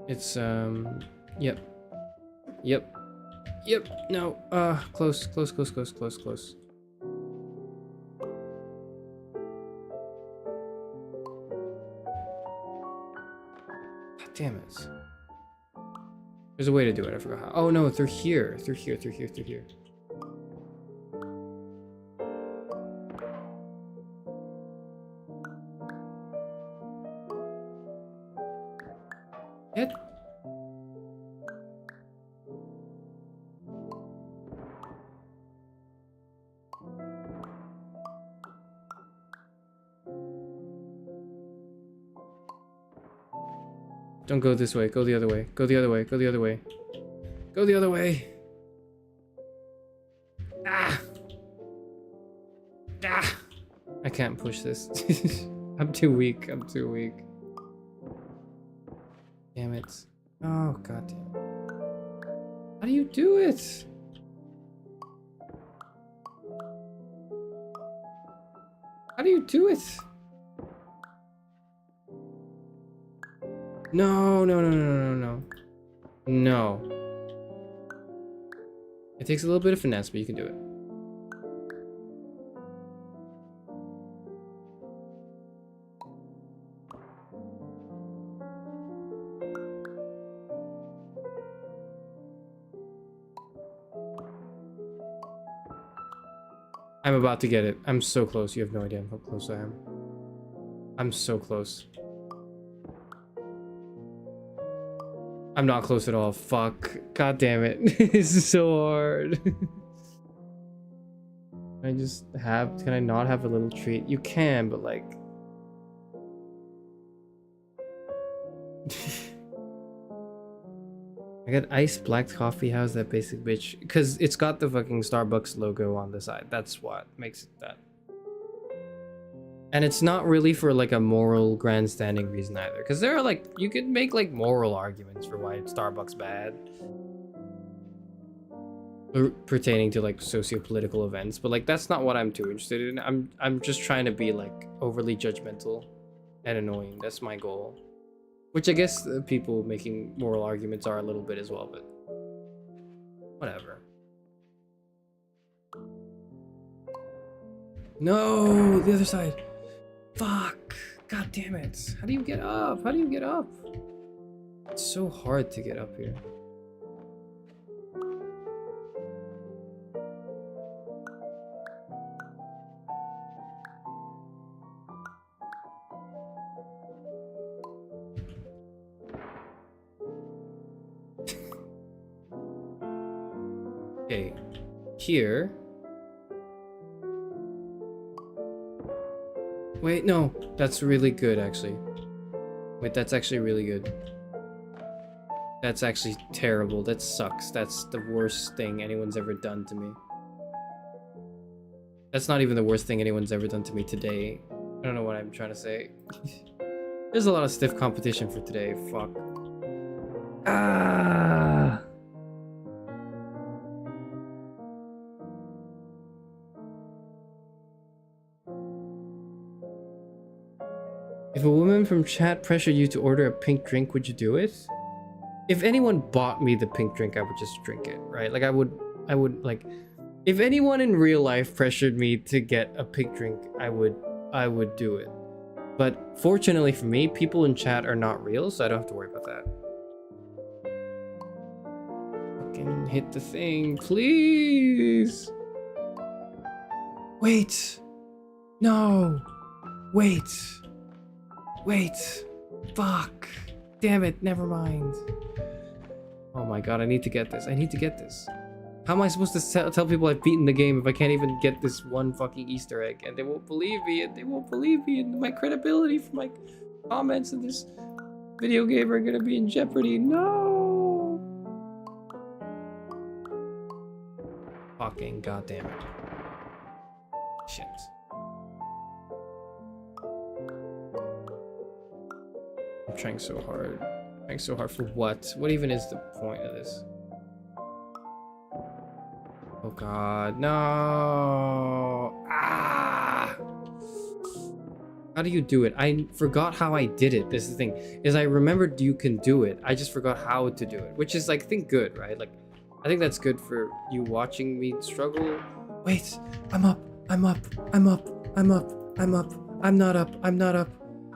It's, yep. Yep. Yep. No. Close. Close, close, close, close, close. Damn it. There's a way to do it. I forgot how. Oh no, through here. Through here, through here, through here. Get. Don't go this way. Go the other way. Go the other way. Go the other way. Go the other way. Ah! Ah! I can't push this. I'm too weak. I'm too weak. Damn it. Oh, god damn it. How do you do it? How do you do it? No, no, no, no, no, no, no. No. It takes a little bit of finesse, but you can do it. I'm about to get it. I'm so close. You have no idea how close I am. I'm so close. I'm not close at all. Fuck. God damn it. This is so hard. Can I not have a little treat? You can, but like... I got iced black coffee. How's that basic bitch? Because it's got the fucking Starbucks logo on the side. That's what makes it that. And it's not really for like a moral grandstanding reason either. Because there are like, you could make like moral arguments for why Starbucks bad. Pertaining to like socio-political events. But like, that's not what I'm too interested in. I'm just trying to be like overly judgmental and annoying. That's my goal. Which I guess people making moral arguments are a little bit as well, but whatever. No, the other side. Fuck. God damn it. How do you get up? How do you get up? It's so hard to get up here. Okay, here. Wait, no, that's really good actually. Wait, that's actually really good. That's actually terrible. That sucks. That's the worst thing anyone's ever done to me. That's not even the worst thing anyone's ever done to me today. I don't know what I'm trying to say. There's a lot of stiff competition for today. Fuck. Ah. If a woman from chat pressured you to order a pink drink, would you do it? If anyone bought me the pink drink, I would just drink it, right? Like I would like, if anyone in real life pressured me to get a pink drink, I would do it. But fortunately for me, people in chat are not real, so I don't have to worry about that. Fucking hit the thing, please. Wait. No. Wait. Wait. Fuck. Damn it, never mind. Oh my god, I need to get this. I need to get this. How am I supposed to tell people I've beaten the game if I can't even get this one fucking Easter egg? And they won't believe me, and they won't believe me, and my credibility for my comments in this video game are gonna be in jeopardy. No! Fucking goddamn it. Shit. I'm trying so hard. Trying so hard for what? What even is the point of this? Oh god, no! Ah! How do you do it? I forgot how I did it. This is the thing, is I remembered you can do it. I just forgot how to do it, which is like, I think good, right? Like, I think that's good for you watching me struggle. Wait, I'm up, I'm up, I'm up, I'm up, I'm up, I'm not up, I'm not up,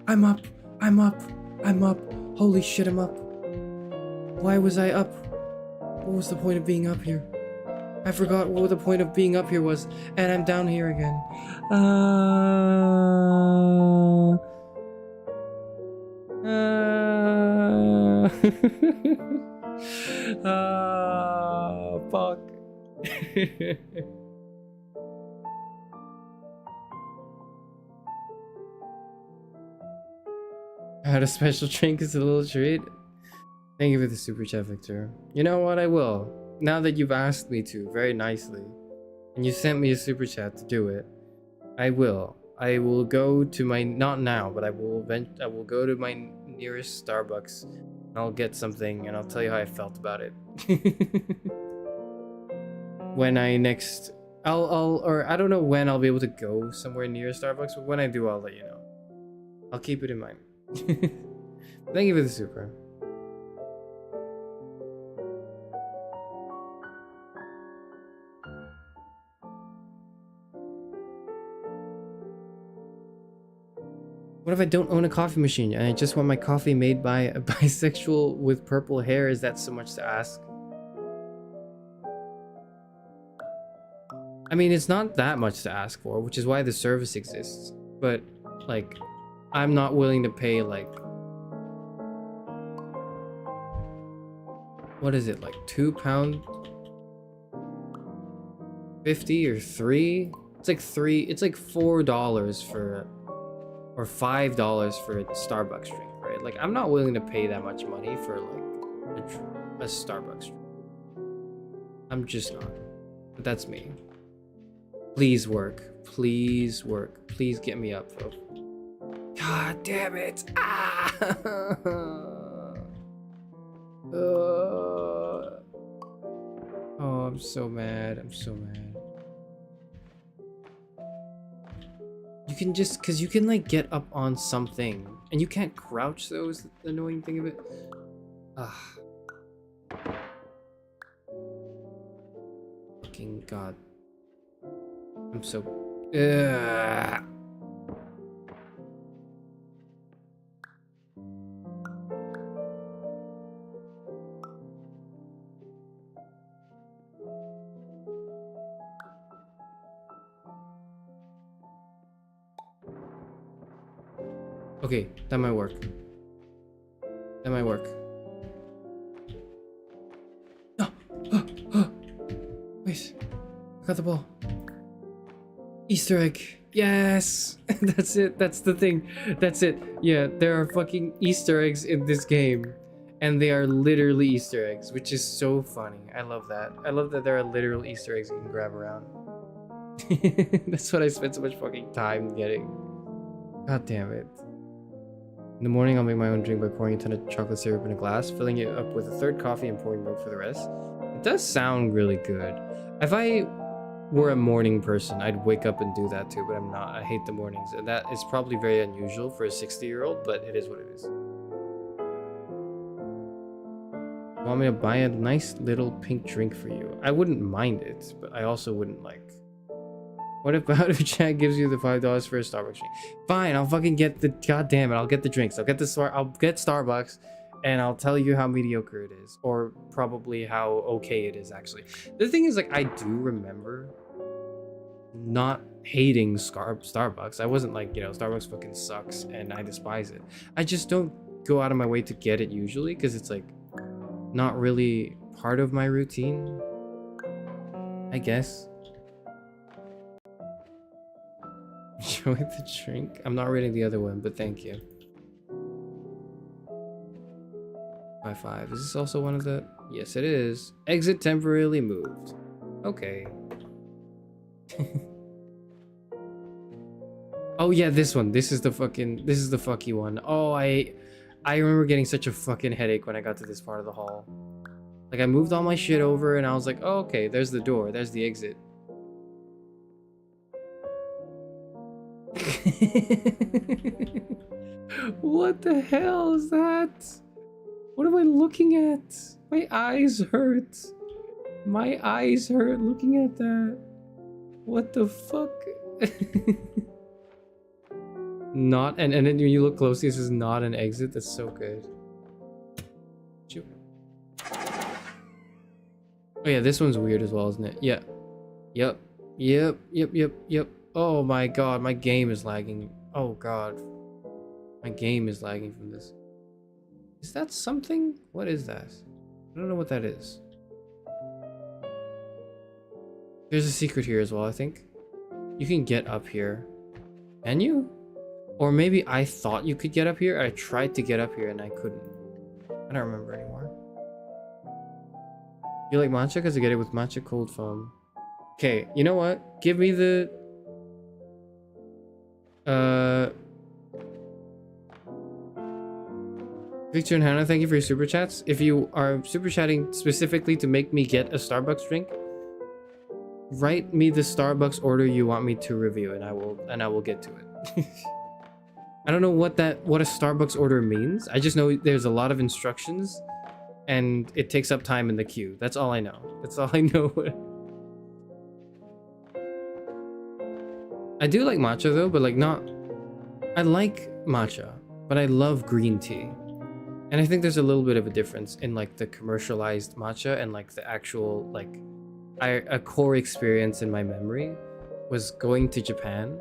I'm up, I'm up, I'm up. Holy shit, I'm up. Why was I up? What was the point of being up here? I forgot what the point of being up here was, and I'm down here again. Fuck. I had a special drink as a little treat. Thank you for the super chat, Victor. You know what? I will. Now that you've asked me to, very nicely, and you sent me a super chat to do it, I will. I will go to my, not now, but I will go to my nearest Starbucks. And I'll get something, and I'll tell you how I felt about it. When I next, or I don't know when I'll be able to go somewhere near Starbucks, but when I do, I'll let you know. I'll keep it in mind. Thank you for the super. What if I don't own a coffee machine and I just want my coffee made by a bisexual with purple hair? Is that so much to ask? I mean, it's not that much to ask for, which is why the service exists. But, like, I'm not willing to pay, like... What is it, like £2? 50 or 3? It's like $4 for... Or $5 for a Starbucks drink, right? Like, I'm not willing to pay that much money for, like, a Starbucks drink. I'm just not. But that's me. Please work. Please work. Please get me up, bro. God damn it! Ah! Oh, I'm so mad. I'm so mad. You can just, because you can, like, get up on something. And you can't crouch, though, is the annoying thing of it. Ah. Fucking God. I'm so... Ugh. Okay, that might work. That might work. No! Wait. got the ball. Easter egg. Yes! That's it. That's the thing. That's it. Yeah, there are fucking Easter eggs in this game. And they are literally Easter eggs, which is so funny. I love that. I love that there are literal Easter eggs you can grab around. That's what I spent so much fucking time getting. God damn it. In the morning, I'll make my own drink by pouring a ton of chocolate syrup in a glass, filling it up with a third coffee and pouring milk for the rest. It does sound really good. If I were a morning person, I'd wake up and do that too, but I'm not. I hate the mornings, and that is probably very unusual for a 60-year-old, but it is what it is. You want me to buy a nice little pink drink for you? I wouldn't mind it, but I also wouldn't like. What about if Chad gives you the $5 for a Starbucks drink? Fine, I'll fucking get the. God damn it, I'll get the drinks. I'll get Starbucks, and I'll tell you how mediocre it is, or probably how okay it is actually. The thing is, like, I do remember not hating Starbucks. I wasn't like, Starbucks fucking sucks and I despise it. I just don't go out of my way to get it usually because it's like not really part of my routine, I guess. Enjoy the drink. I'm not reading the other one, but thank you. 5-5. Is this also one of the? Yes, it is. Exit temporarily moved. Okay. Oh yeah, this one. This is the fucky one. Oh, I remember getting such a fucking headache when I got to this part of the hall. Like, I moved all my shit over and I was like, oh, okay, there's the door, there's the exit. What the hell is that? What am I looking at? My eyes hurt. My eyes hurt looking at that. What the fuck? Not and then when you look closely, this is not an exit. That's so good. Oh yeah, this one's weird as well, isn't it? Yeah. Yep. Oh my god, my game is lagging. Oh god. My game is lagging from this. Is that something? What is that? I don't know what that is. There's a secret here as well, I think. You can get up here. Can you? Or maybe I thought you could get up here. I tried to get up here and I couldn't. I don't remember anymore. You like matcha? Because I get it with matcha cold foam. Okay, you know what? Give me the... Victor and Hannah, thank you for your super chats. If you are super chatting specifically to make me get a Starbucks drink, write me the Starbucks order you want me to review, and I will get to it. I don't know what a Starbucks order means. I just know there's a lot of instructions, and it takes up time in the queue. That's all I know. That's all I know. I do like matcha though, but like not. I like matcha, but I love green tea. And I think there's a little bit of a difference in like the commercialized matcha and like the actual like a core experience in my memory was going to Japan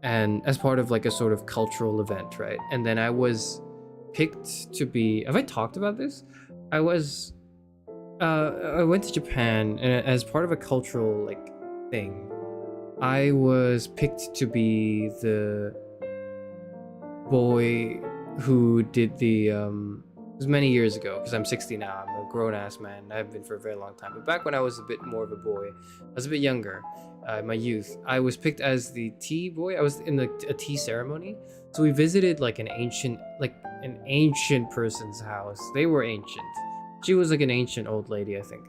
and as part of like a sort of cultural event, right? And then I was picked to be, have I talked about this? I went to Japan and as part of a cultural like thing, I was picked to be the boy who did the it was many years ago because I'm 60 now. I'm a grown-ass man. I've been for a very long time, but back when I was a bit more of a boy, I was a bit younger, my youth, I was picked as the tea boy. I was in a tea ceremony, so we visited like an ancient person's house. They were ancient. She was like an ancient old lady, I think,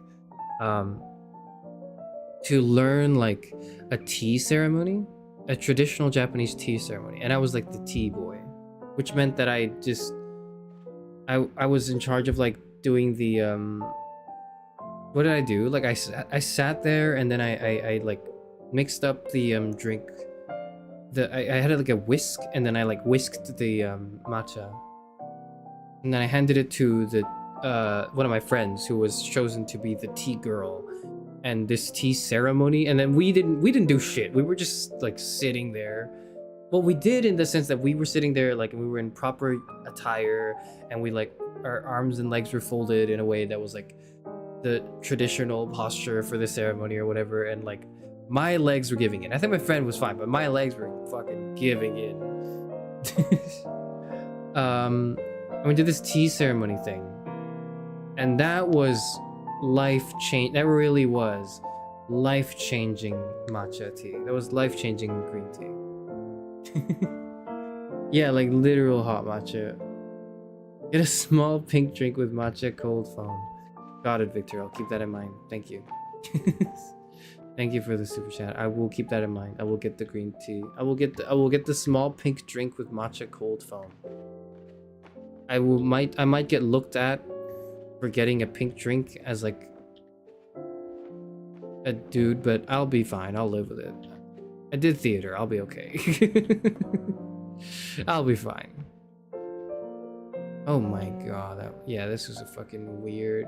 to learn like a tea ceremony, a traditional Japanese tea ceremony, and I was like the tea boy, which meant that I was in charge of like doing the what did I do? Like I sat there and then I like mixed up the drink. I had like a whisk and then I like whisked the matcha, and then I handed it to the one of my friends who was chosen to be the tea girl and this tea ceremony. And then we didn't do shit. We were just like sitting there. Well, we did in the sense that we were sitting there like we were in proper attire and we like our arms and legs were folded in a way that was like the traditional posture for the ceremony or whatever, and like my legs were giving in. I think my friend was fine, but my legs were fucking giving in. And we did this tea ceremony thing, and that was life-changing. That really was life-changing matcha tea. That was life-changing green tea. Yeah, like literal hot matcha. Get a small pink drink with matcha cold foam. Got it, Victor. I'll keep that in mind. Thank you. Thank you for the super chat. I will keep that in mind. I will get the green tea. I will get the small pink drink with matcha cold foam. I might get looked at for getting a pink drink as like a dude, but I'll be fine. I'll live with it. I did theater. I'll be okay. I'll be fine. Oh my god. Yeah, this was a fucking weird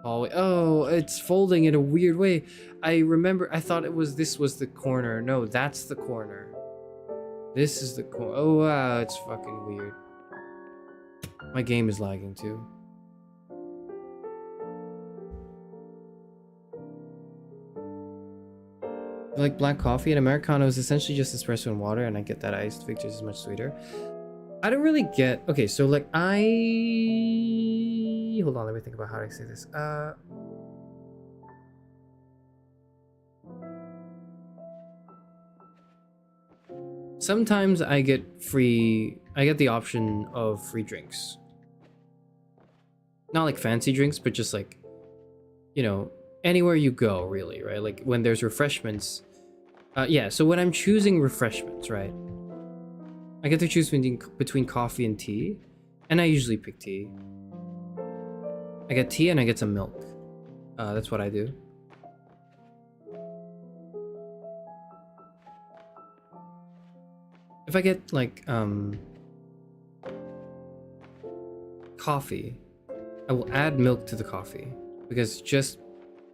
hallway. Oh, it's folding in a weird way. I remember I thought this was the corner. No, that's the corner. This is the corner. Oh wow, it's fucking weird. My game is lagging too. Like black coffee and Americano is essentially just espresso and water, and I get that iced. Victor's is much sweeter. I don't really get. Okay, so like hold on, let me think about how to say this. Sometimes I get the option of free drinks. Not like fancy drinks, but just like, you know, anywhere you go, really, right? Like when there's refreshments. Yeah, so when I'm choosing refreshments, right? I get to choose between coffee and tea, and I usually pick tea. I get tea and I get some milk. That's what I do. If I get like coffee, I will add milk to the coffee, because just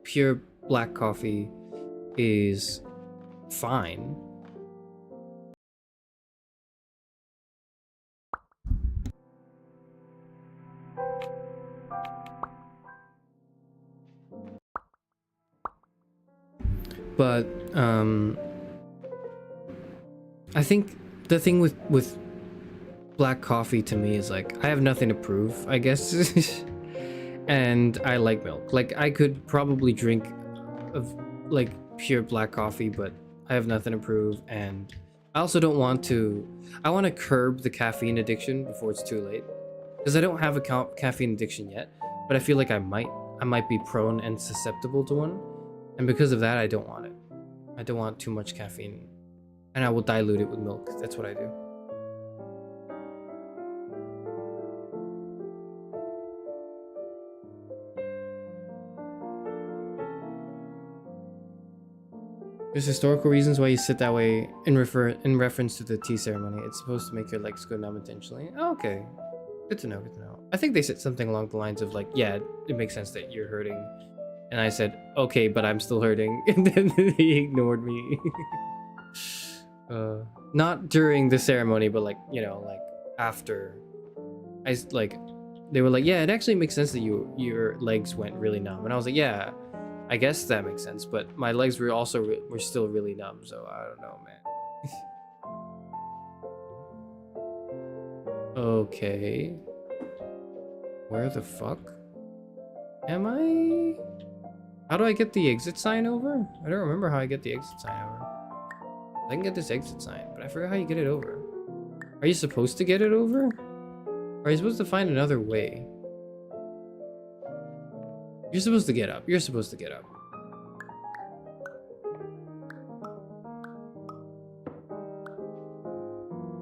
pure black coffee is fine. But I think the thing with black coffee to me is like I have nothing to prove, I guess. And I like milk. Like I could probably drink of like pure black coffee, but I have nothing to prove, and I also don't want to. I want to curb the caffeine addiction before it's too late, because I don't have a caffeine addiction yet, but I feel like I might be prone and susceptible to one, and because of that, I don't want it. I don't want too much caffeine, and I will dilute it with milk. That's what I do. There's historical reasons why you sit that way in reference to the tea ceremony. It's supposed to make your legs go numb intentionally. Oh, okay. Good to know, good to know. I think they said something along the lines of like, yeah, it makes sense that you're hurting. And I said, okay, but I'm still hurting. And then they ignored me. Not during the ceremony, but like, you know, like after. They were like, yeah, it actually makes sense that your legs went really numb. And I was like, yeah, I guess that makes sense, but my legs were were still really numb, so I don't know, man. Okay. Where the fuck am I? How do I get the exit sign over? I don't remember how I get the exit sign over. I can get this exit sign, but I forgot how you get it over. Are you supposed to get it over? Or are you supposed to find another way? You're supposed to get up. You're supposed to get up.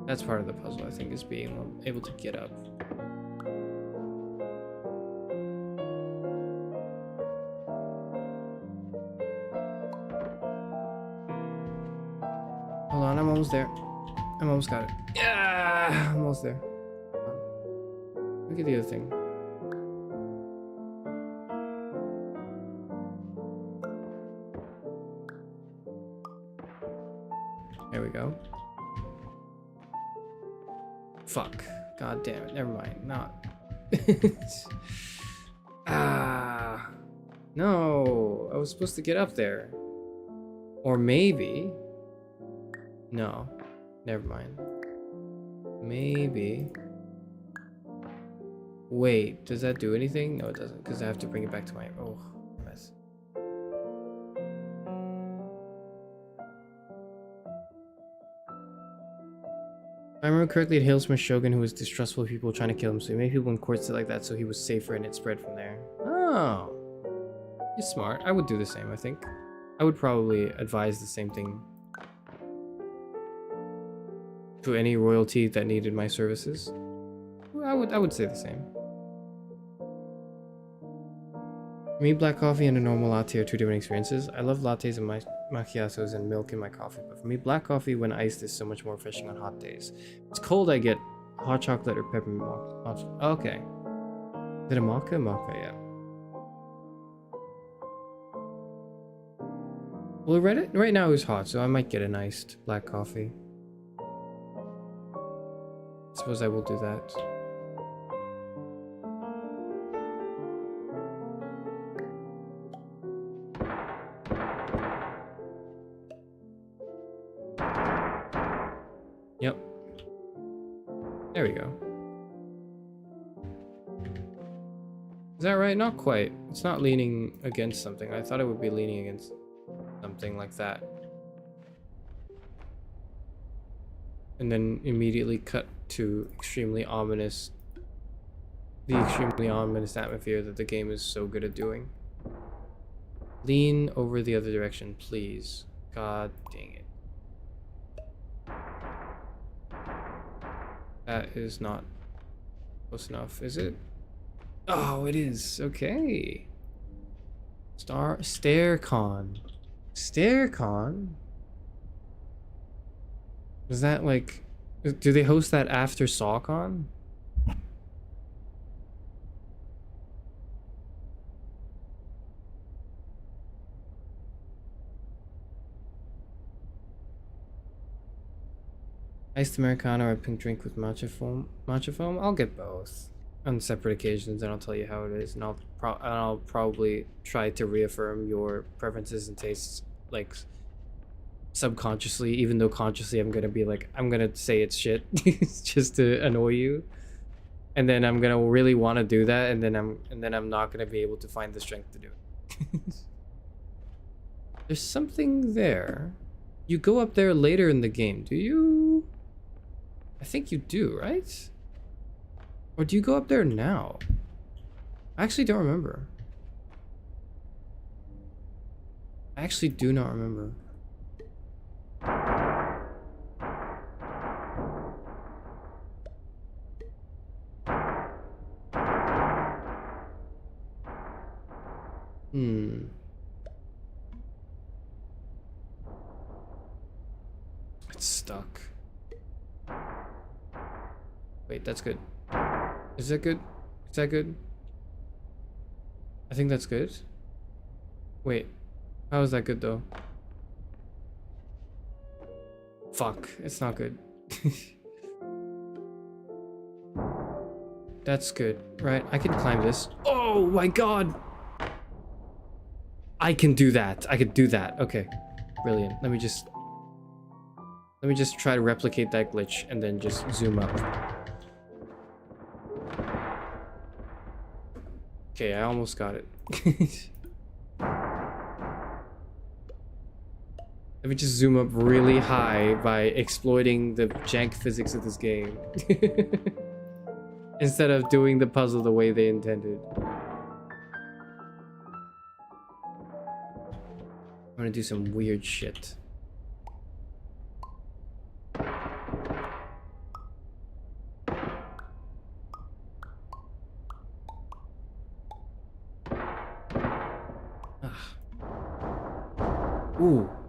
That's part of the puzzle, I think, is being able to get up. Hold on, I'm almost there. I'm almost got it. Yeah, I'm almost there. Look at the other thing. There we go. Fuck. God damn it. Never mind. Not. No, I was supposed to get up there. Or maybe... No, never mind. Maybe... Wait, does that do anything? No, it doesn't, because I have to bring it back to my... Oh, mess. If I remember correctly, it hails from a shogun who was distrustful of people trying to kill him, so he made people in court sit like that so he was safer and it spread from there. Oh. He's smart. I would do the same, I think. I would probably advise the same thing to any royalty that needed my services. I would say the same. For me, black coffee and a normal latte are two different experiences. I love lattes and macchiatos and milk in my coffee, but for me, black coffee when iced is so much more refreshing on hot days. If it's cold, I get hot chocolate or peppermint mocha. Okay. Is it a mocha? Mocha, yeah. Well, right now it's hot, so I might get an iced black coffee. Suppose I will do that. Yep. There we go. Is that right? Not quite. It's not leaning against something. I thought it would be leaning against something like that. And then immediately cut to the extremely ominous atmosphere that the game is so good at doing. Lean over the other direction, please. God dang it. That is not close enough, is it? Oh, it is. Okay. StareCon. StareCon? Is that like... Do they host that after SawCon? Iced Americano or a pink drink with matcha foam? Matcha foam? I'll get both. On separate occasions, and I'll tell you how it is, and I'll probably try to reaffirm your preferences and tastes, like, subconsciously, even though consciously I'm gonna say it's shit just to annoy you, and then I'm gonna really want to do that, and then I'm not gonna be able to find the strength to do it. There's something there. You go up there later in the game, do you? I think you do, right? Or do you go up there now? I actually don't remember. I actually do not remember. It's stuck. Wait, that's good. Is that good? Is that good? I think that's good. Wait, how is that good though? Fuck, it's not good. That's good, right? I can climb this. Oh my god! I can do that. I could do that. Okay, brilliant. Let me just try to replicate that glitch and then just zoom up. Okay, I almost got it. Let me just zoom up really high by exploiting the jank physics of this game. Instead of doing the puzzle the way they intended. I'm gonna do some weird shit.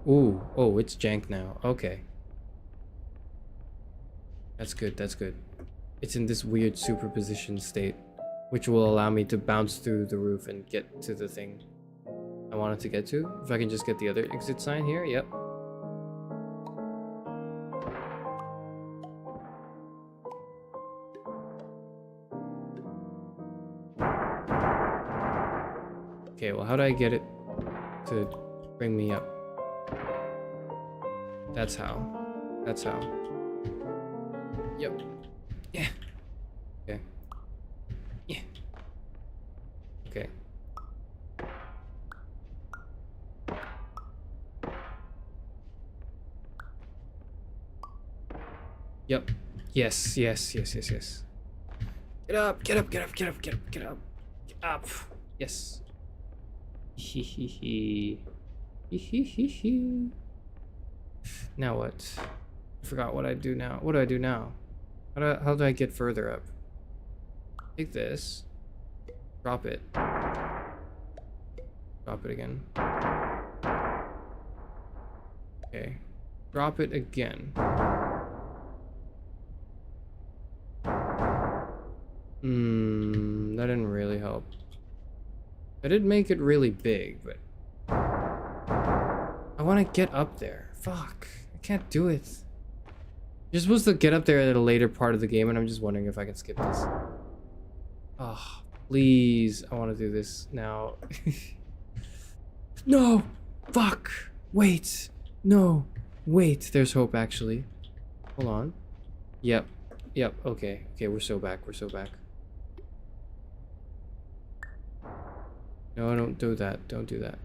Ooh, oh, it's jank now. Okay. That's good, that's good. It's in this weird superposition state, which will allow me to bounce through the roof and get to the thing I wanted to get to. If I can just get the other exit sign here, yep. Okay, well, how do I get it to bring me up? That's how. That's how. Yep. Yeah. Okay. Yeah. Okay. Yep. Yes, yes, yes, yes, yes. Get up, get up, get up, get up, get up, get up. Get up. Yes. Hee hee hee. Hee hee hee hee. Now what? I forgot what I do now. What do I do now? How do I get further up? Take this. Drop it. Drop it again. Okay. Drop it again. That didn't really help. I did make it really big, but I want to get up there. Fuck. I can't do it. You're supposed to get up there at a later part of the game, and I'm just wondering if I can skip this. Oh, please. I want to do this now. No! Fuck! Wait! No! Wait, there's hope, actually. Hold on. Yep. Yep, okay. Okay, we're so back. We're so back. No, don't do that. Don't do that.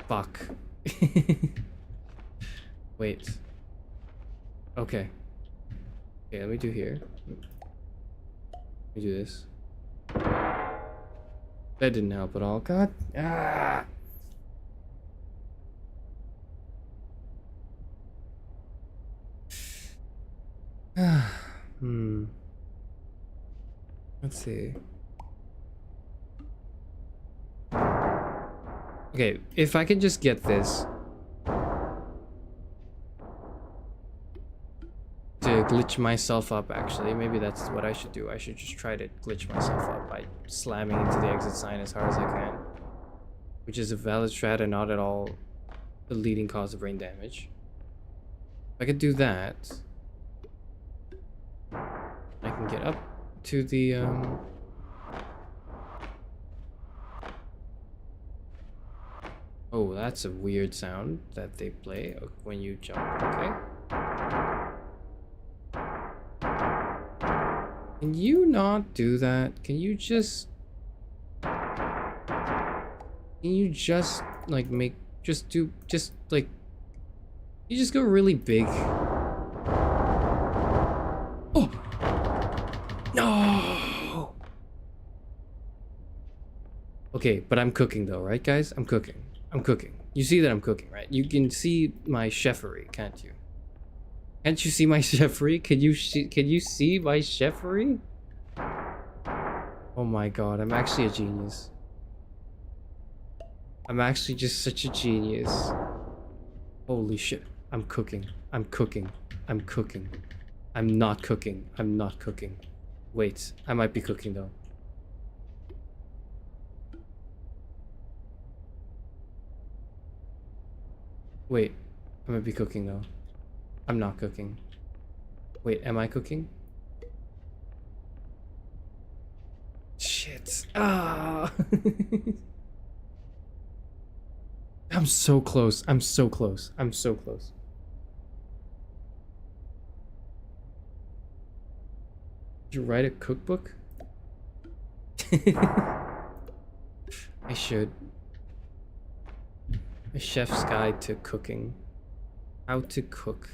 Fuck. Wait. Okay. Okay, let me do here. Let me do this. That didn't help at all. God. Ah! Let's see. Okay, if I can just get this to glitch myself up, actually, maybe that's what I should do. I should just try to glitch myself up by slamming into the exit sign as hard as I can, which is a valid strat and not at all the leading cause of brain damage. If I could do that, I can get up to the oh, that's a weird sound that they play when you jump. Okay. Can you not do that? Can you just like make like you just go really big? Oh no. Okay, but I'm cooking though, right guys? I'm cooking. I'm cooking. You see that I'm cooking, right? You can see my chefery, can't you? Can't you see my chefery? Can you see my chefery? Oh my god, I'm actually a genius. I'm actually just such a genius. Holy shit. I'm cooking. I'm cooking. I'm cooking. I'm not cooking. I'm not cooking. Wait, I might be cooking though. Wait, I might be cooking though. I'm not cooking. Wait, am I cooking? Shit. Ah. I'm so close. I'm so close. I'm so close. Did you write a cookbook? I should. A chef's guide to cooking. How to cook.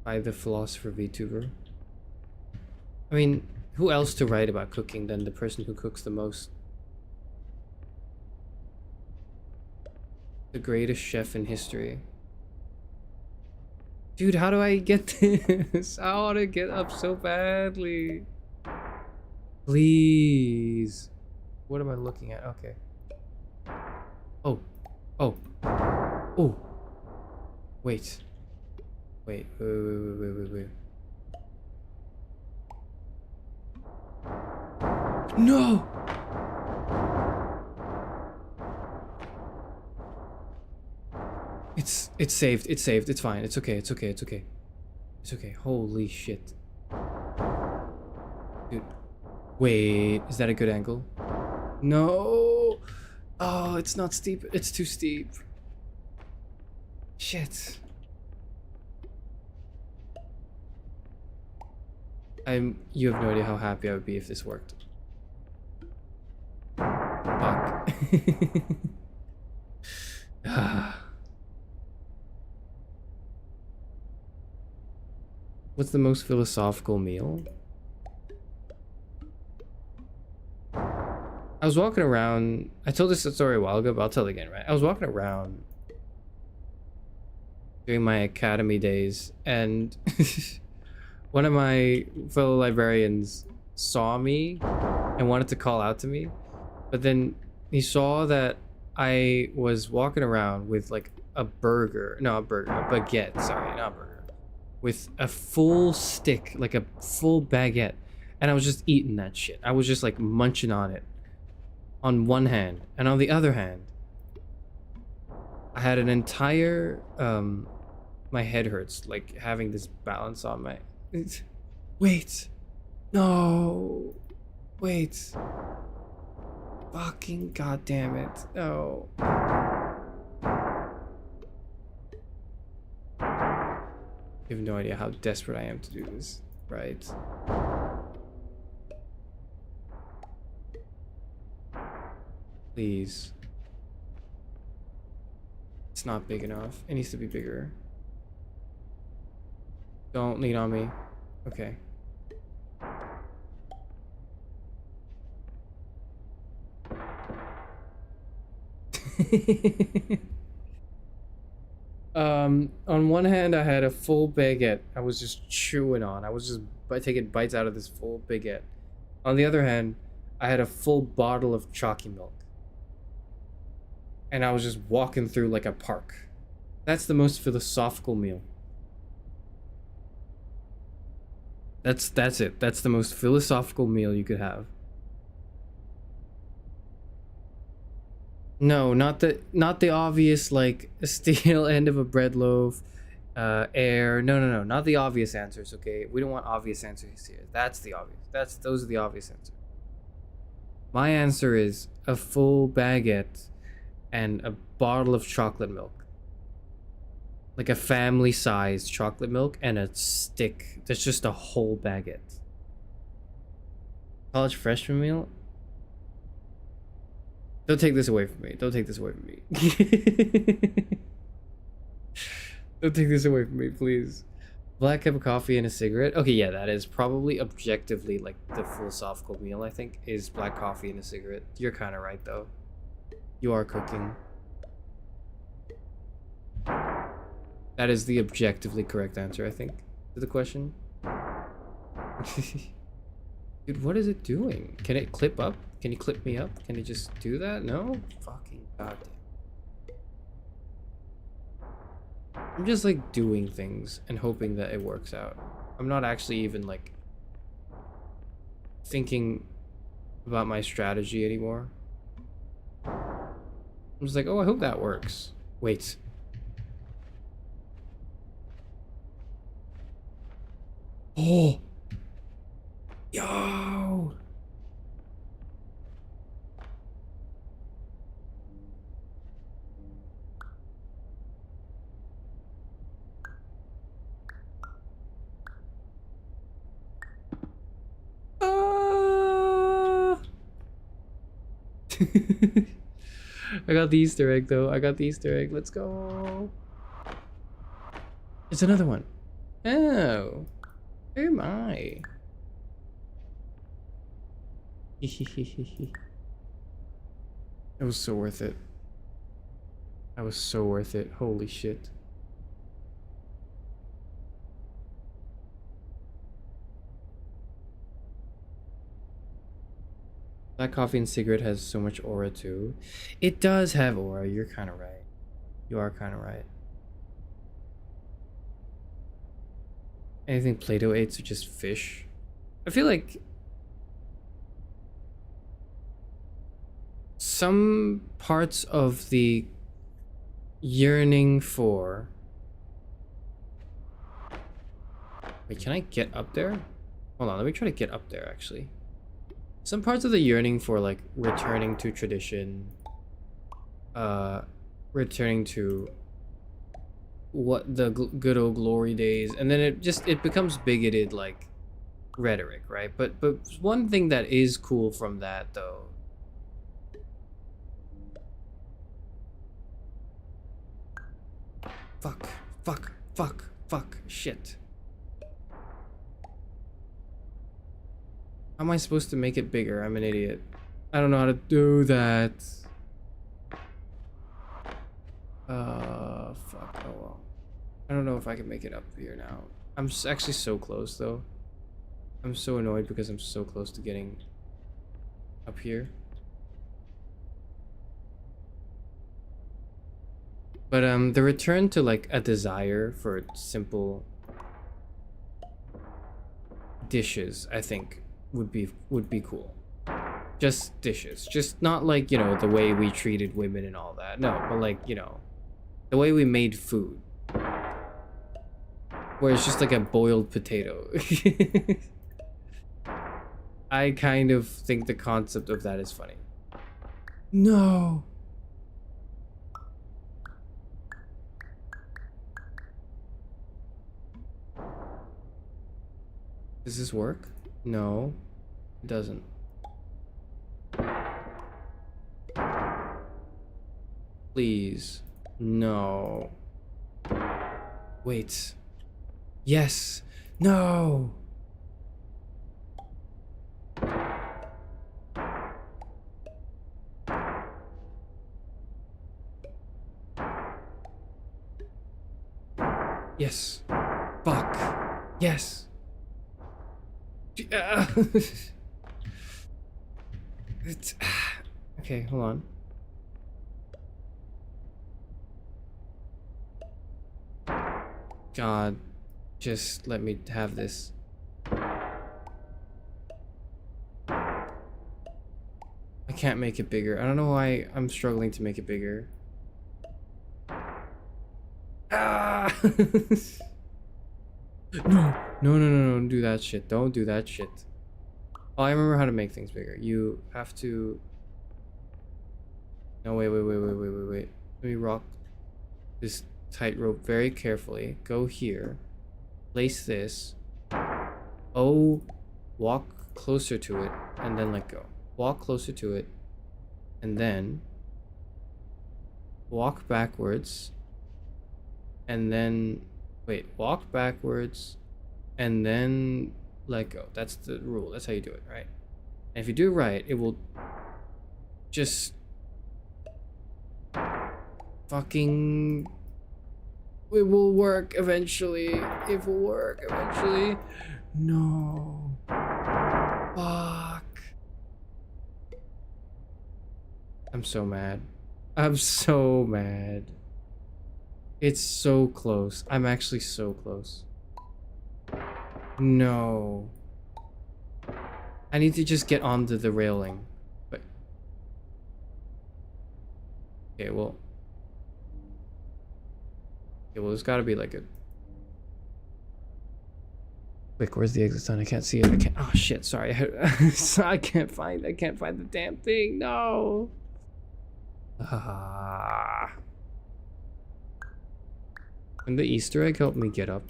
By the philosopher VTuber. I mean, who else to write about cooking than the person who cooks the most? The greatest chef in history. Dude, how do I get this? I want to get up so badly. Please. What am I looking at? Okay. Oh. Oh. Oh. Wait. Wait. Wait. No! It's saved. It's saved. It's fine. It's okay. It's okay. It's okay. It's okay. Holy shit. Dude. Wait, is that a good angle? No. Oh, it's not steep. It's too steep. Shit. You have no idea how happy I would be if this worked. Fuck. What's the most philosophical meal? I was walking around. I told this story a while ago, but I'll tell it again, right? I was walking around during my academy days, and one of my fellow librarians saw me and wanted to call out to me, but then he saw that I was walking around with like a baguette, sorry, not a burger, with a full stick, like a full baguette, and I was just eating that shit. I was just like munching on it on one hand, and on the other hand, I had an entire, my head hurts, like having this balance on my, wait, no, wait, fucking goddamn it, no. You have no idea how desperate I am to do this, right? Please. It's not big enough. It needs to be bigger. Don't lean on me. Okay. On one hand, I had a full baguette. I was just chewing on. I was just taking bites out of this full baguette. On the other hand, I had a full bottle of chalky milk. And I was just walking through like a park. That's the most philosophical meal. That's it. That's the most philosophical meal you could have. No, not the obvious like steel end of a bread loaf, air. No, not the obvious answers. Okay, we don't want obvious answers here. That's the obvious. Those are the obvious answers. My answer is a full baguette and a bottle of chocolate milk. Like a family-sized chocolate milk and a stick that's just a whole baguette. College freshman meal? Don't take this away from me. Don't take this away from me. Don't take this away from me, please. Black cup of coffee and a cigarette? Okay, yeah, that is probably objectively like the philosophical meal, I think, is black coffee and a cigarette. You're kind of right, though. You are cooking. That is the objectively correct answer, I think, to the question. Dude, what is it doing? Can it clip up? Can you clip me up? Can it just do that? No? Fucking goddamn. I'm just like doing things and hoping that it works out. I'm not actually even like thinking about my strategy anymore. I'm just like, oh, I hope that works. Wait. Oh. Yo. I got the Easter egg though. I got the Easter egg. Let's go. It's another one. Oh. Who am I? It was so worth it. That was so worth it. Holy shit. Black coffee and cigarette has so much aura too. It does have aura. You're kind of right. You are kind of right. Anything Plato ate, so just fish. I feel like some parts of the yearning for... Wait, can I get up there? Hold on, let me try to get up there, actually. Some parts of the yearning for, like, returning to tradition. Returning to what the good old glory days. And then it becomes bigoted, like, rhetoric, right? But one thing that is cool from that, though... Fuck, shit. How am I supposed to make it bigger? I'm an idiot. I don't know how to do that. Fuck, oh well. I don't know if I can make it up here now. I'm actually so close, though. I'm so annoyed because I'm so close to getting up here. But the return to like a desire for simple dishes, I think would be cool. Just dishes, just not like, you know, the way we treated women and all that. No, but like, you know, the way we made food, where it's just like a boiled potato. I kind of think the concept of that is funny. No. Does this work? No, it doesn't. Please. No. Wait. Yes. No. Yes. Fuck. Yes. It's... Okay, hold on. God, just let me have this. I can't make it bigger. I don't know why I'm struggling to make it bigger. Ah! No, don't do that shit. Don't do that shit. Oh, I remember how to make things bigger. You have to... No, wait. Let me rock this tightrope very carefully. Go here. Place this. Oh, walk closer to it and then let go. Walk closer to it and then walk backwards and then... Wait, walk backwards and then let go. That's the rule. That's how you do it, right? And if you do it right, it will just fucking... It will work eventually. It will work eventually. No. Fuck. I'm so mad. I'm so mad. It's so close. I'm actually so close. No. I need to just get onto the railing. But... Okay, well... Okay, well, there's gotta be like a... Quick, where's the exit sign? I can't see it. I can't... Oh, shit, sorry. I can't find the damn thing. No. Ah. And the Easter egg helped me get up.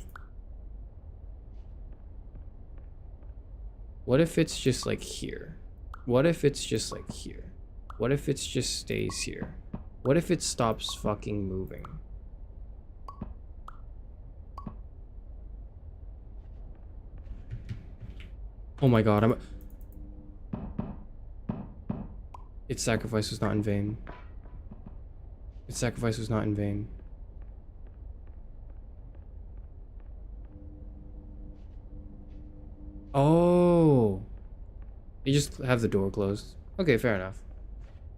What if it's just like here? What if it's just like here? What if it just stays here? What if it stops fucking moving? Oh my god, Its sacrifice was not in vain. Its sacrifice was not in vain. Oh, you just have the door closed. Okay, fair enough.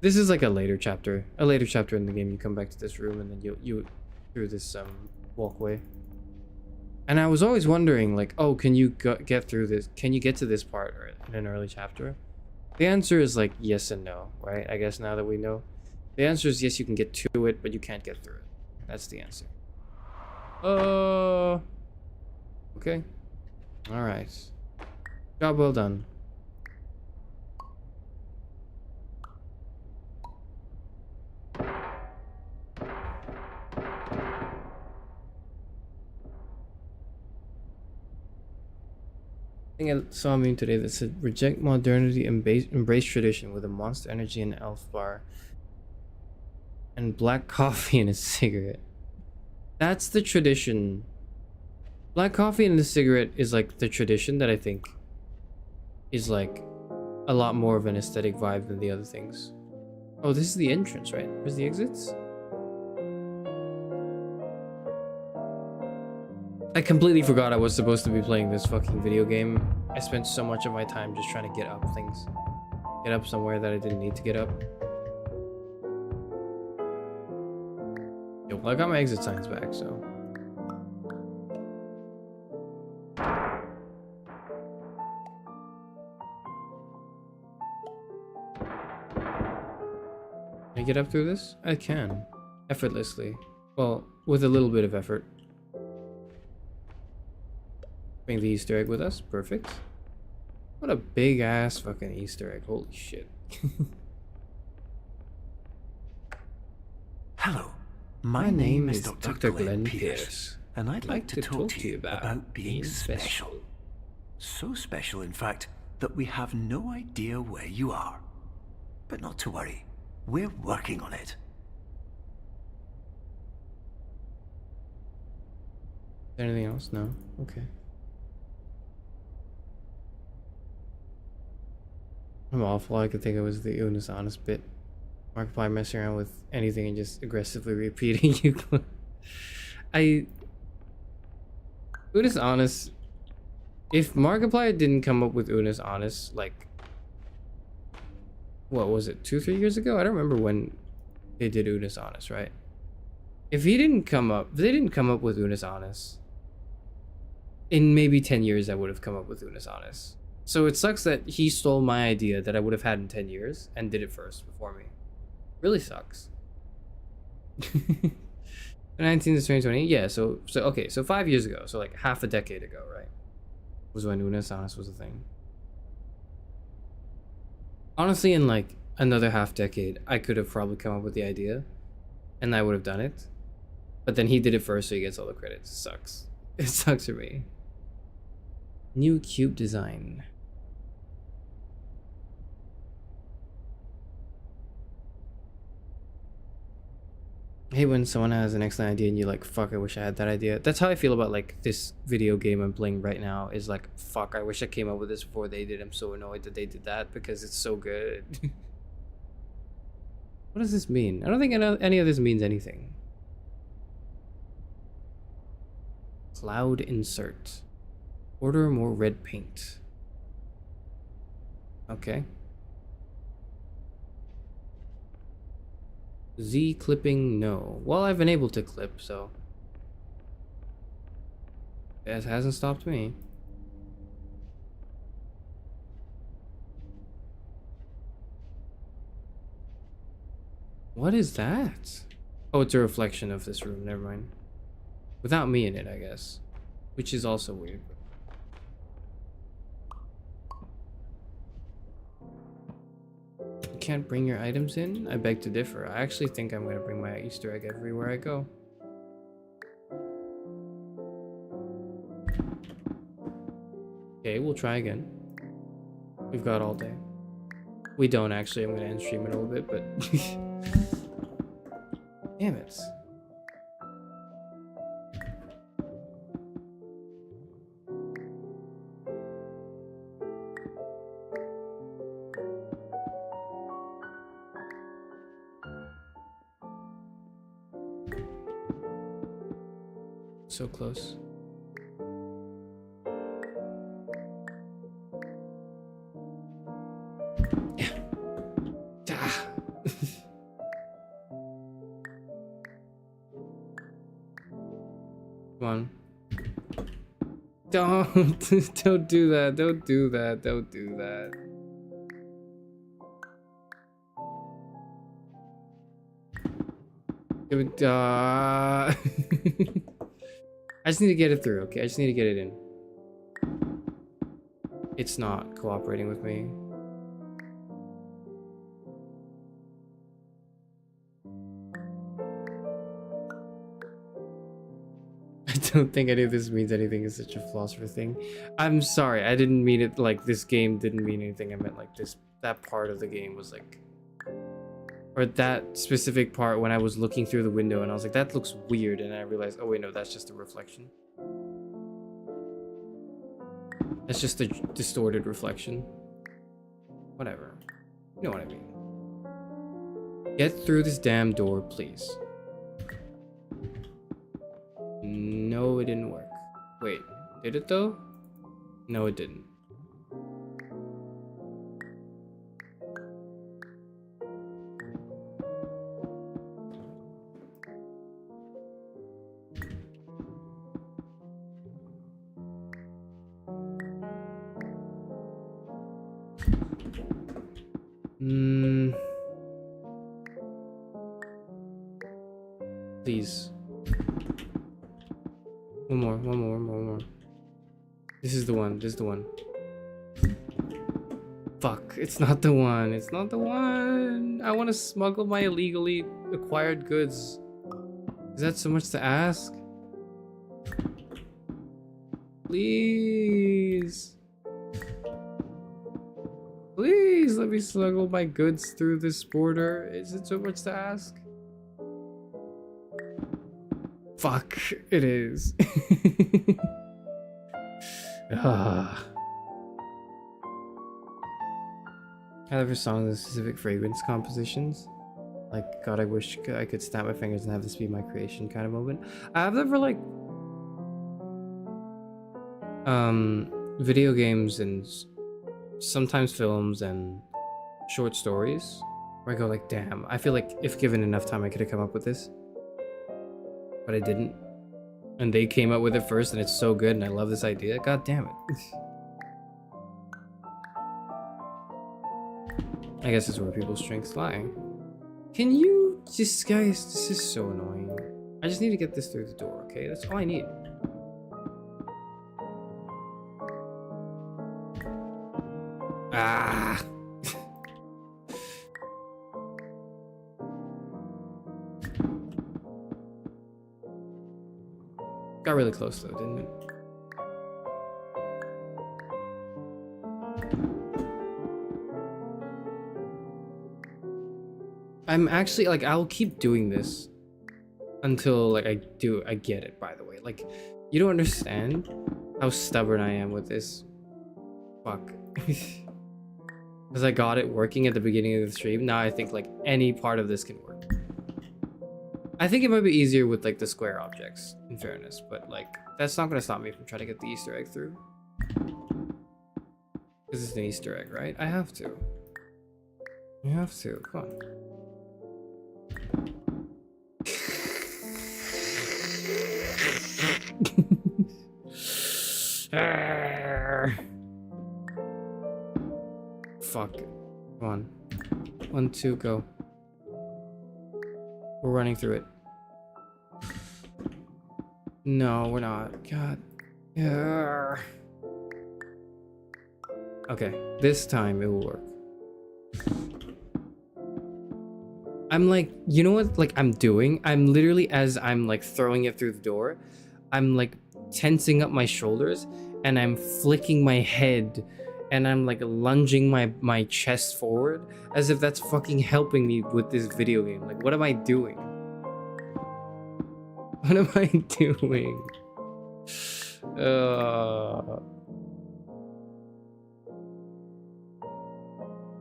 This is like a later chapter in the game. You come back to this room and then you through this walkway. And I was always wondering, like, oh, can you get through this? Can you get to this part in an early chapter? The answer is like yes and no, right? I guess now that we know, the answer is yes, you can get to it, but you can't get through it. That's the answer. Okay. All right. Job well done. I think I saw a meme today that said, reject modernity, embrace tradition with a Monster Energy and Elf bar. And black coffee and a cigarette. That's the tradition. Black coffee and a cigarette is like the tradition that I think is like a lot more of an aesthetic vibe than the other things. Oh, this is the entrance, right? Where's the exits? I completely forgot I was supposed to be playing this fucking video game. I spent so much of my time just trying to get up things. Get up somewhere that I didn't need to get up. Yo, well, I got my exit signs back, so. Can I get up through this? I can. Effortlessly. Well, with a little bit of effort. Bring the Easter egg with us. Perfect. What a big ass fucking Easter egg. Holy shit. Hello, my name is Dr. Glenn Pierce, and I'd like to talk to you about being special. So special, in fact, that we have no idea where you are. But not to worry, we're working on it. Anything else? No? Okay. I'm awful. I could think it was the Unis Honest bit. Markiplier messing around with anything and just aggressively repeating you. Unis Honest. If Markiplier didn't come up with Unis Honest, like, what was it, 2-3 years ago? I don't remember when they did Unis Honest, right? If they didn't come up with Unis Honest, in maybe 10 years I would have come up with Unis Honest. So it sucks that he stole my idea that I would have had in 10 years and did it first before me. Really sucks. 19 to 2020, yeah, so okay, so 5 years ago, so like half a decade ago, right? Was when Unis Honest was a thing. Honestly, in like another half decade, I could have probably come up with the idea and I would have done it. But then he did it first, so he gets all the credit. It sucks. It sucks for me. New cube design. I hate when someone has an excellent idea and you're like, fuck, I wish I had that idea. That's how I feel about like this video game I'm playing right now, is like, fuck, I wish I came up with this before they did. I'm so annoyed that they did that because it's so good. What does this mean? I don't think any of this means anything. Cloud insert. Order more red paint. Okay. Z clipping, no. Well, I've been able to clip, so it hasn't stopped me. What is that? Oh, it's a reflection of this room. Never mind. Without me in it, I guess. Which is also weird. You can't bring your items in? I beg to differ. I actually think I'm going to bring my Easter egg everywhere I go. Okay, we'll try again. We've got all day. We don't actually. I'm going to end stream in a little bit, but... Damn it. So close. Yeah. Ah. Come on. Don't do that. Don't do that. Don't do that. I just need to get it through, okay? I just need to get it in. It's not cooperating with me. I don't think any of this means anything. Is such a philosopher thing. I'm sorry, I didn't mean it like this game didn't mean anything. I meant like that part of the game was like, or that specific part when I was looking through the window and I was like, that looks weird, and I realized, oh wait, no, that's just a reflection. That's just a distorted reflection. Whatever. You know what I mean. Get through this damn door, please. No, it didn't work. Wait, did it though? No, it didn't. Please. One more. This is the one. Fuck, it's not the one. It's not the one. I want to smuggle my illegally acquired goods. Is that so much to ask? Please. Please let me smuggle my goods through this border. Is it so much to ask? Fuck, it is. I love her songs and specific fragrance compositions. Like, God, I wish I could snap my fingers and have this be my creation kind of moment. I've never like video games and sometimes films and short stories where I go like, damn, I feel like if given enough time I could have come up with this. But I didn't. And they came up with it first and it's so good and I love this idea. God damn it. I guess it's where people's strengths lie. Can you just, guys, this is so annoying. I just need to get this through the door, okay? That's all I need. Ah. Got really close though, didn't it? I'm actually like, I'll keep doing this until like I get it, by the way. Like, you don't understand how stubborn I am with this. Fuck. Because I got it working at the beginning of the stream. Now I think like any part of this can work. I think it might be easier with like the square objects, in fairness, but like that's not gonna stop me from trying to get the Easter egg through. This is an Easter egg, right? I have to. I have to. Come on. Fuck. Come on. 1, 2, go. We're running through it. No, we're not. God. Yeah. Okay, this time it will work. I'm like, you know what like I'm doing? I'm literally, as I'm like throwing it through the door, I'm like tensing up my shoulders and I'm flicking my head and I'm like lunging my chest forward as if that's fucking helping me with this video game. Like, what am I doing? What am I doing?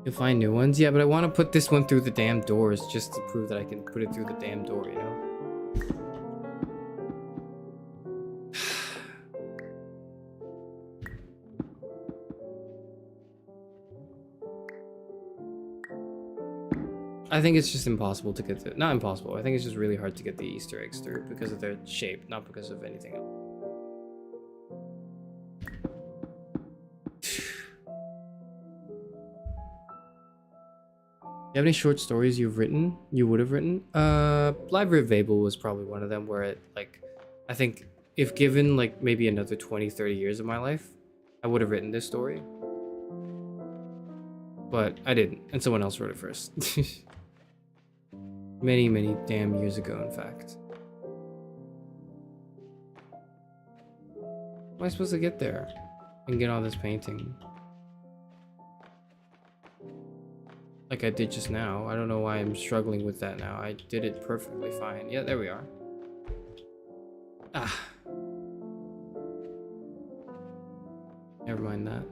You'll find new ones? Yeah, but I want to put this one through the damn doors just to prove that I can put it through the damn door, you know? I think it's just impossible to get the... Not impossible, I think it's just really hard to get the Easter eggs through because of their shape, not because of anything else. You have any short stories you've written? You would have written? Library of Babel was probably one of them where it, like, I think if given like maybe another 20, 30 years of my life, I would have written this story. But I didn't, and someone else wrote it first. Many, many damn years ago, in fact. How am I supposed to get there and get all this painting? Like I did just now. I don't know why I'm struggling with that now. I did it perfectly fine. Yeah, there we are. Ah. Never mind that.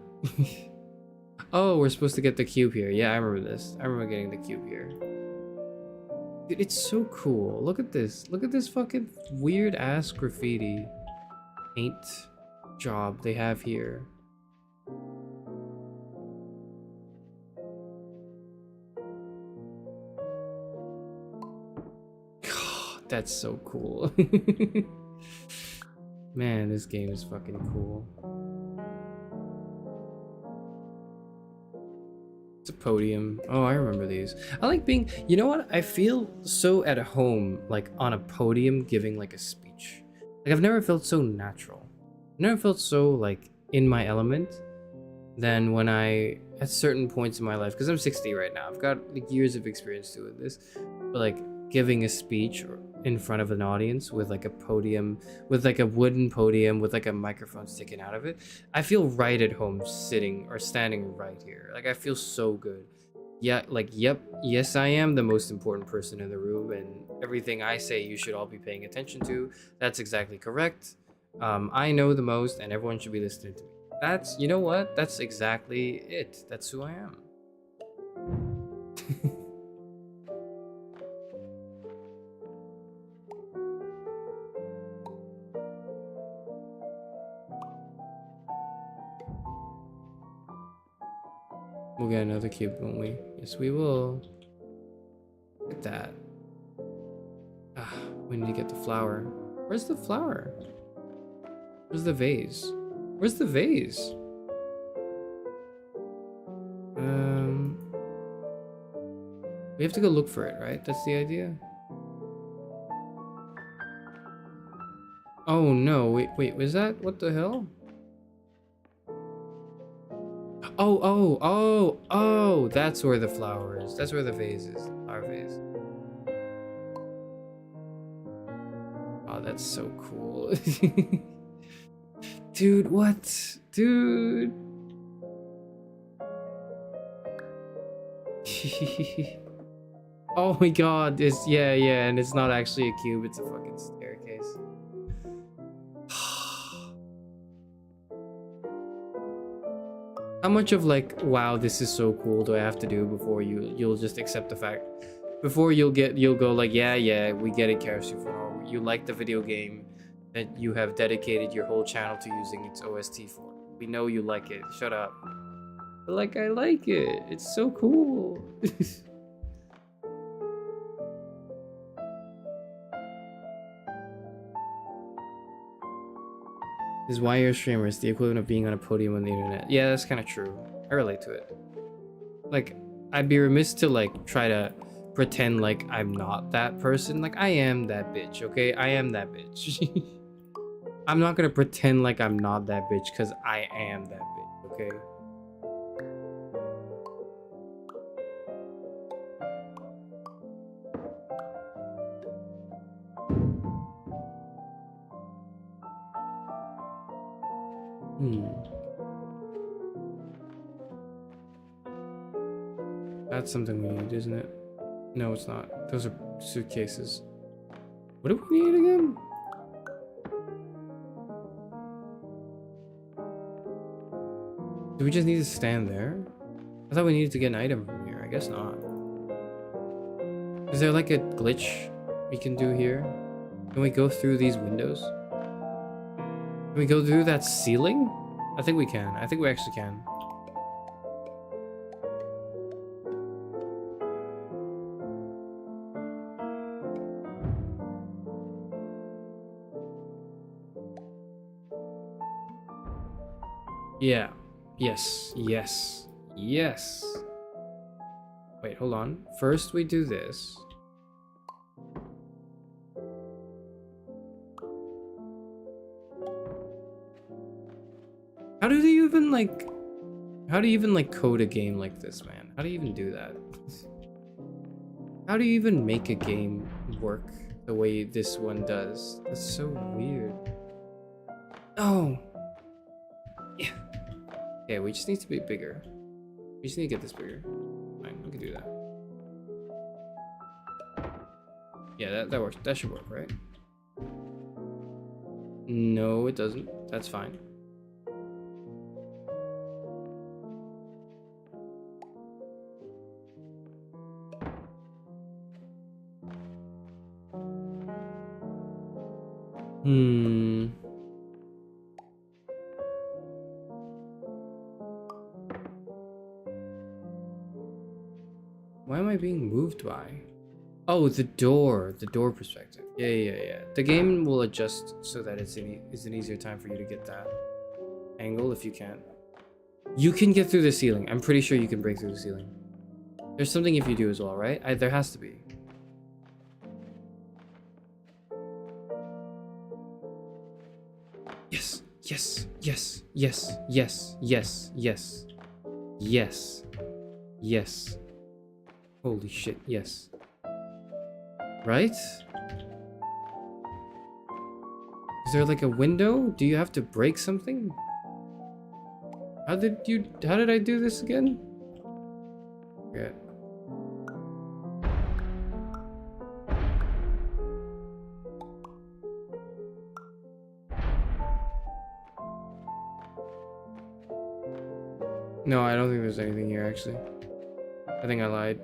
Oh, we're supposed to get the cube here. Yeah, I remember this. I remember getting the cube here. Dude, it's so cool. Look at this. Look at this fucking weird ass graffiti paint job they have here. That's so cool. Man, this game is fucking cool. It's a podium. Oh, I remember these. I like being, you know what? I feel so at home, like on a podium giving like a speech. Like I've never felt so natural. I've never felt so like in my element than when I, at certain points in my life, because I'm 60 right now. I've got like years of experience doing this, but like giving a speech in front of an audience with like a podium, with like a wooden podium with like a microphone sticking out of it, I feel right at home sitting or standing right here. Like I feel so good. Yeah, like yep, yes I am the most important person in the room and everything I say you should all be paying attention to. That's exactly correct. I know the most and everyone should be listening to me. That's, you know what? That's exactly it. That's who I am. We'll get another cube, won't we? Yes, we will. Look at that. Ah, we need to get the flower. Where's the flower? Where's the vase? Where's the vase? We have to go look for it, right? That's the idea. Oh no, wait, was that? What the hell? Oh, that's where the flower is. That's where the vase is. Our vase. Oh, that's so cool. Dude, what? Dude. Oh my god, it's, yeah, and it's not actually a cube, it's a fucking staircase. How much of like, wow, this is so cool do I have to do before you'll just accept the fact, before you'll go like, yeah, we get it, Charis Euphranor. You like the video game that you have dedicated your whole channel to using its OST for. We know you like it. Shut up. But like, I like it. It's so cool. This is why you're a streamer. It's the equivalent of being on a podium on the internet. Yeah, that's kind of true. I relate to it. Like, I'd be remiss to like try to pretend like I'm not that person. Like, I am that bitch, okay? I am that bitch. I'm not gonna pretend like I'm not that bitch because I am that bitch, okay? That's something we need, isn't it? No, it's not. Those are suitcases. What do we need again? Do we just need to stand there? I thought we needed to get an item from here. I guess not. Is there like a glitch we can do here? Can we go through these windows? Can we go through that ceiling? I think we can. I think we actually can. Yeah. Yes. Wait, hold on. First we do this. How do you even like... How do you even like code a game like this, man? How do you even do that? How do you even make a game work the way this one does? That's so weird. Oh. Yeah. Okay, we just need to be bigger. We just need to get this bigger. Fine, we can do that. Yeah, that works. That should work, right? No, it doesn't. That's fine. Why am I being moved by? Oh, the door perspective. Yeah. The game will adjust so that it's an easier time for you to get that angle if you can. You can get through the ceiling. I'm pretty sure you can break through the ceiling. There's something if you do as well, right? There has to be. Yes. Holy shit, yes. Right? Is there like a window? Do you have to break something? How did I do this again? Yeah. No, I don't think there's anything here, actually. I think I lied.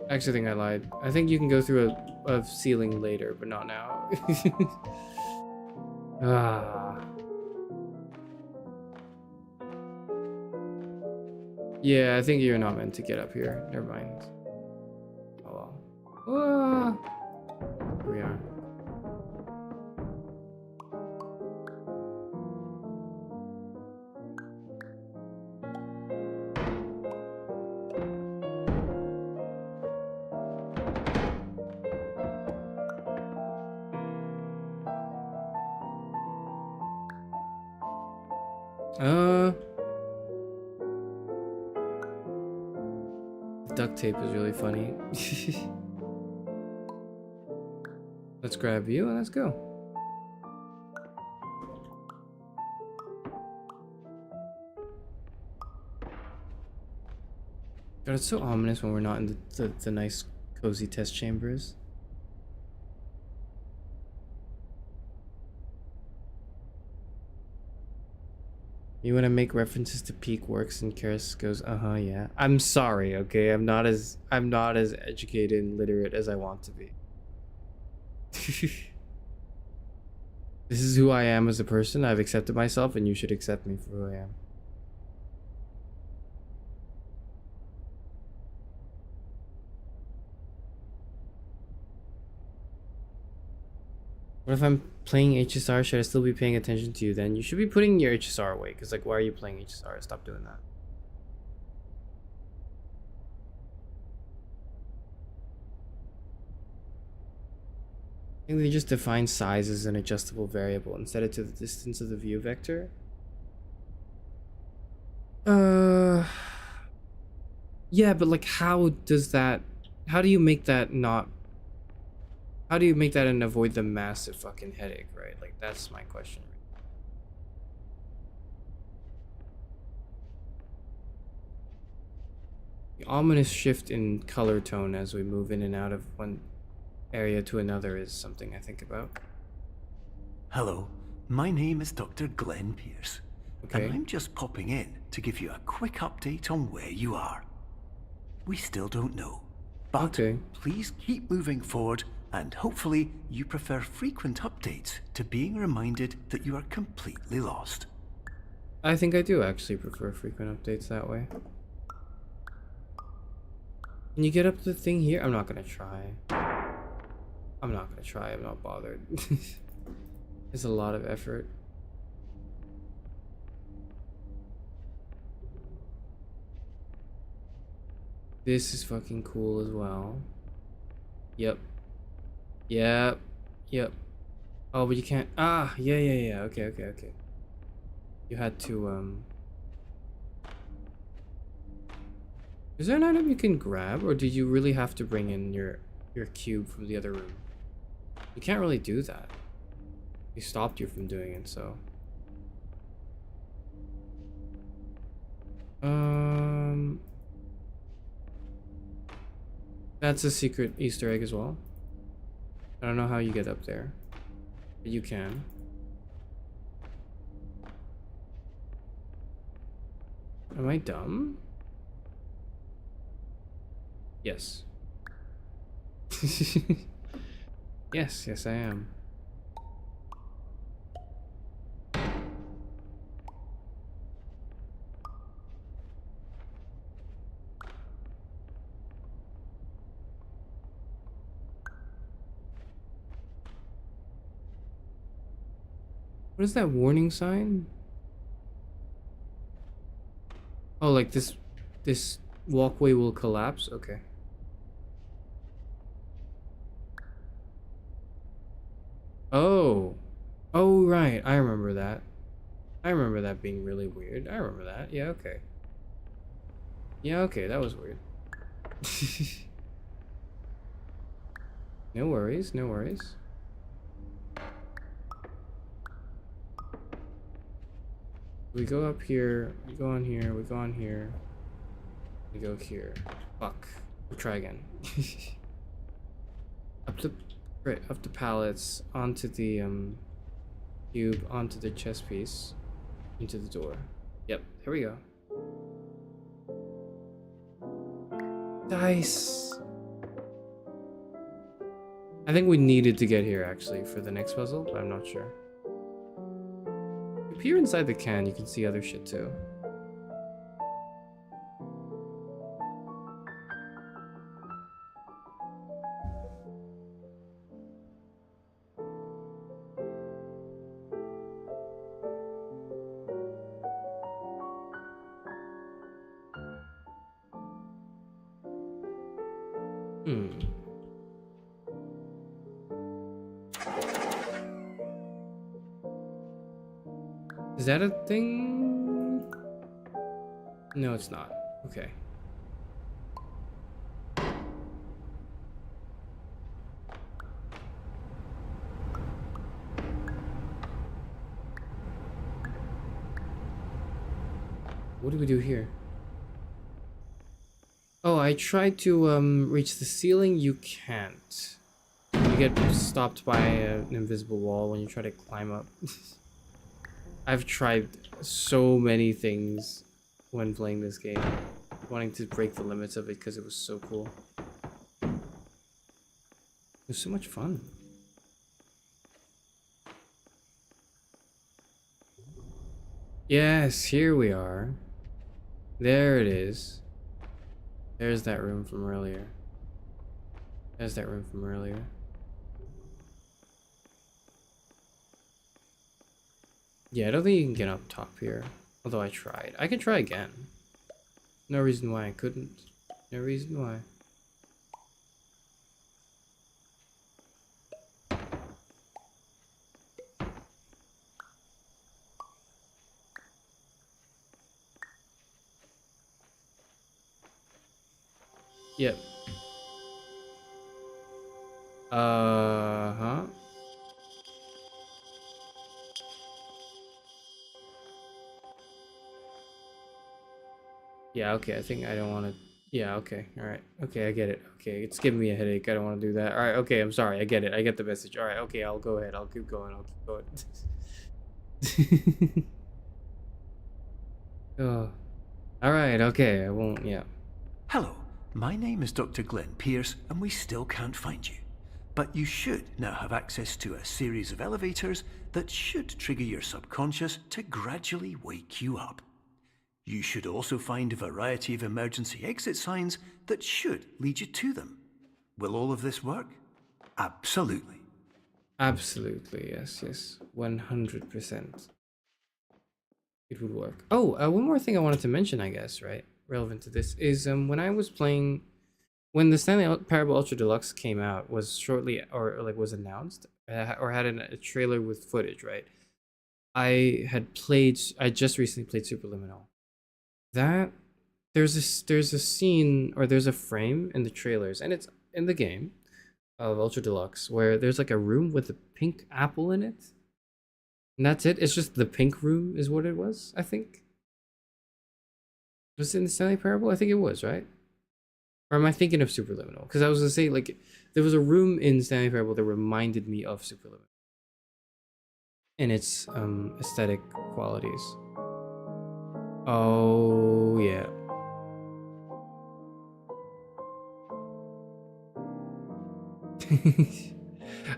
I actually think I lied. I think you can go through a ceiling later, but not now. Yeah, I think you're not meant to get up here. Never mind. Oh well. Here we are. Duct tape is really funny. Let's grab you and let's go. God, it's so ominous when we're not in the nice cozy test chambers. You want to make references to peak works and Charis goes, yeah. I'm sorry, okay? I'm not as educated and literate as I want to be. This is who I am as a person. I've accepted myself and you should accept me for who I am. What if I'm playing HSR? Should I still be paying attention to you then? You should be putting your HSR away, because like, why are you playing HSR? Stop doing that. I think they just define size as an adjustable variable instead of to the distance of the view vector. Yeah, but like, how do you make that not... How do you make that and avoid the massive fucking headache, right? Like, that's my question. The ominous shift in color tone as we move in and out of one area to another is something I think about. Hello, my name is Dr. Glenn Pierce. Okay. And I'm just popping in to give you a quick update on where you are. We still don't know, but okay, please keep moving forward. And hopefully you prefer frequent updates to being reminded that you are completely lost. I think I do actually prefer frequent updates that way. Can you get up the thing here? I'm not gonna try. I'm not bothered. It's a lot of effort. This is fucking cool as well. Yep. Yep. Yep. Oh, but you can't. Ah, yeah. Okay. You had to, Is there an item you can grab, or did you really have to bring in your cube from the other room? You can't really do that. He stopped you from doing it, so. That's a secret Easter egg as well. I don't know how you get up there, but you can. Am I dumb? Yes. Yes, I am. What is that warning sign? Oh, like this walkway will collapse? Okay. Oh. Oh, right. I remember that. I remember that being really weird. I remember that. Yeah, okay. Yeah, okay. That was weird. No worries. No worries. We go up here. We go on here. We go on here. We go here. Fuck. We'll try again. Up the pallets, onto the cube, onto the chess piece, into the door. Yep, here we go. Dice. I think we needed to get here actually for the next puzzle, but I'm not sure. If you peer inside the can, you can see other shit too. Is that a thing? No, it's not. Okay. What do we do here? Oh, I tried to reach the ceiling. You can't. You get stopped by an invisible wall when you try to climb up. I've tried so many things when playing this game, wanting to break the limits of it because it was so cool. It was so much fun. Yes, here we are. There it is. There's that room from earlier. There's that room from earlier. Yeah, I don't think you can get up top here. Although I tried. I can try again. No reason why I couldn't. No reason why. Yep. Huh? Yeah, okay, I think I don't want to... Yeah, okay, alright. Okay, I get it. Okay, it's giving me a headache. I don't want to do that. Alright, okay, I'm sorry. I get it. I get the message. Alright, okay, I'll go ahead. I'll keep going. I'll keep going. Oh. Alright, okay, I won't... Yeah. Hello, my name is Dr. Glenn Pierce, and we still can't find you. But you should now have access to a series of elevators that should trigger your subconscious to gradually wake you up. You should also find a variety of emergency exit signs that should lead you to them. Will all of this work? Absolutely. Absolutely, yes. 100%. It would work. Oh, one more thing I wanted to mention, I guess, right relevant to this is when I was playing, when the Stanley Parable Ultra Deluxe came out, was shortly or like was announced or had a trailer with footage, right? I just recently played Superliminal. That there's a scene or there's a frame in the trailers, and it's in the game of Ultra Deluxe, where there's like a room with a pink apple in it. And that's it. It's just the pink room is what it was, I think. Was it in the Stanley Parable? I think it was, right? Or am I thinking of Superliminal? Because I was gonna say, like, there was a room in Stanley Parable that reminded me of Superliminal in its aesthetic qualities. Oh yeah.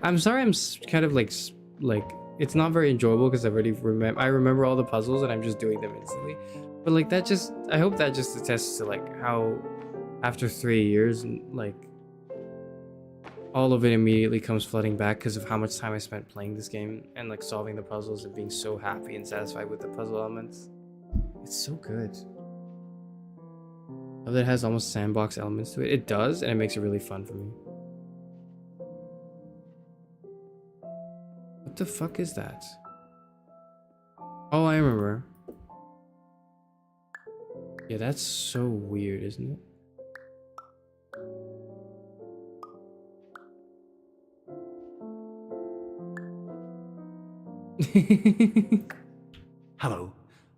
I'm sorry. Kind of like it's not very enjoyable because I remember all the puzzles and I'm just doing them instantly. But like I hope that just attests to like how after 3 years, like all of it immediately comes flooding back because of how much time I spent playing this game and like solving the puzzles and being so happy and satisfied with the puzzle elements. It's so good. Oh, that has almost sandbox elements to it. It does, and it makes it really fun for me. What the fuck is that? Oh, I remember. Yeah, that's so weird, isn't it? Hello,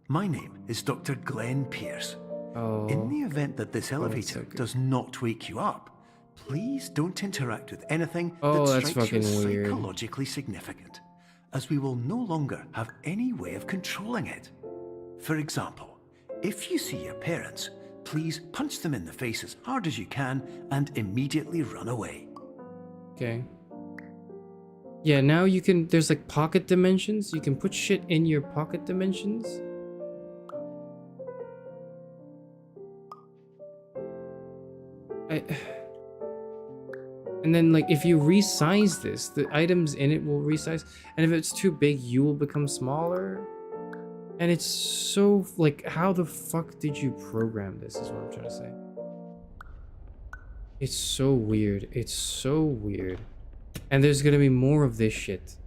my name is Dr. Glenn Pierce. Oh. In the event that this elevator does not wake you up, please don't interact with anything that strikes you as psychologically significant, as we will no longer have any way of controlling it. For example, if you see your parents, please punch them in the face as hard as you can and immediately run away. Okay. Yeah, now you can, there's like pocket dimensions. You can put shit in your pocket dimensions. And then like if you resize this, the items in it will resize. And if it's too big, you will become smaller. And it's so like, how the fuck did you program this is what I'm trying to say. It's so weird. It's so weird. And there's gonna be more of this shit.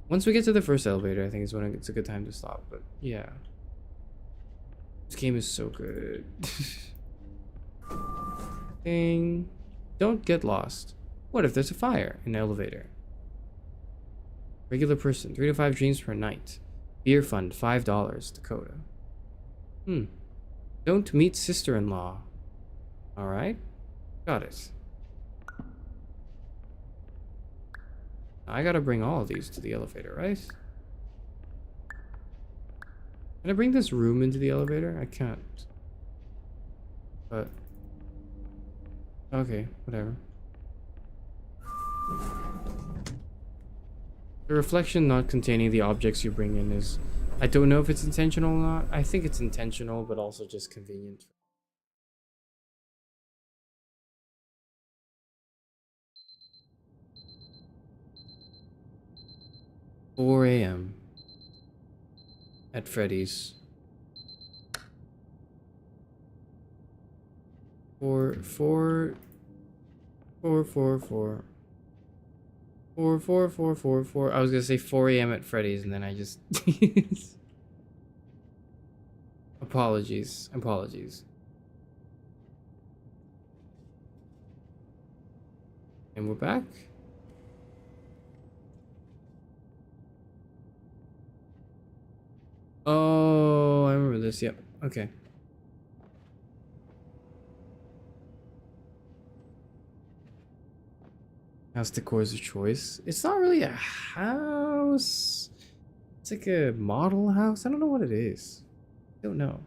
Once we get to the first elevator, I think is when it's a good time to stop. But yeah. This game is so good. Ding. Don't get lost. What if there's a fire in the elevator? Regular person, 3 to 5 dreams per night. Beer fund, $5, Dakota. Don't meet sister-in-law. Alright. Got it. I gotta bring all of these to the elevator, right? Can I bring this room into the elevator? I can't. But... okay, whatever. The reflection not containing the objects you bring in is... I don't know if it's intentional or not. I think it's intentional, but also just convenient. 4 a.m. at Freddy's. 4 4 4 4 4 4 4 4 4 4. I was gonna say 4 a.m. at Freddy's, and then I just apologies. And we're back. Oh, I remember this. Yep. Okay. House decor is a choice. It's not really a house. It's like a model house. I don't know what it is. I don't know.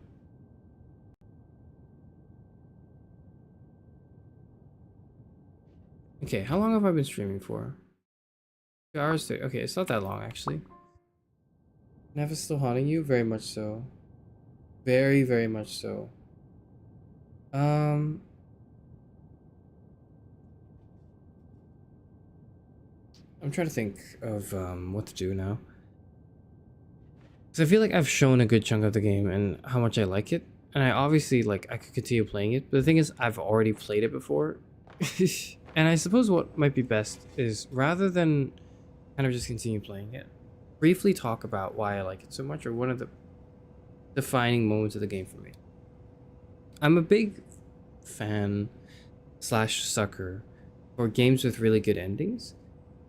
Okay, how long have I been streaming for? 2 hours. Okay, it's not that long actually. Never still haunting you? Very much so. Very, very much so. I'm trying to think of what to do now. Because I feel like I've shown a good chunk of the game and how much I like it. and I obviously like I could continue playing it, but the thing is I've already played it before. And I suppose what might be best is, rather than kind of just continue playing it, briefly talk about why I like it so much, or one of the defining moments of the game for me. I'm a big fan slash sucker for games with really good endings.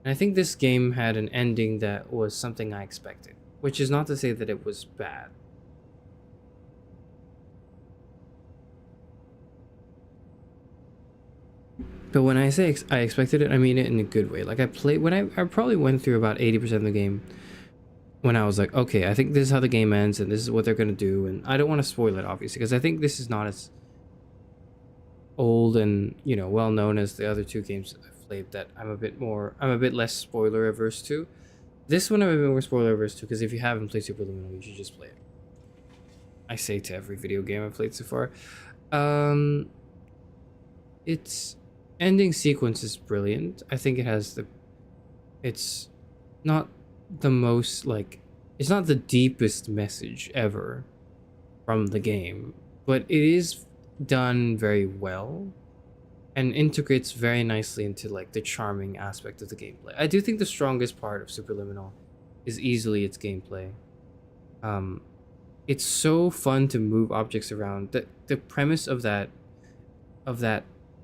And I think this game had an ending that was something I expected, which is not to say that it was bad. But when I say I expected it, I mean it in a good way. Like I probably went through about 80% of the game when I was like, okay, I think this is how the game ends and this is what they're going to do. And I don't want to spoil it, obviously, because I think this is not as old and, you know, well known as the other two games I've played that I'm a bit less spoiler averse to. This one I'm a bit more spoiler averse to, because if you haven't played Superliminal, you should just play it. I say to every video game I've played so far. Its ending sequence is brilliant. I think it has it's not the most, like, it's not the deepest message ever from the game, but it is done very well and integrates very nicely into like the charming aspect of the gameplay. I do think the strongest part of Superliminal is easily its gameplay. It's so fun to move objects around. The premise of that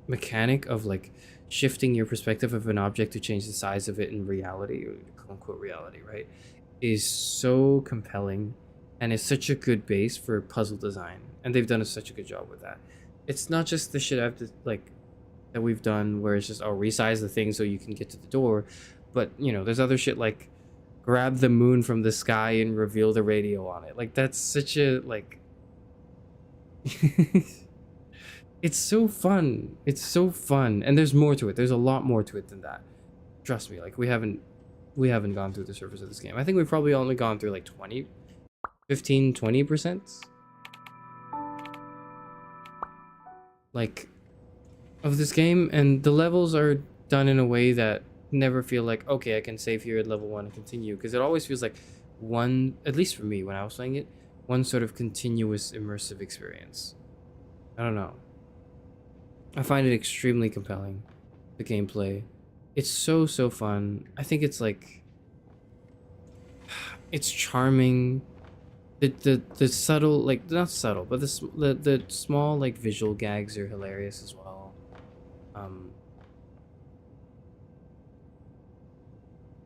mechanic of like shifting your perspective of an object to change the size of it in reality, or quote unquote reality, right, is so compelling, and it's such a good base for puzzle design, and they've done such a good job with that. It's not just the shit that we've done where it's just, oh, resize the thing so you can get to the door, but you know, there's other shit like grab the moon from the sky and reveal the radio on it. Like, that's such a like it's so fun. It's so fun. And there's more to it. There's a lot more to it than that. Trust me, like we haven't gone through the surface of this game. I think we've probably only gone through like 20% like of this game, and the levels are done in a way that never feel like, okay, I can save here at level 1 and continue, because it always feels like one, at least for me when I was playing it, one sort of continuous immersive experience. I don't know. I find it extremely compelling, the gameplay. It's so fun. I think it's like, it's charming. The subtle, like, not subtle, but the small like visual gags are hilarious as well.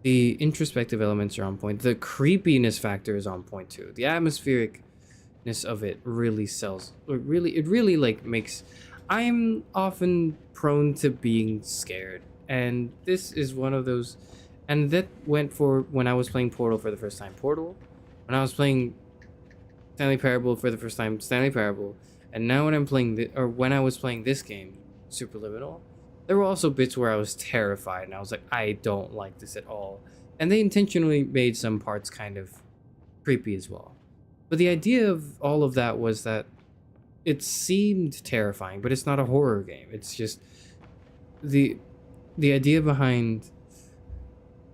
The introspective elements are on point. The creepiness factor is on point too. The atmosphericness of it really sells. It really like makes. I'm often prone to being scared, and this is one of those. And that went for when I was playing Portal for the first time. Portal, when I was playing Stanley Parable for the first time, Stanley Parable, and now when I'm playing when I was playing this game, Superliminal, there were also bits where I was terrified and I was like, I don't like this at all. And they intentionally made some parts kind of creepy as well. But the idea of all of that was that it seemed terrifying, but it's not a horror game. It's just the idea behind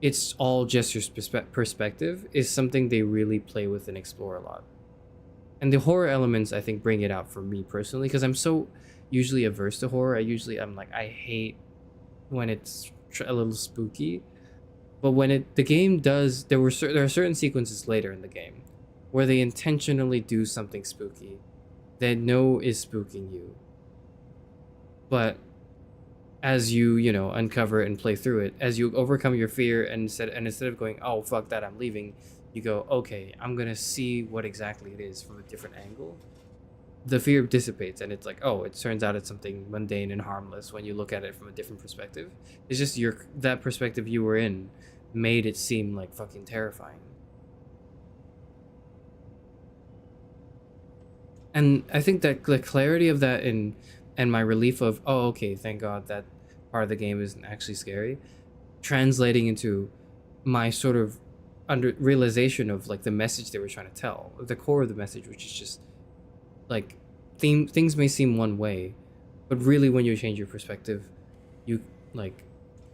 it's all just your perspective is something they really play with and explore a lot. And the horror elements, I think, bring it out for me personally, because I'm so usually averse to horror. I'm like, I hate when it's a little spooky. But when the game does, there are certain sequences later in the game where they intentionally do something spooky they know is spooking you. But as you uncover it and play through it, as you overcome your fear, and instead of going, oh fuck that, I'm leaving, you go, okay, I'm gonna see what exactly it is from a different angle. The fear dissipates, and it's like, oh, it turns out it's something mundane and harmless when you look at it from a different perspective. It's just that perspective you were in made it seem like fucking terrifying. And I think that the clarity of that and my relief of, oh, okay, thank God that part of the game isn't actually scary, translating into my sort of realization of like the message they were trying to tell, the core of the message, which is just like things may seem one way, but really when you change your perspective, you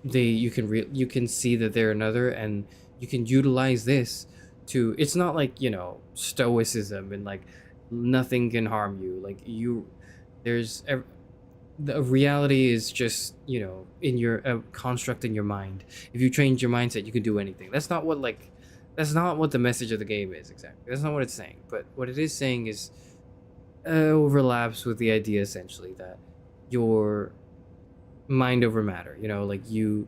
can see that they're another, and you can utilize this to, it's not like, stoicism and like nothing can harm you. Like the reality is just, you know, in your construct in your mind. If you change your mindset, you can do anything. That's not what the message of the game is exactly. That's not what it's saying. But what it is saying is overlaps with the idea essentially that your mind over matter. You know, like your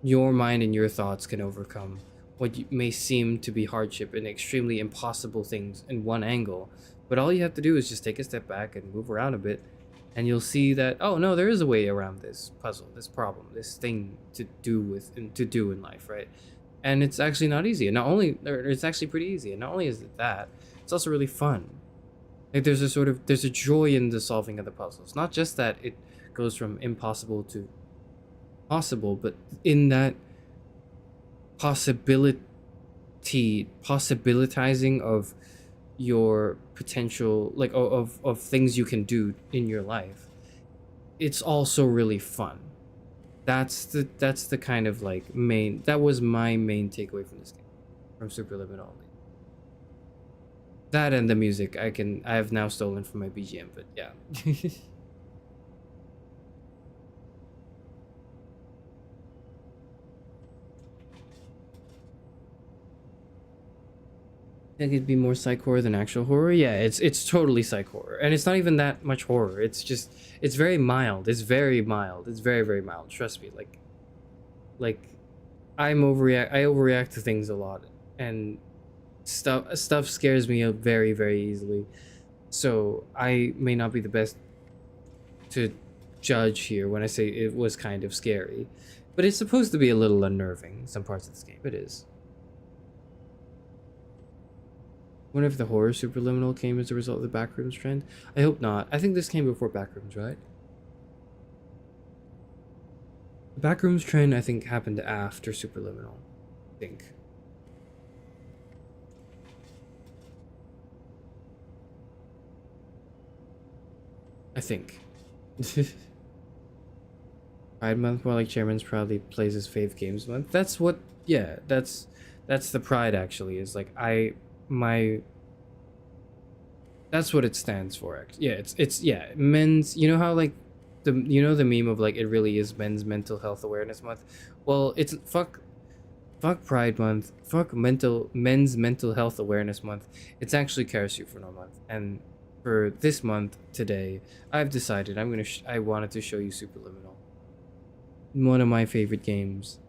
mind and your thoughts can overcome what may seem to be hardship and extremely impossible things in one angle. But all you have to do is just take a step back and move around a bit, and you'll see that, oh no, there is a way around this puzzle, this problem, this thing to do in life, right? And it's actually not easy. And not only, or it's actually pretty easy. And not only is it that, it's also really fun. Like there's a joy in the solving of the puzzles. Not just that it goes from impossible to possible, but in that possibilitizing of your potential, like of things you can do in your life, it's also really fun. That's the kind of like that was my main takeaway from this game, from Superliminal. That and the music I have now stolen from my BGM, but yeah. Think it'd be more psych horror than actual horror? Yeah, it's totally psych horror, and it's not even that much horror. It's just, it's very mild. It's very mild. It's very, very mild. Trust me. Like I overreact to things a lot, and stuff scares me very, very easily. So I may not be the best to judge here when I say it was kind of scary, but it's supposed to be a little unnerving. Some parts of this game, it is. Wonder if the horror Superliminal came as a result of the Backrooms trend. I hope not. I think this came before Backrooms, right? The Backrooms trend, I think, happened after Superliminal. I think. Pride Month, more like Chairman's proudly plays his fave games month. That's what, yeah, that's the pride actually, is like that's what it stands for. Yeah, it's yeah, men's, you know how like the meme of like it really is men's mental health awareness month. Well, it's fuck Pride Month, fuck men's mental health awareness month. It's actually Charis Euphranor month, and for this month today, I've decided I wanted to show you Superliminal, one of my favorite games.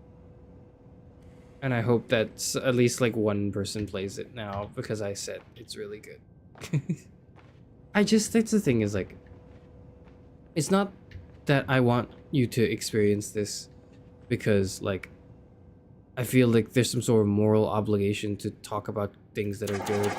And I hope that at least like one person plays it now, because I said it's really good. that's the thing, is like, it's not that I want you to experience this because like I feel like there's some sort of moral obligation to talk about things that are good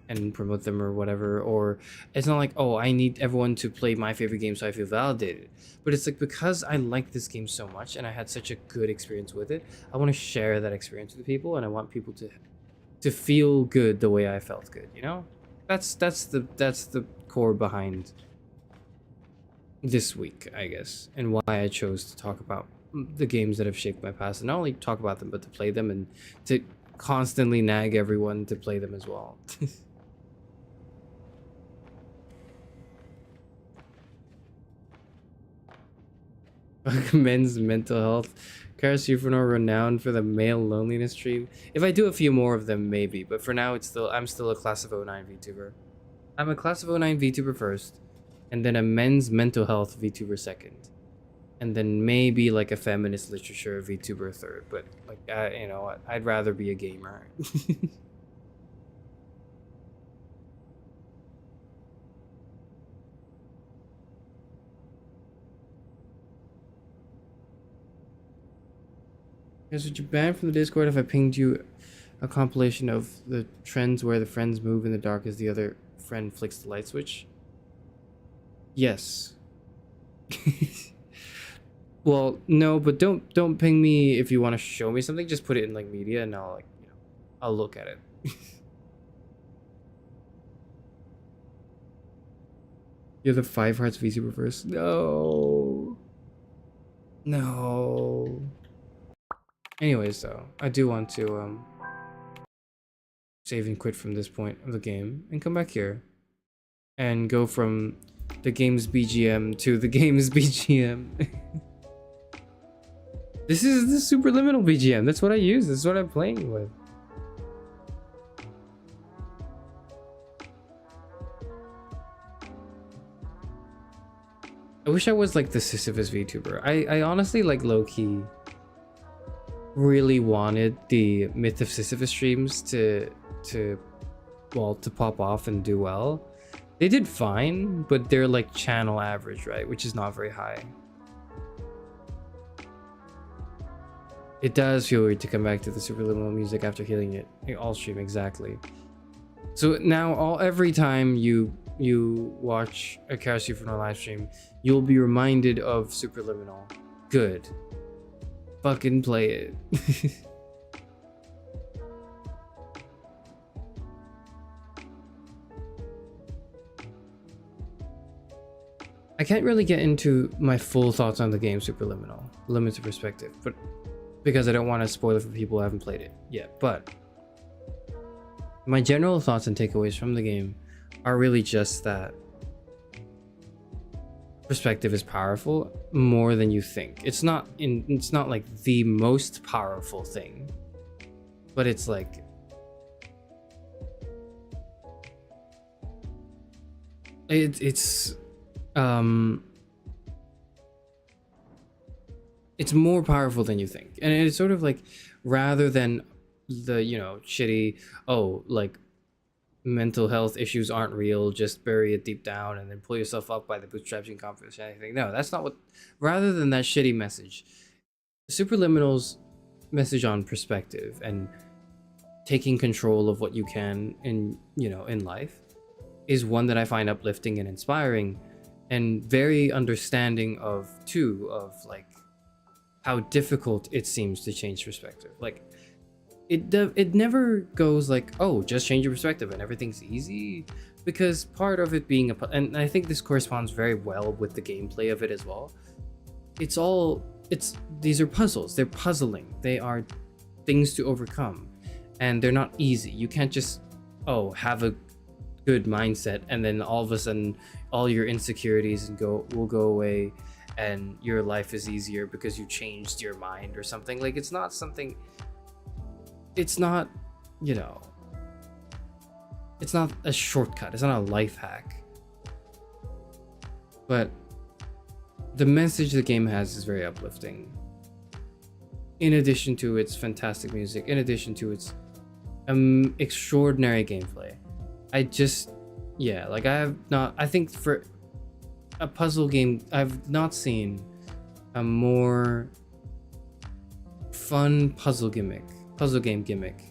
and promote them or whatever, or it's not like, oh, I need everyone to play my favorite game so I feel validated. But it's like, because I like this game so much and I had such a good experience with it, I want to share that experience with people, and I want people to feel good the way I felt good, you know? That's the core behind this week, I guess, and why I chose to talk about the games that have shaped my past, and not only talk about them, but to play them and to constantly nag everyone to play them as well. Men's mental health. Charis Euphranor, renowned for the male loneliness stream. If I do a few more of them, maybe, but for now, I'm still a class of 09 VTuber. I'm a class of 09 VTuber first, and then a men's mental health VTuber second, and then maybe like a feminist literature VTuber third. But like, you know what? I'd rather be a gamer. Guys, would you ban from the Discord if I pinged you a compilation of the trends where the friends move in the dark as the other friend flicks the light switch? Yes. Well, no, but don't ping me if you want to show me something. Just put it in like media, and I'll, like, you know, I'll look at it. You're the 5 Hearts VC reverse. No. No. Anyways, though, I do want to save and quit from this point of the game and come back here and go from the game's BGM to the game's BGM. This is the Superliminal BGM. That's what I use. This is what I'm playing with. I wish I was like the Sisyphus VTuber. I honestly like low-key really wanted the Myth of Sisyphus streams to pop off and do well. They did fine, but they're like channel average, right? Which is not very high. It does feel weird to come back to the Superliminal music after healing it. All stream, exactly. So now every time you watch a Charis Euphranor live stream, you'll be reminded of Superliminal. Good. Fucking play it. I can't really get into my full thoughts on the game Superliminal, limited perspective, but because I don't want to spoil it for people who haven't played it yet. But my general thoughts and takeaways from the game are really just that perspective is powerful more than you think. It's not like the most powerful thing, but it's like it's more powerful than you think. And it's sort of like, rather than the, you know, shitty, oh, like mental health issues aren't real, just bury it deep down and then pull yourself up by the bootstraps and confidence or anything. No, that's not what, rather than that shitty message, Superliminal's message on perspective and taking control of what you can in, you know, in life is one that I find uplifting and inspiring, and very understanding of too, of like how difficult it seems to change perspective. Like it never goes like, oh, just change your perspective and everything's easy, because part of it being and I think this corresponds very well with the gameplay of it as well. These are puzzles. They're puzzling. They are things to overcome, and they're not easy. You can't just, oh, have a good mindset and then all of a sudden all your insecurities will go away and your life is easier because you changed your mind or something. Like, it's not, you know, it's not a shortcut. It's not a life hack. But the message the game has is very uplifting. In addition to its fantastic music, in addition to its extraordinary gameplay. I think for a puzzle game, I've not seen a more fun puzzle game gimmick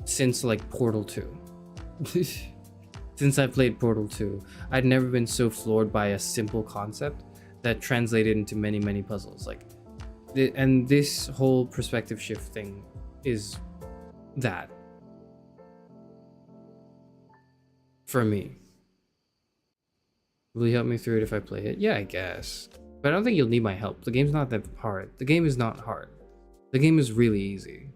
since like Portal 2. Since I played Portal 2, I'd never been so floored by a simple concept that translated into many, many puzzles. Like, and this whole perspective shift thing is that for me. Will you help me through it if I play it? Yeah, I guess. But I don't think you'll need my help. The game's not that hard. The game is not hard. The game is really easy.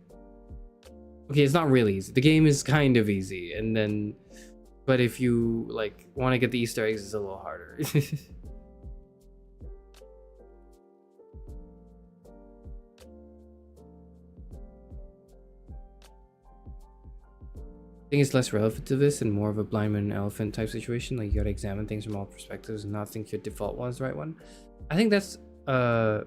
Okay, it's not really easy. The game is kind of easy, and then, but if you like want to get the Easter eggs, it's a little harder. I think it's less relevant to this and more of a blind man and elephant type situation. Like, you gotta examine things from all perspectives and not think your default one is the right one. I think that's a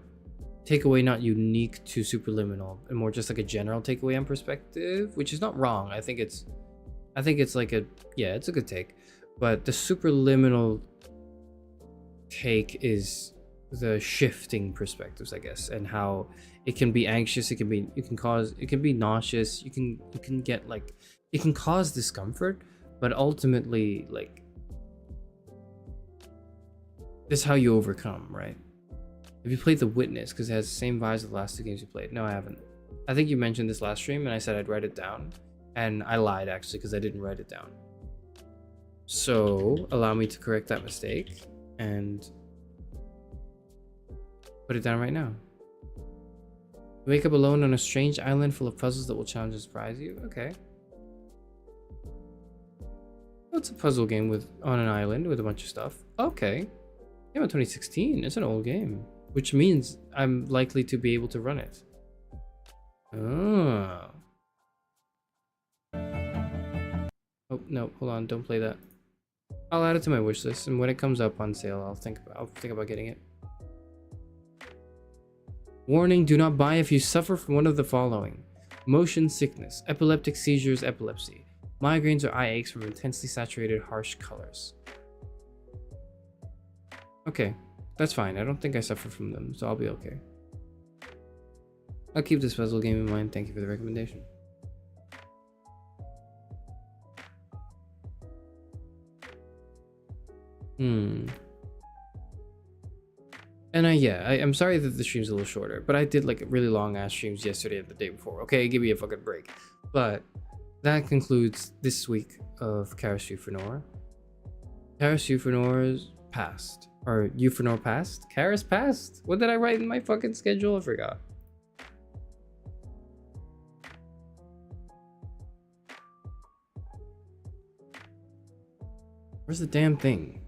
takeaway not unique to Superliminal, and more just like a general takeaway on perspective, which is not wrong. I think it's like it's a good take. But the Superliminal take is the shifting perspectives, I guess, and how it can be anxious, it can be nauseous, you can get like, it can cause discomfort, but ultimately, like, this is how you overcome, right? Have you played The Witness? Because it has the same vibes as the last two games you played. No, I haven't. I think you mentioned this last stream and I said I'd write it down, and I lied actually because I didn't write it down. So allow me to correct that mistake and put it down right now. You wake up alone on a strange island full of puzzles that will challenge and surprise you. Okay. What's a puzzle game with on an island with a bunch of stuff? Okay. Game of 2016. It's an old game, which means I'm likely to be able to run it. Oh. Oh no! Hold on! Don't play that. I'll add it to my wish list, and when it comes up on sale, I'll think about getting it. Warning: do not buy if you suffer from one of the following: motion sickness, epileptic seizures, epilepsy, migraines or eye aches from intensely saturated harsh colors. Okay, that's fine. I don't think I suffer from them, so I'll be okay. I'll keep this puzzle game in mind. Thank you for the recommendation. And I'm sorry that the stream's a little shorter, but I did like really long ass streams yesterday and the day before. Okay, give me a fucking break. But that concludes this week of Charis Euphranor. Charis Euphranor's past. Or Euphranor past? Charis past? What did I write in my fucking schedule? I forgot. Where's the damn thing?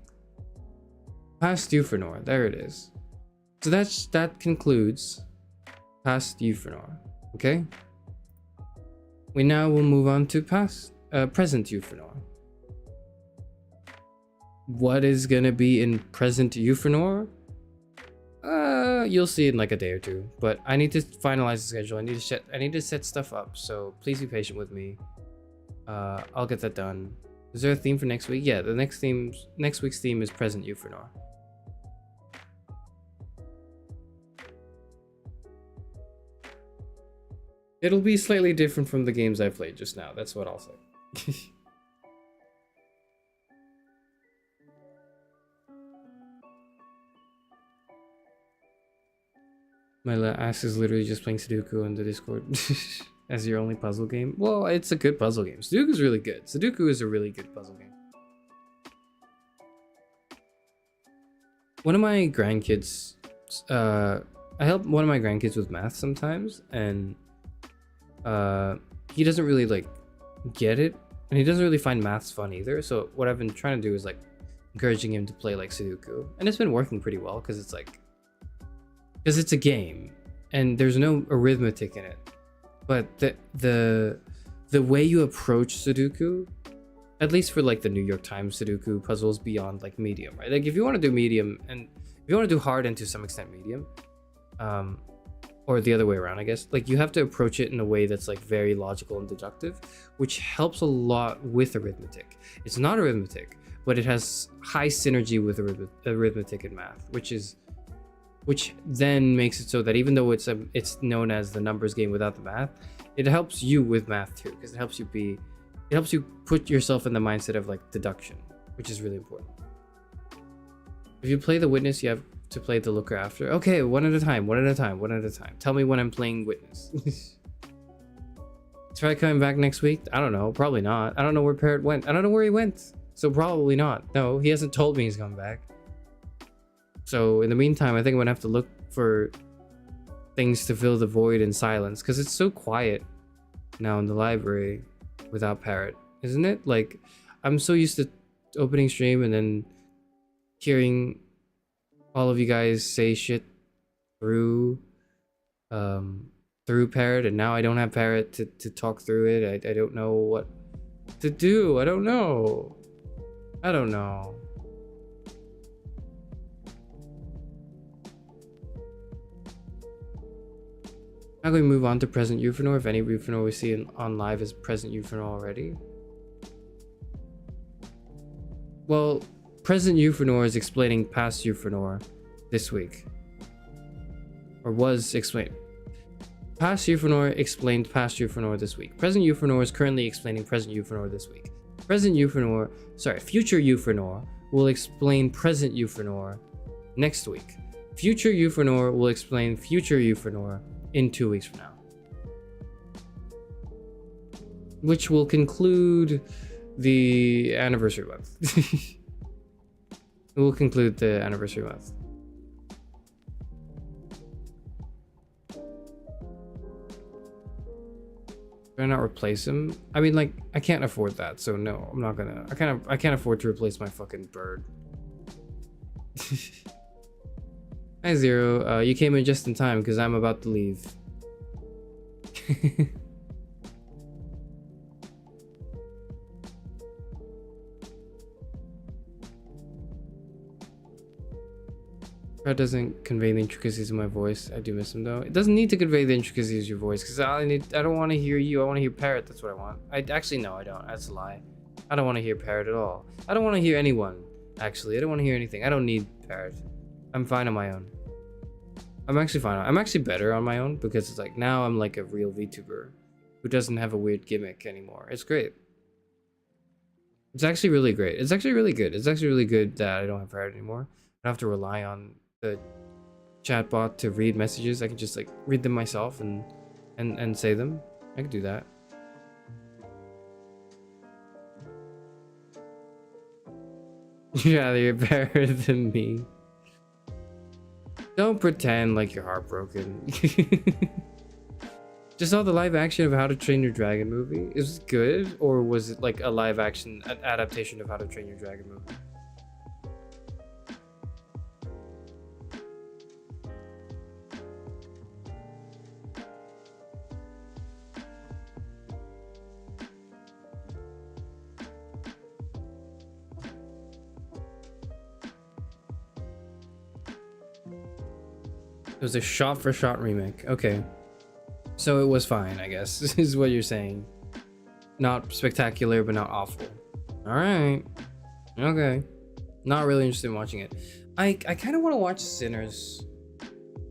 Past Euphranor. There it is. So that concludes past Euphranor. Okay? We now will move on to present Euphranor. What is gonna be in present Euphranor? You'll see in like a day or two. But I need to finalize the schedule. I need to set stuff up. So please be patient with me. I'll get that done. Is there a theme for next week? Yeah, the next week's theme is present Euphranor. It'll be slightly different from the games I played just now. That's what I'll say. My ass is literally just playing Sudoku on the Discord as your only puzzle game. Well, it's a good puzzle game. Sudoku's really good. Sudoku is a really good puzzle game. One of my grandkids, I help one of my grandkids with math sometimes, and he doesn't really like get it, and he doesn't really find maths fun either. So what I've been trying to do is like encouraging him to play like Sudoku, and it's been working pretty well because it's a game and there's no arithmetic in it, but the way you approach Sudoku, at least for like the New York Times Sudoku puzzles beyond like medium, right? Like if you want to do medium, and if you want to do hard and to some extent medium, or the other way around, I guess, like you have to approach it in a way that's like very logical and deductive, which helps a lot with arithmetic. It's not arithmetic, but it has high synergy with arithmetic and math, which then makes it so that even though it's known as the numbers game without the math, it helps you with math too, because it helps you put yourself in the mindset of like deduction, which is really important. If you play the Witness, you have to play the Looker after. Okay, one at a time. Tell me when I'm playing Witness. Is Fred coming back next week? I don't know. Probably not. I don't know where Parrot went. I don't know where he went. So probably not. No, he hasn't told me he's coming back. So in the meantime, I think I'm gonna have to look for things to fill the void and silence, because it's so quiet now in the library without Parrot, isn't it? Like, I'm so used to opening stream and then hearing all of you guys say shit through Parrot, and now I don't have Parrot to talk through it. I don't know what to do. I don't know. How can we move on to present Euphranor? If any Euphranor we see on live is present Euphranor already. Well, present Euphranor is explaining past Euphranor this week. Or was explained. Past Euphranor explained past Euphranor this week. Present Euphranor is currently explaining present Euphranor this week. Future Euphranor will explain present Euphranor next week. Future Euphranor will explain future Euphranor in 2 weeks from now. Which will conclude the anniversary month. We'll conclude the anniversary month. Can I not replace him? I mean, like, I can't afford that, so no, I'm not gonna. I can't afford to replace my fucking bird. Hi Zero, you came in just in time because I'm about to leave. That doesn't convey the intricacies of my voice. I do miss him though. It doesn't need to convey the intricacies of your voice because I don't want to hear you. I want to hear Parrot. That's what I want. I actually no, I don't. That's a lie. I don't want to hear Parrot at all. I don't want to hear anyone. Actually, I don't want to hear anything. I don't need Parrot. I'm fine on my own. I'm actually fine. I'm actually better on my own because it's like now I'm like a real VTuber who doesn't have a weird gimmick anymore. It's great. It's actually really great. It's actually really good. It's actually really good that I don't have Parrot anymore. I don't have to rely on the chatbot to read messages. I can just like read them myself and say them. I can do that. You'd rather you're better than me. Don't pretend like you're heartbroken. Just saw the live action of How to Train Your Dragon movie. Is it good, or was it like a live action adaptation of How to Train Your Dragon movie? It was a shot-for-shot remake. Okay. So it was fine, I guess. This is what you're saying. Not spectacular, but not awful. Alright. Okay. Not really interested in watching it. I kind of want to watch Sinners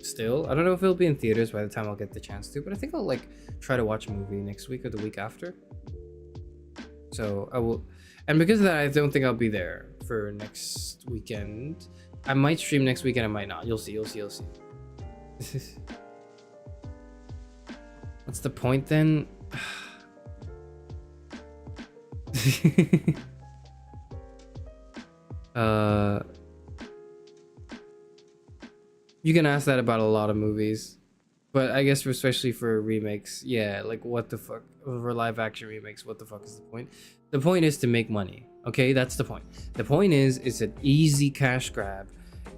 still. I don't know if it'll be in theaters by the time I'll get the chance to, but I think I'll like try to watch a movie next week or the week after. So I will... And because of that, I don't think I'll be there for next weekend. I might stream next weekend, I might not. You'll see, you'll see, you'll see. What's the point then? You can ask that about a lot of movies, but I guess especially for remakes, yeah, like what the fuck, for live action remakes, what the fuck is the point? The point is to make money, okay? That's the point. The point is it's an easy cash grab.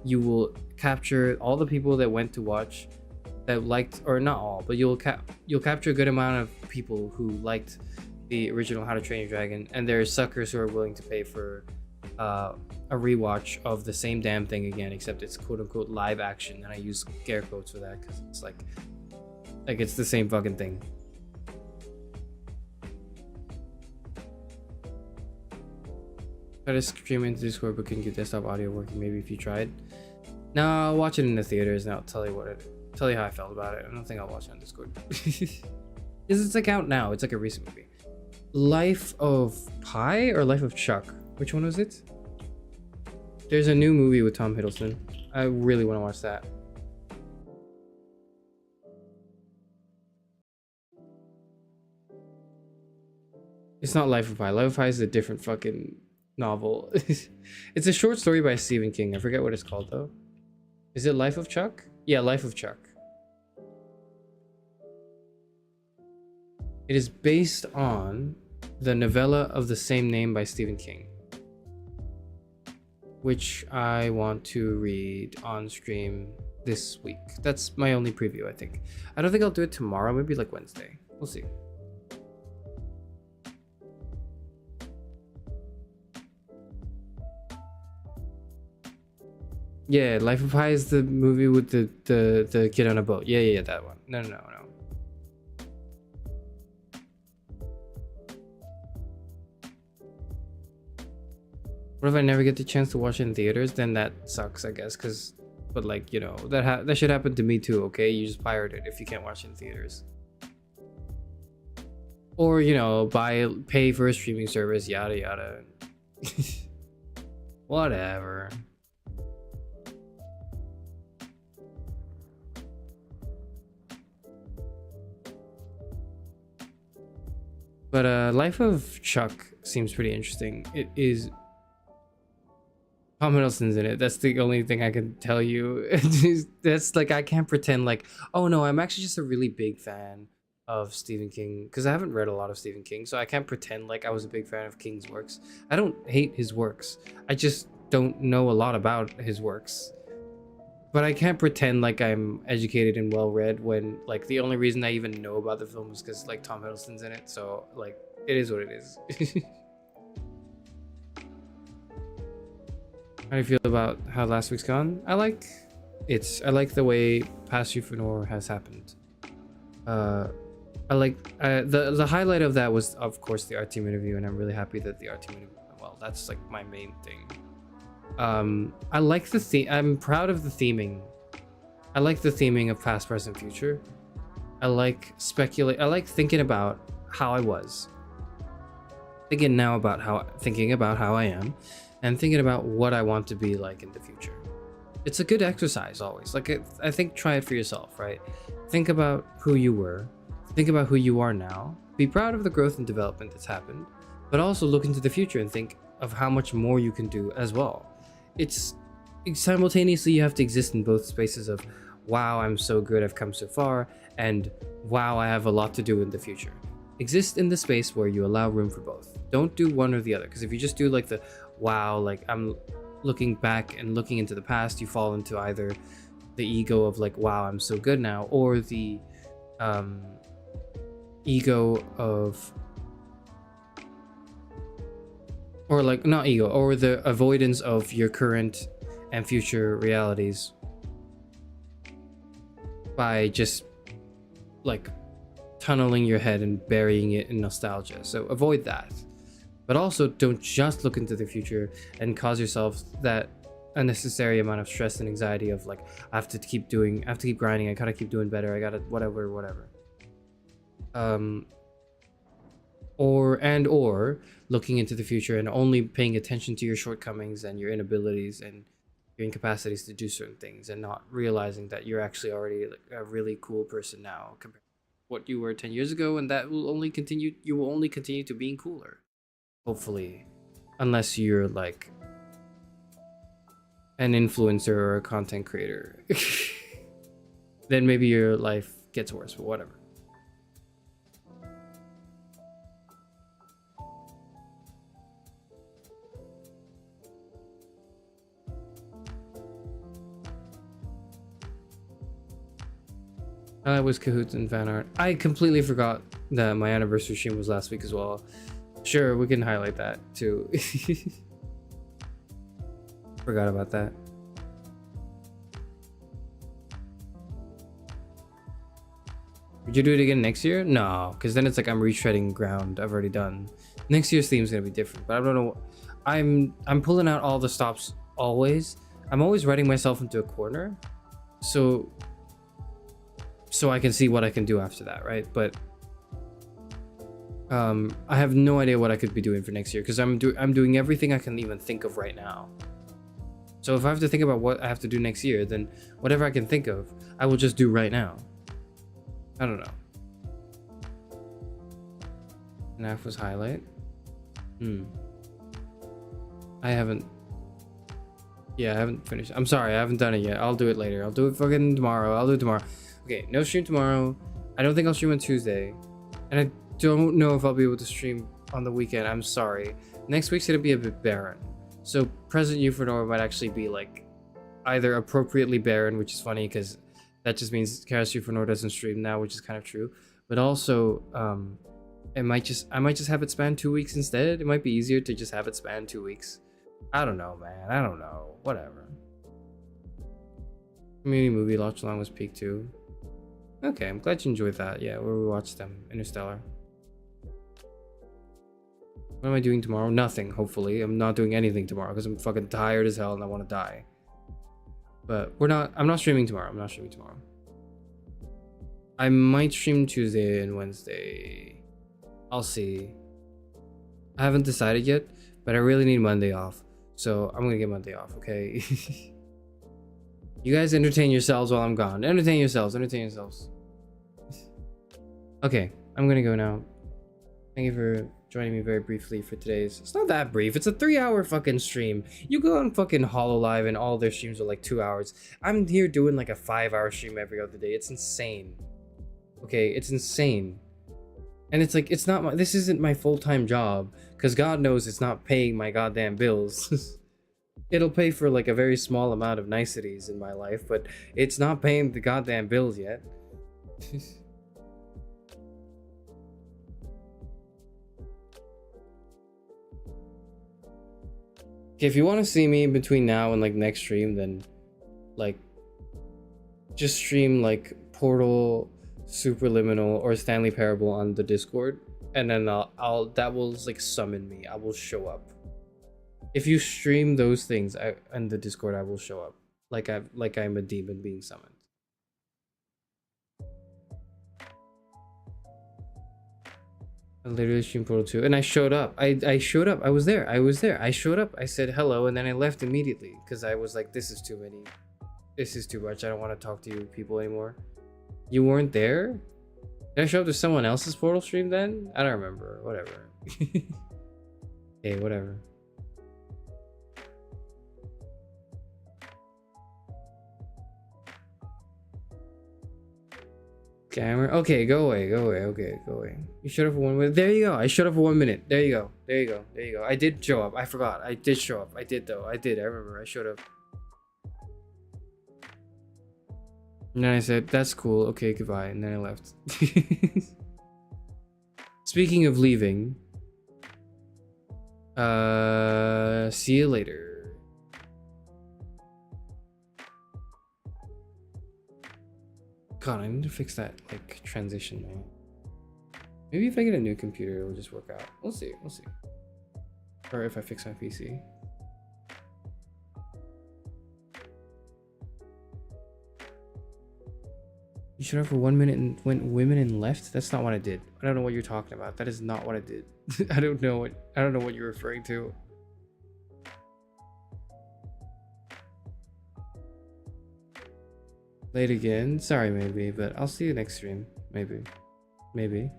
You will capture all the people that went to watch, that liked, or not all, but you'll capture a good amount of people who liked the original How to Train Your Dragon, and there are suckers who are willing to pay for a rewatch of the same damn thing again, except it's quote unquote live action, and I use scare quotes for that because it's like it's the same fucking thing. Try to stream into Discord, but couldn't get desktop audio working. Maybe if you tried. No, I'll watch it in the theaters and I'll tell you how I felt about it. I don't think I'll watch it on Discord. Because it's like out now. It's like a recent movie. Life of Pi or Life of Chuck? Which one was it? There's a new movie with Tom Hiddleston. I really want to watch that. It's not Life of Pi. Life of Pi is a different fucking novel. It's a short story by Stephen King. I forget what it's called though. Is it Life of Chuck? Yeah, Life of Chuck. It is based on the novella of the same name by Stephen King, which I want to read on stream this week. That's my only preview, I think. I don't think I'll do it tomorrow, maybe like Wednesday. We'll see. Yeah, Life of Pi is the movie with the kid on a boat. Yeah, that one. No. What if I never get the chance to watch it in theaters? Then that sucks, I guess. But like, you know, that should happen to me too. Okay, you just pirate it if you can't watch it in theaters, or you know, pay for a streaming service, yada yada. Whatever. But Life of Chuck seems pretty interesting. It is Tom Hiddleston's in it. That's the only thing I can tell you. That's like, I can't pretend like, oh no, I'm actually just a really big fan of Stephen King, because I haven't read a lot of Stephen King, so I can't pretend like I was a big fan of King's works. I don't hate his works. I just don't know a lot about his works. But I can't pretend like I'm educated and well read when like the only reason I even know about the film is because like Tom Hiddleston's in it. So like it is what it is. How do you feel about how last week's gone? I like the way Charis Euphranor has happened. I like the highlight of that was of course the art team interview, and I'm really happy that the art team interview, well, that's like my main thing. I like the theme. I'm proud of the theming. I like the theming of past, present, future. I like thinking about how I was. Thinking about how I am, and thinking about what I want to be like in the future. It's a good exercise always. Like I think try it for yourself, right? Think about who you were. Think about who you are now. Be proud of the growth and development that's happened, but also look into the future and think of how much more you can do as well. It's simultaneously you have to exist in both spaces of wow, I'm so good, I've come so far, and wow, I have a lot to do in the future. Exist in the space where you allow room for both. Don't do one or the other, because if you just do like the wow, like I'm looking back and looking into the past, you fall into either the ego of like wow, I'm so good now, or the ego of, or like not ego, or the avoidance of your current and future realities by just like tunneling your head and burying it in nostalgia. So avoid that, but also don't just look into the future and cause yourself that unnecessary amount of stress and anxiety of like I have to keep grinding, I gotta keep doing better, I gotta whatever. Or looking into the future and only paying attention to your shortcomings and your inabilities and your incapacities to do certain things, and not realizing that you're actually already like a really cool person now compared to what you were 10 years ago, and that will only continue. You will only continue to being cooler, hopefully, unless you're like an influencer or a content creator. Then maybe your life gets worse, but whatever. I was cahoots in fan art. I completely forgot that my anniversary stream was last week as well. Sure, we can highlight that too. Forgot about that. Would you do it again next year? No, because then it's like I'm retreading ground I've already done. Next year's theme is gonna be different, but I don't know. I'm pulling out all the stops always. I'm always writing myself into a corner, so I can see what I can do after that, right? But I have no idea what I could be doing for next year, because I'm doing everything I can even think of right now. So if I have to think about what I have to do next year, then whatever I can think of, I will just do right now. I don't know. NAF was highlight. I haven't finished. I'm sorry, I haven't done it yet. I'll do it later. I'll do it fucking tomorrow. I'll do it tomorrow. Okay, no stream tomorrow. I don't think I'll stream on Tuesday. And I don't know if I'll be able to stream on the weekend. I'm sorry. Next week's gonna be a bit barren. So Present Euphranor might actually be like either appropriately barren, which is funny because that just means Charis Euphranor doesn't stream now, which is kind of true. But also, I might just have it span 2 weeks instead. It might be easier to just have it span 2 weeks. I don't know, man. I don't know. Whatever. Community movie watch along was peak too. Okay, I'm glad you enjoyed that. Yeah, where we watched them. Interstellar. What am I doing tomorrow? Nothing, hopefully. I'm not doing anything tomorrow because I'm fucking tired as hell and I want to die. But I'm not streaming tomorrow. I might stream Tuesday and Wednesday. I'll see. I haven't decided yet, but I really need Monday off. So I'm gonna get Monday off, okay? You guys entertain yourselves while I'm gone. Entertain yourselves. Okay, I'm gonna go now. Thank you for joining me very briefly for today's. It's not that brief. It's a 3-hour fucking stream. You go on fucking HoloLive and all their streams are like 2 hours. I'm here doing like a 5-hour stream every other day. It's insane. Okay, it's insane. And it's like, it's not my, this isn't my full-time job, because God knows it's not paying my goddamn bills. It'll pay for like a very small amount of niceties in my life, but it's not paying the goddamn bills yet. Okay, if you want to see me in between now and like next stream, then like just stream like Portal, Superliminal, or Stanley Parable on the Discord, and then I'll that will like summon me. I will show up. If you stream those things on the Discord, I will show up like I'm a demon being summoned. I literally streamed Portal 2 and I showed up. I showed up. I was there. I showed up. I said hello and then I left immediately because I was like, this is too many. This is too much. I don't want to talk to you people anymore. You weren't there? Did I show up to someone else's Portal stream then? I don't remember. Whatever. Hey, whatever. Camera. Okay, go away. Okay, go away. You showed up for 1 minute. There you go. I showed up for 1 minute. There you go. I did show up. I forgot. I did show up. I did though. I remember. I showed up. And then I said, that's cool. Okay, goodbye. And then I left. Speaking of leaving, see you later. God, I need to fix that like transition, man. Maybe if I get a new computer, it'll just work out. We'll see. Or if I fix my PC. You showed up for 1 minute and went women and left? That's not what I did. I don't know what you're talking about. That is not what I did. I don't know what you're referring to. Late again. Sorry, maybe, but I'll see you next stream. Maybe.